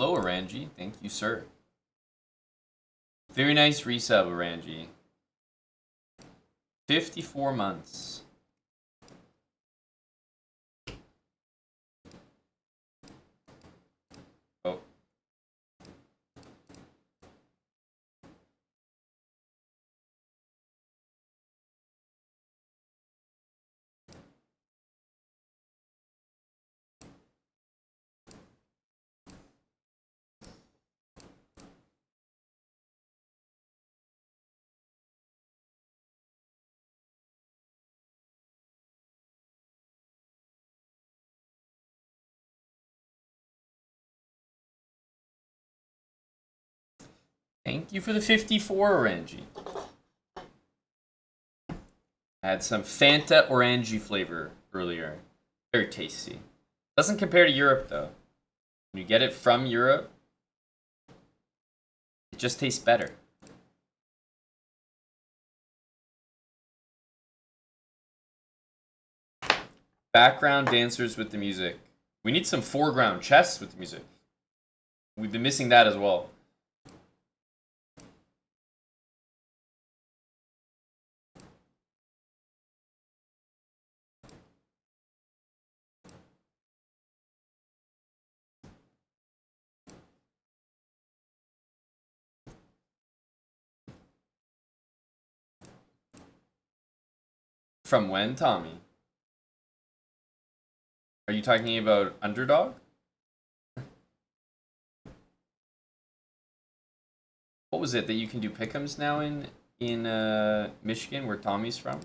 Hello, Orangi. Thank you, sir. Very nice resub, Orangi. 54 months. Oh. Thank you for the 54, Orangi. I had some Fanta Orangi flavor earlier. Very tasty. Doesn't compare to Europe, though. When you get it from Europe, it just tastes better. Background dancers with the music. We need some foreground chests with the music. We've been missing that as well. From when, Tommy? Are you talking about Underdog? What was it that you can do pick'ems now in Michigan, where Tommy's from?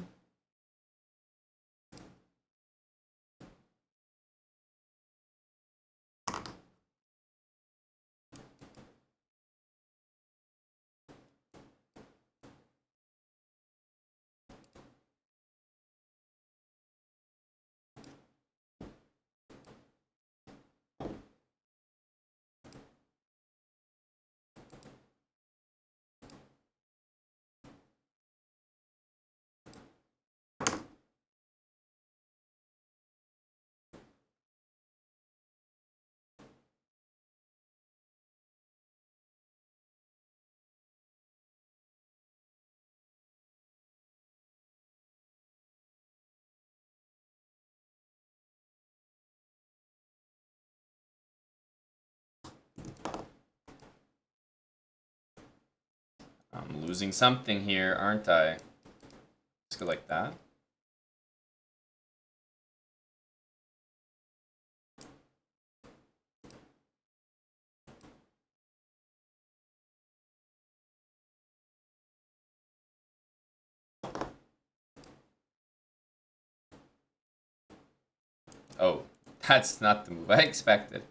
I'm losing something here, aren't I? Let's go like that. Oh, that's not the move I expected.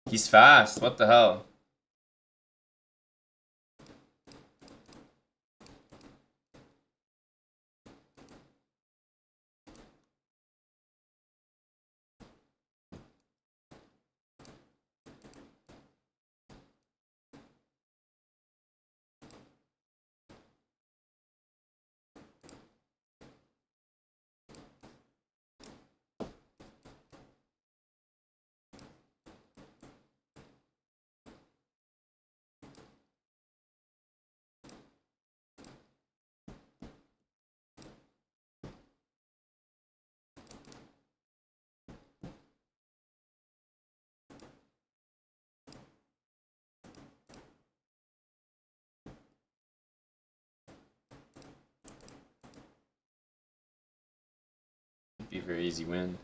He's fast. What the hell? Be a very easy win.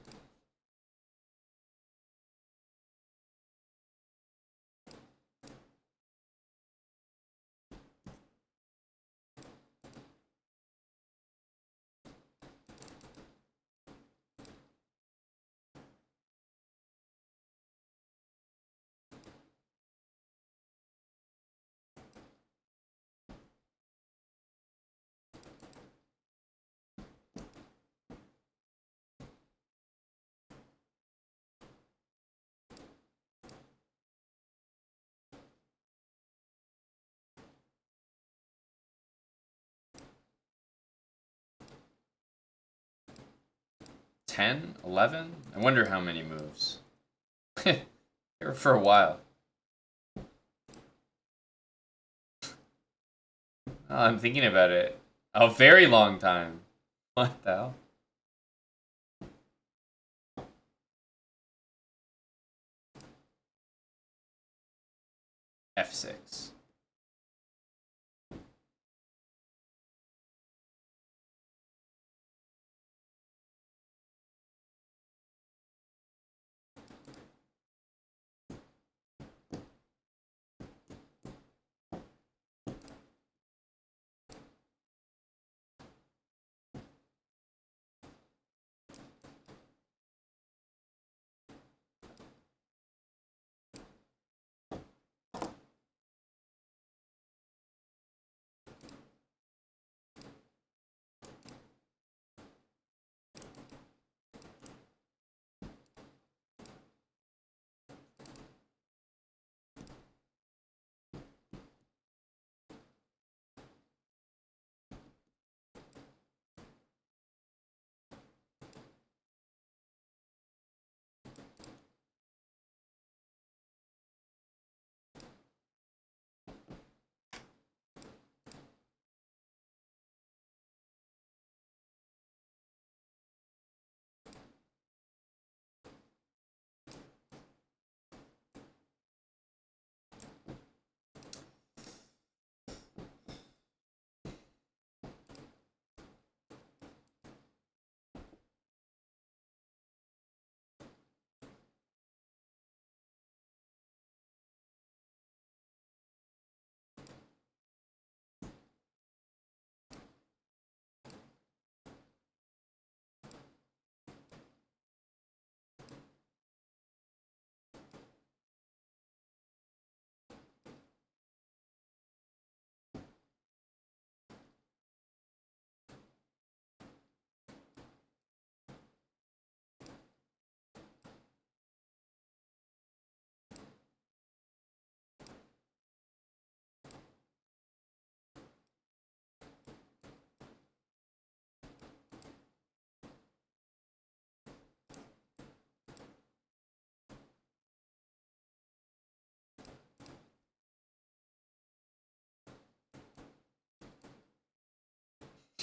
10, 11? I wonder how many moves. Here for a while. Oh, I'm thinking about it. A very long time. What the hell? F6.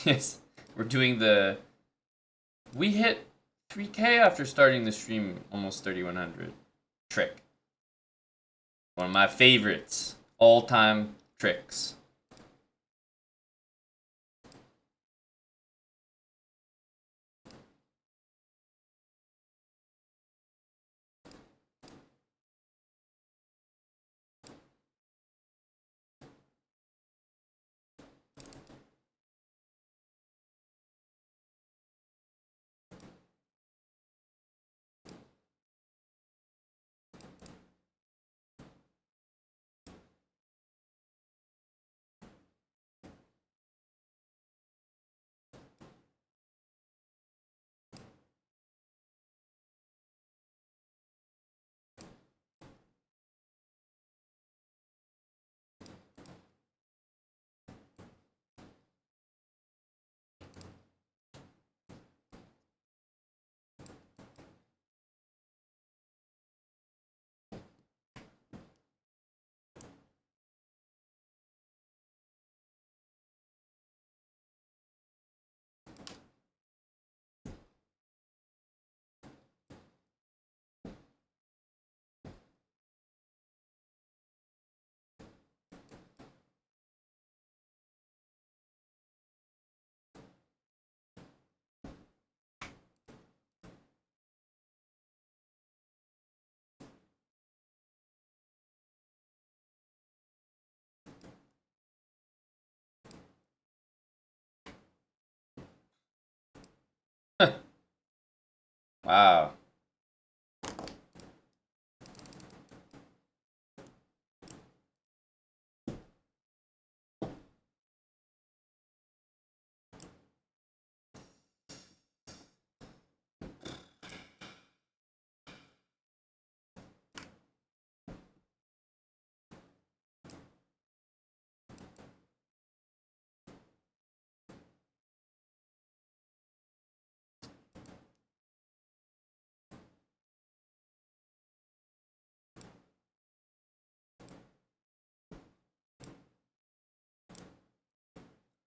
Yes, we're doing the... We hit 3K after starting the stream, almost 3100. Trick. One of my favorites. All-time tricks. Wow.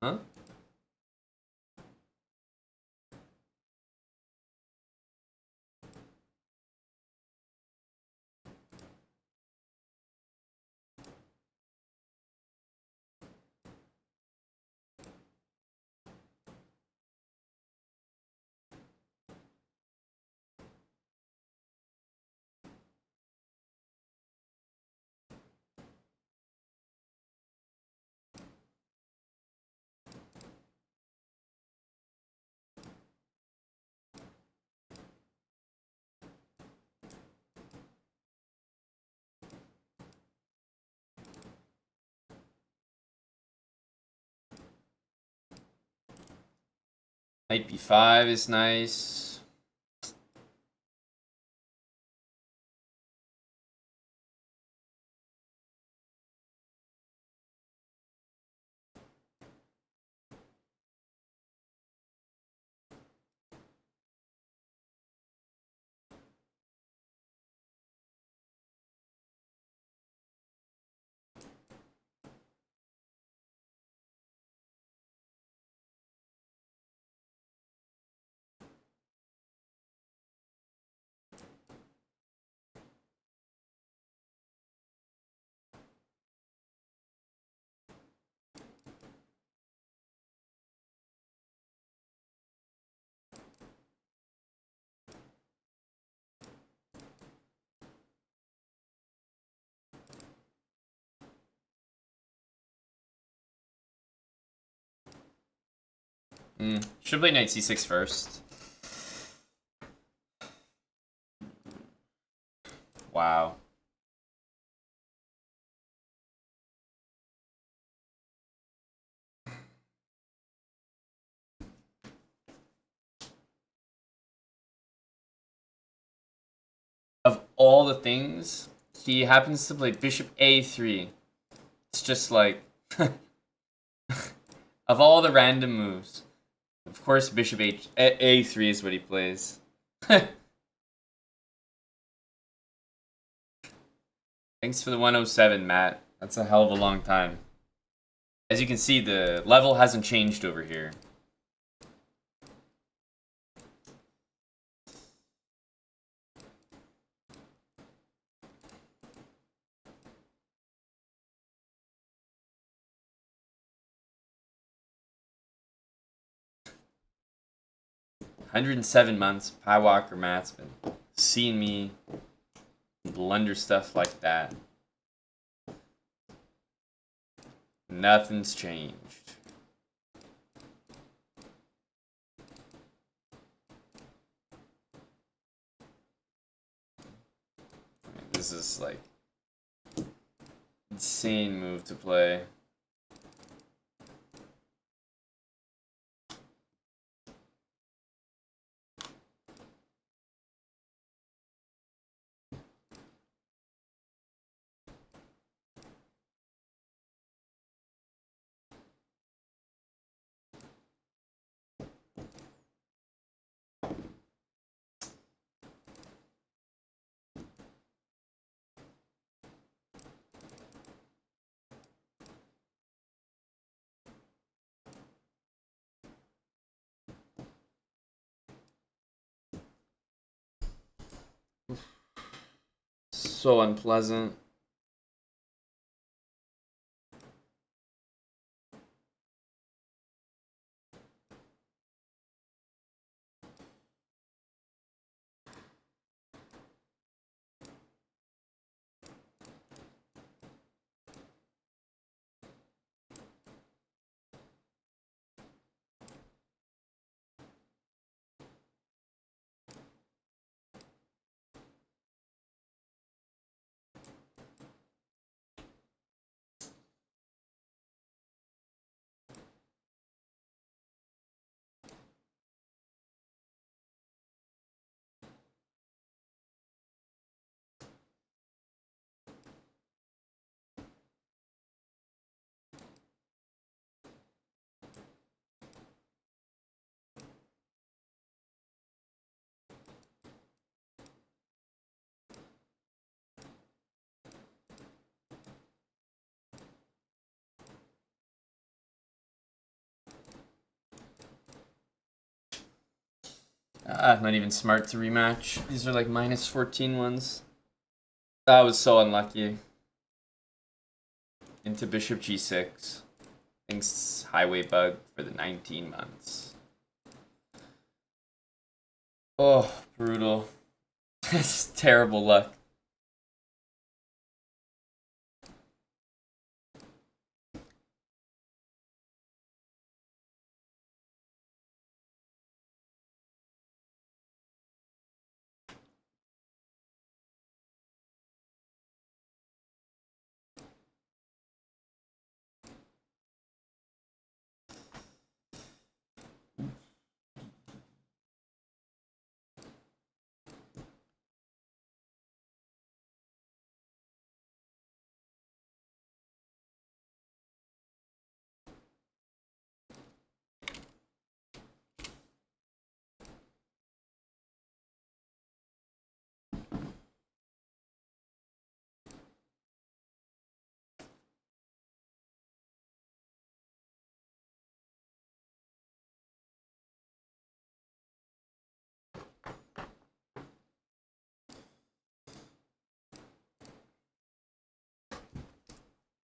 Huh? Knight b5 is nice. Should play knight c6 first. Wow. Of all the things, he happens to play bishop a3. It's just like... of all the random moves, of course bishop a3 is what he plays. Thanks for the 107, Matt. That's a hell of a long time. As you can see, the level hasn't changed over here. $107 Pi Walker Matt's been seeing me blunder stuff like that. Nothing's changed. This is like insane move to play. So unpleasant. Not even smart to rematch. These are like minus 14 ones. That was so unlucky. Into bishop g6. Thanks highway bug for the 19 months. Oh, brutal. That's terrible luck.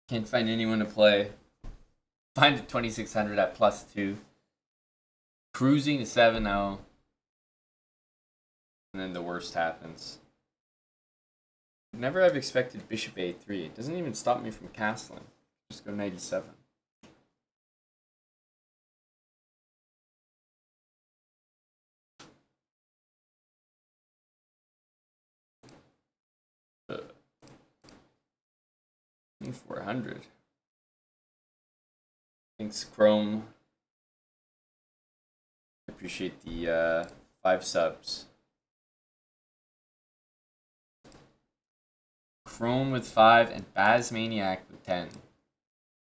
Can't find anyone to play. Find a 2600 at +2. Cruising to 7-0. And then the worst happens. Never have expected bishop a3. It doesn't even stop me from castling. Just go 97. Uh, 400. Thanks, Chrome. I appreciate the 5 subs. Chrome with 5 and Bazmaniac with 10.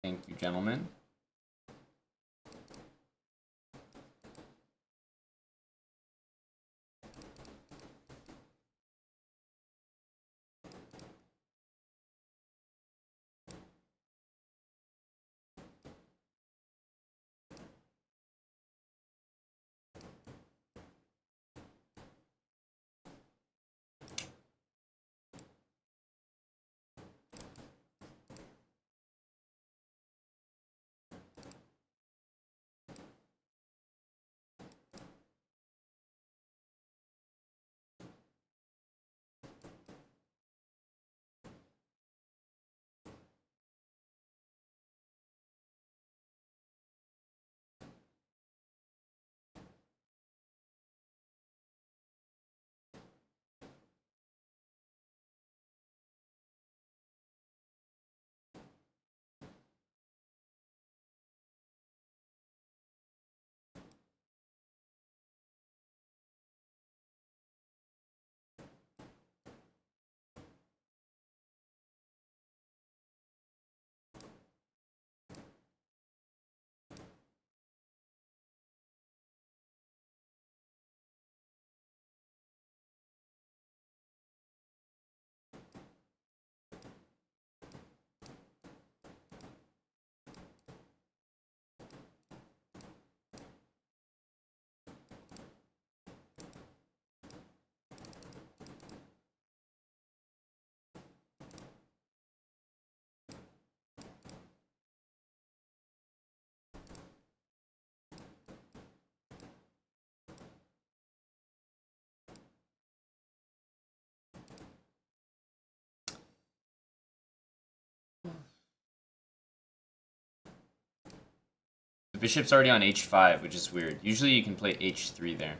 Thank you, gentlemen. The bishop's already on h5, which is weird. Usually you can play h3 there.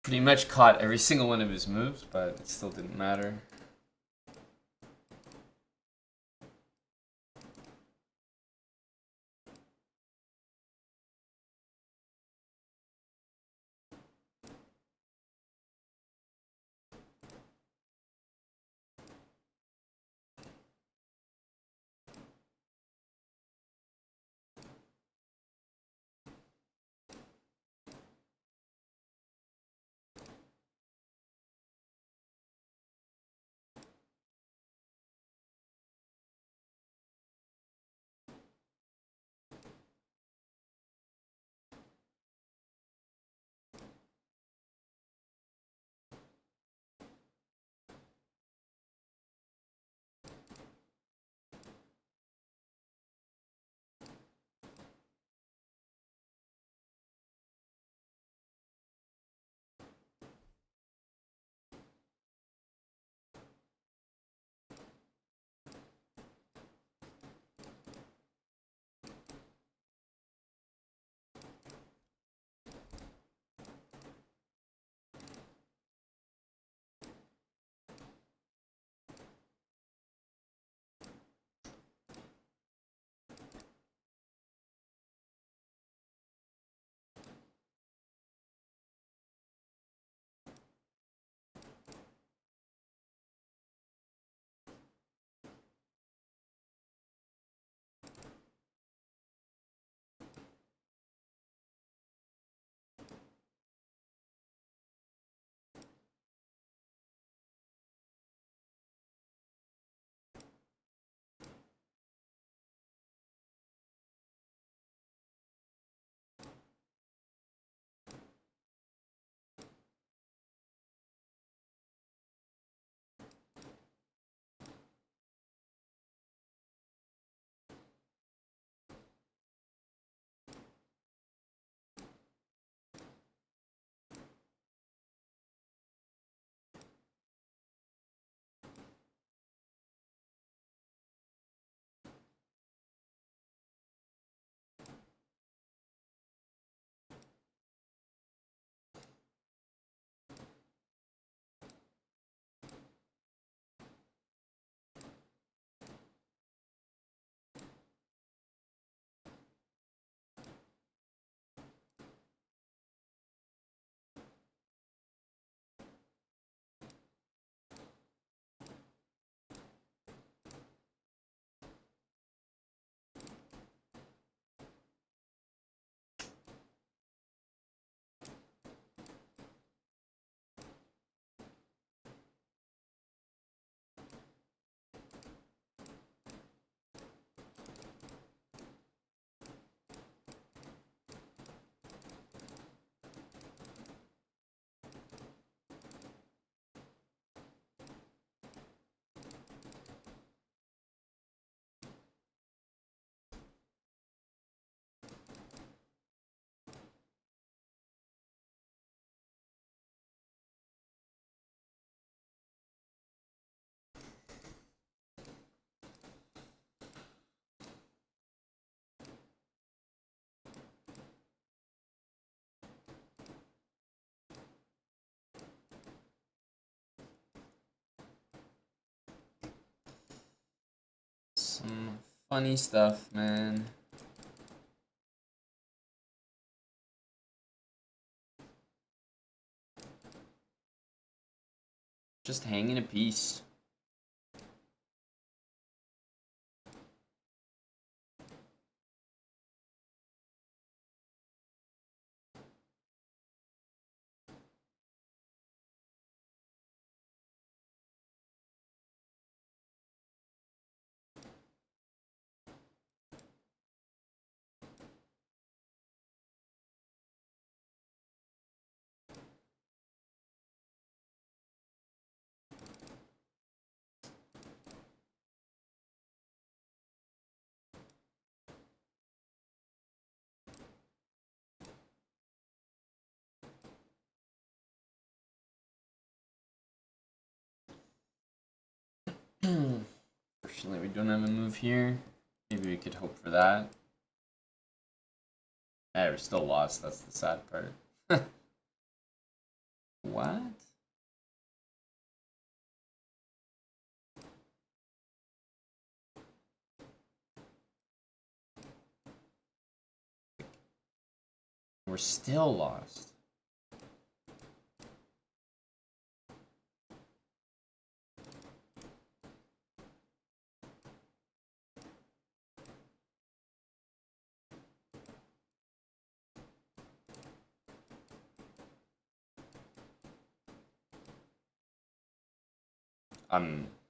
Pretty much caught every single one of his moves, but it still didn't matter. Some funny stuff, man. Just hanging a piece. Fortunately, we don't have a move here. Maybe we could hope for that. Yeah, we're still lost. That's the sad part. What? We're still lost.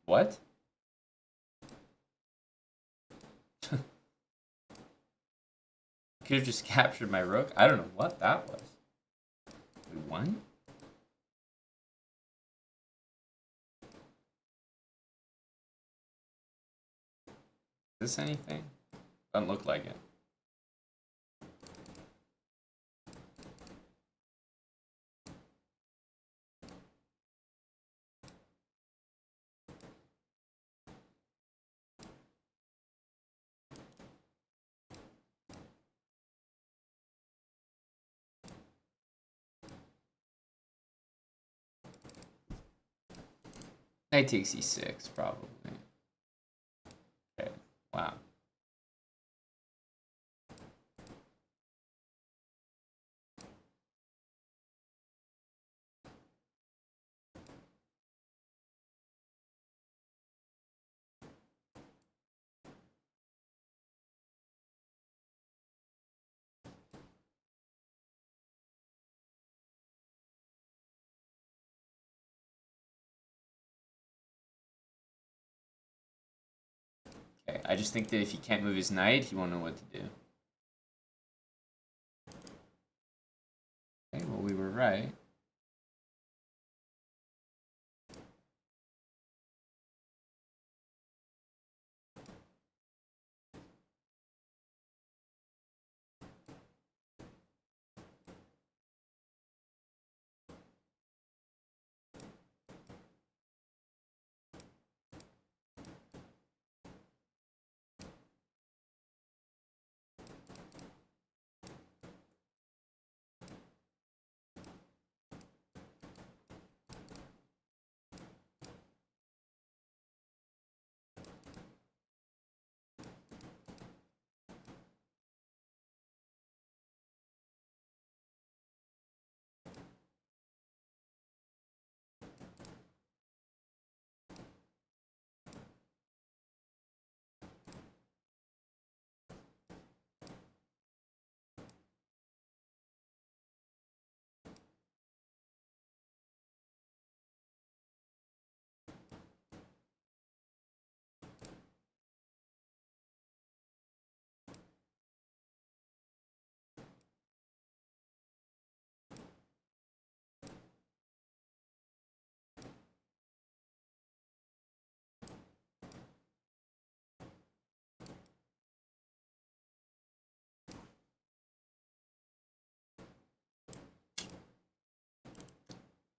What? Could have just captured my rook. I don't know what that was. We won? Is this anything? Doesn't look like it. Knight takes e6, probably. Okay, wow. Okay, I just think that if he can't move his knight, he won't know what to do. Okay, well, we were right.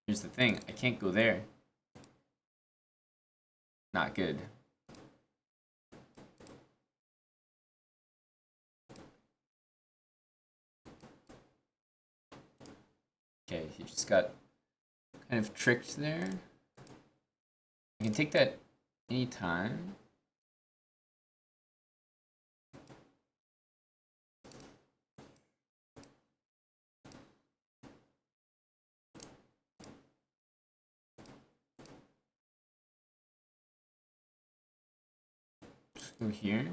Here's the thing, I can't go there. Not good. Okay, he just got kind of tricked there. I can take that anytime. Just go here.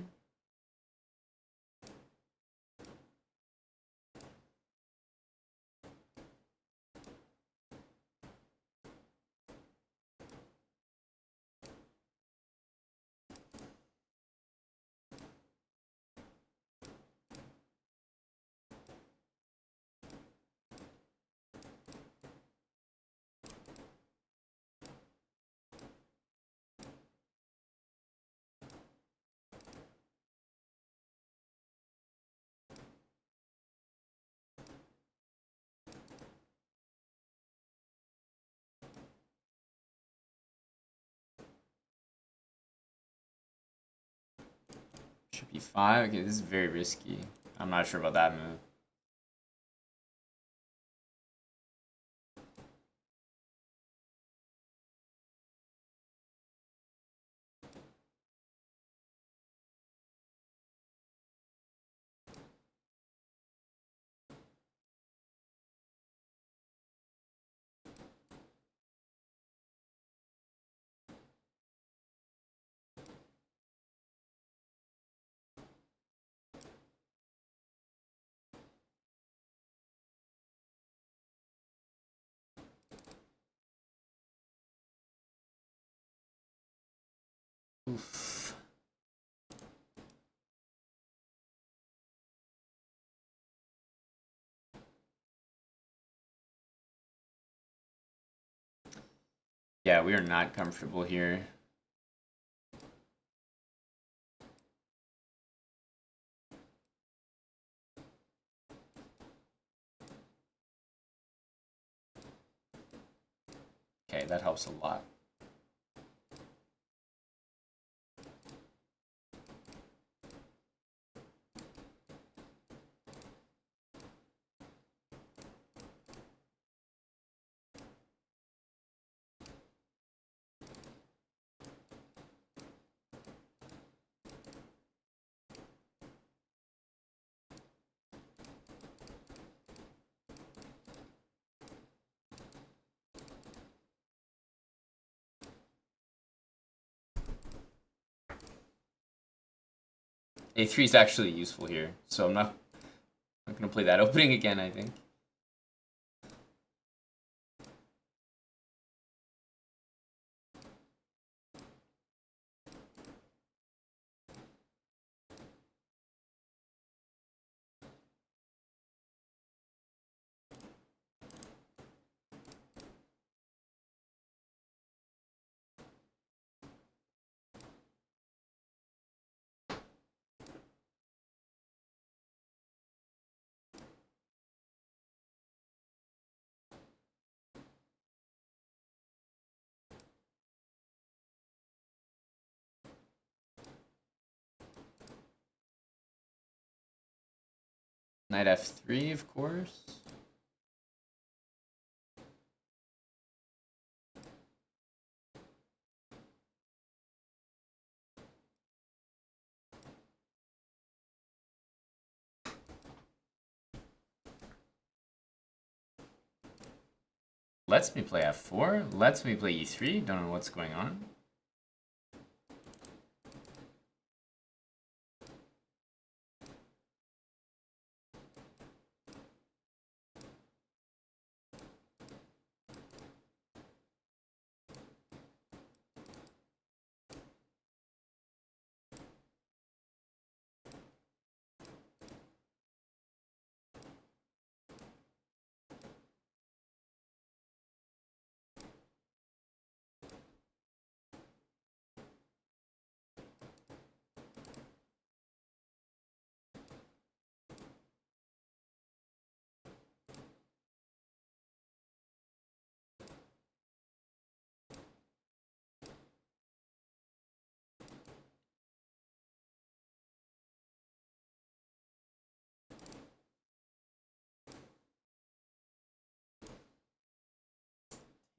Should be 5. Okay, this is very risky. I'm not sure about that move. Oof. Yeah, we are not comfortable here. Okay, that helps a lot. A3 is actually useful here, so I'm not going to play that opening again, I think. Knight f3, of course. Lets me play f4, lets me play e3, don't know what's going on.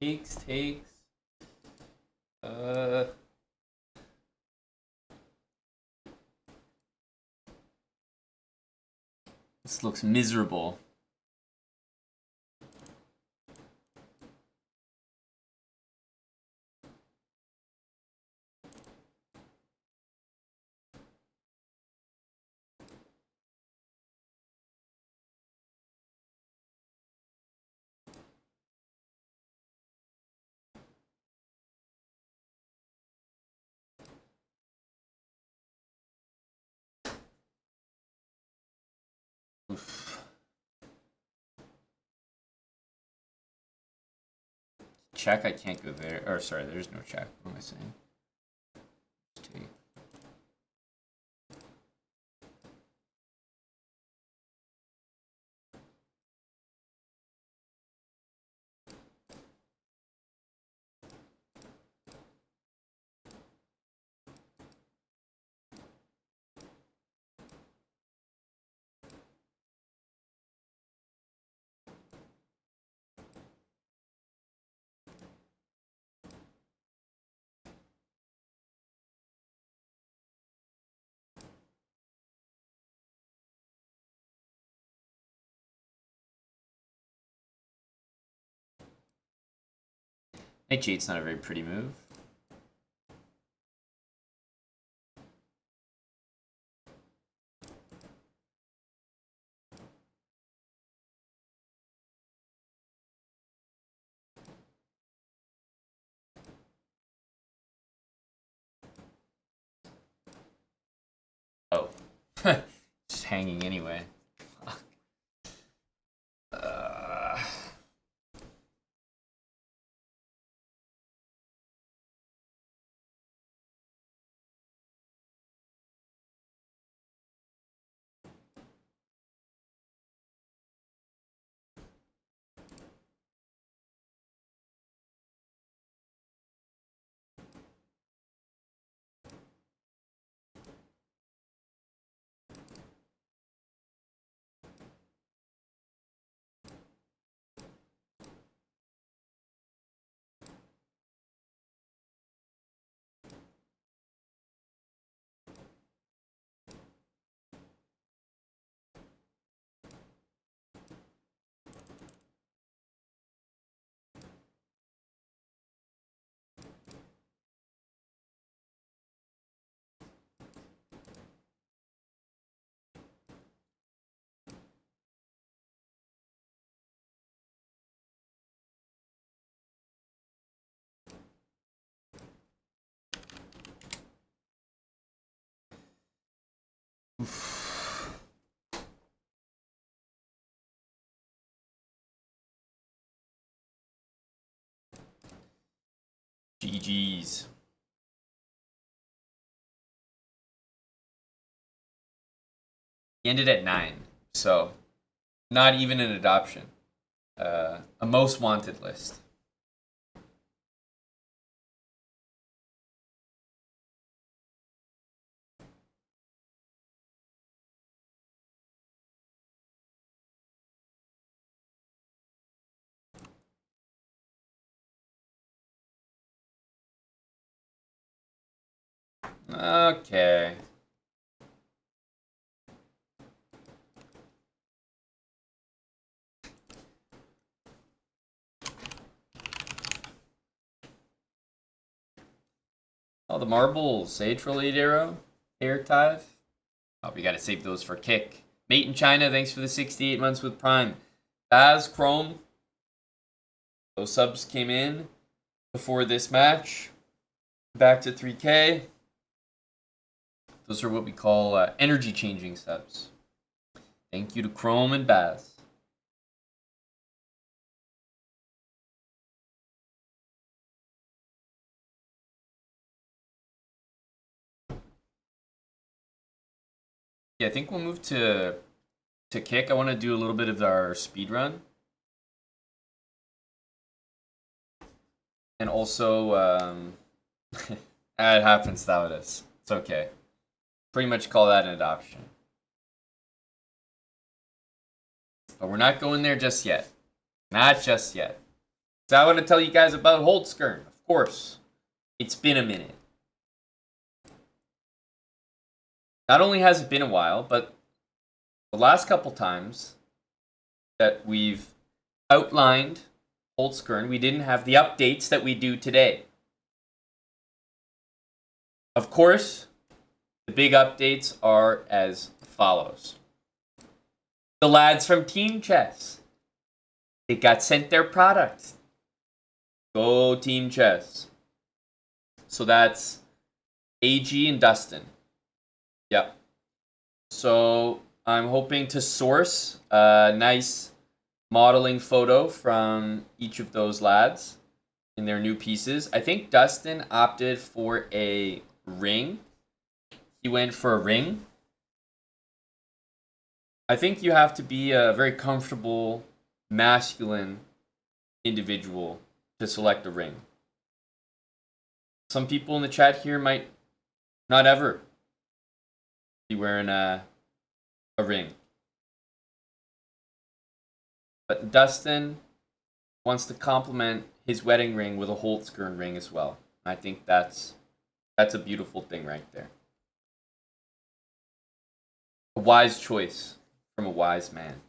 Takes. This looks miserable. Oof. Check, I can't go there. Or sorry, there's no check. What am I saying? Take. H8's not a very pretty move. hanging anyway. GG's. He ended at 9, so not even an adoption. A most wanted list. Okay. Oh, the marbles. Sage Rolade Arrow. Archetype. Oh, we gotta save those for kick. Mate in China, thanks for the 68 months with Prime. Baz, Chrome. Those subs came in before this match. Back to 3K. Those are what we call energy changing subs. Thank you to Chrome and Baz. Yeah, I think we'll move to kick. I want to do a little bit of our speed run. And also, it happens nowadays. It's okay. Pretty much call that an adoption. But we're not going there just yet. Not just yet. So I want to tell you guys about Holtzkern. Of course. It's been a minute. Not only has it been a while, but the last couple times that we've outlined Holtzkern, we didn't have the updates that we do today. Of course, the big updates are as follows. The lads from Team Chess, they got sent their products. Go Team Chess. So that's AG and Dustin. Yep. So I'm hoping to source a nice modeling photo from each of those lads in their new pieces. I think Dustin opted for a ring. He went for a ring. I think you have to be a very comfortable, masculine individual to select a ring. Some people in the chat here might not ever be wearing a ring. But Dustin wants to complement his wedding ring with a Holtzkern ring as well. I think that's a beautiful thing right there. A wise choice from a wise man.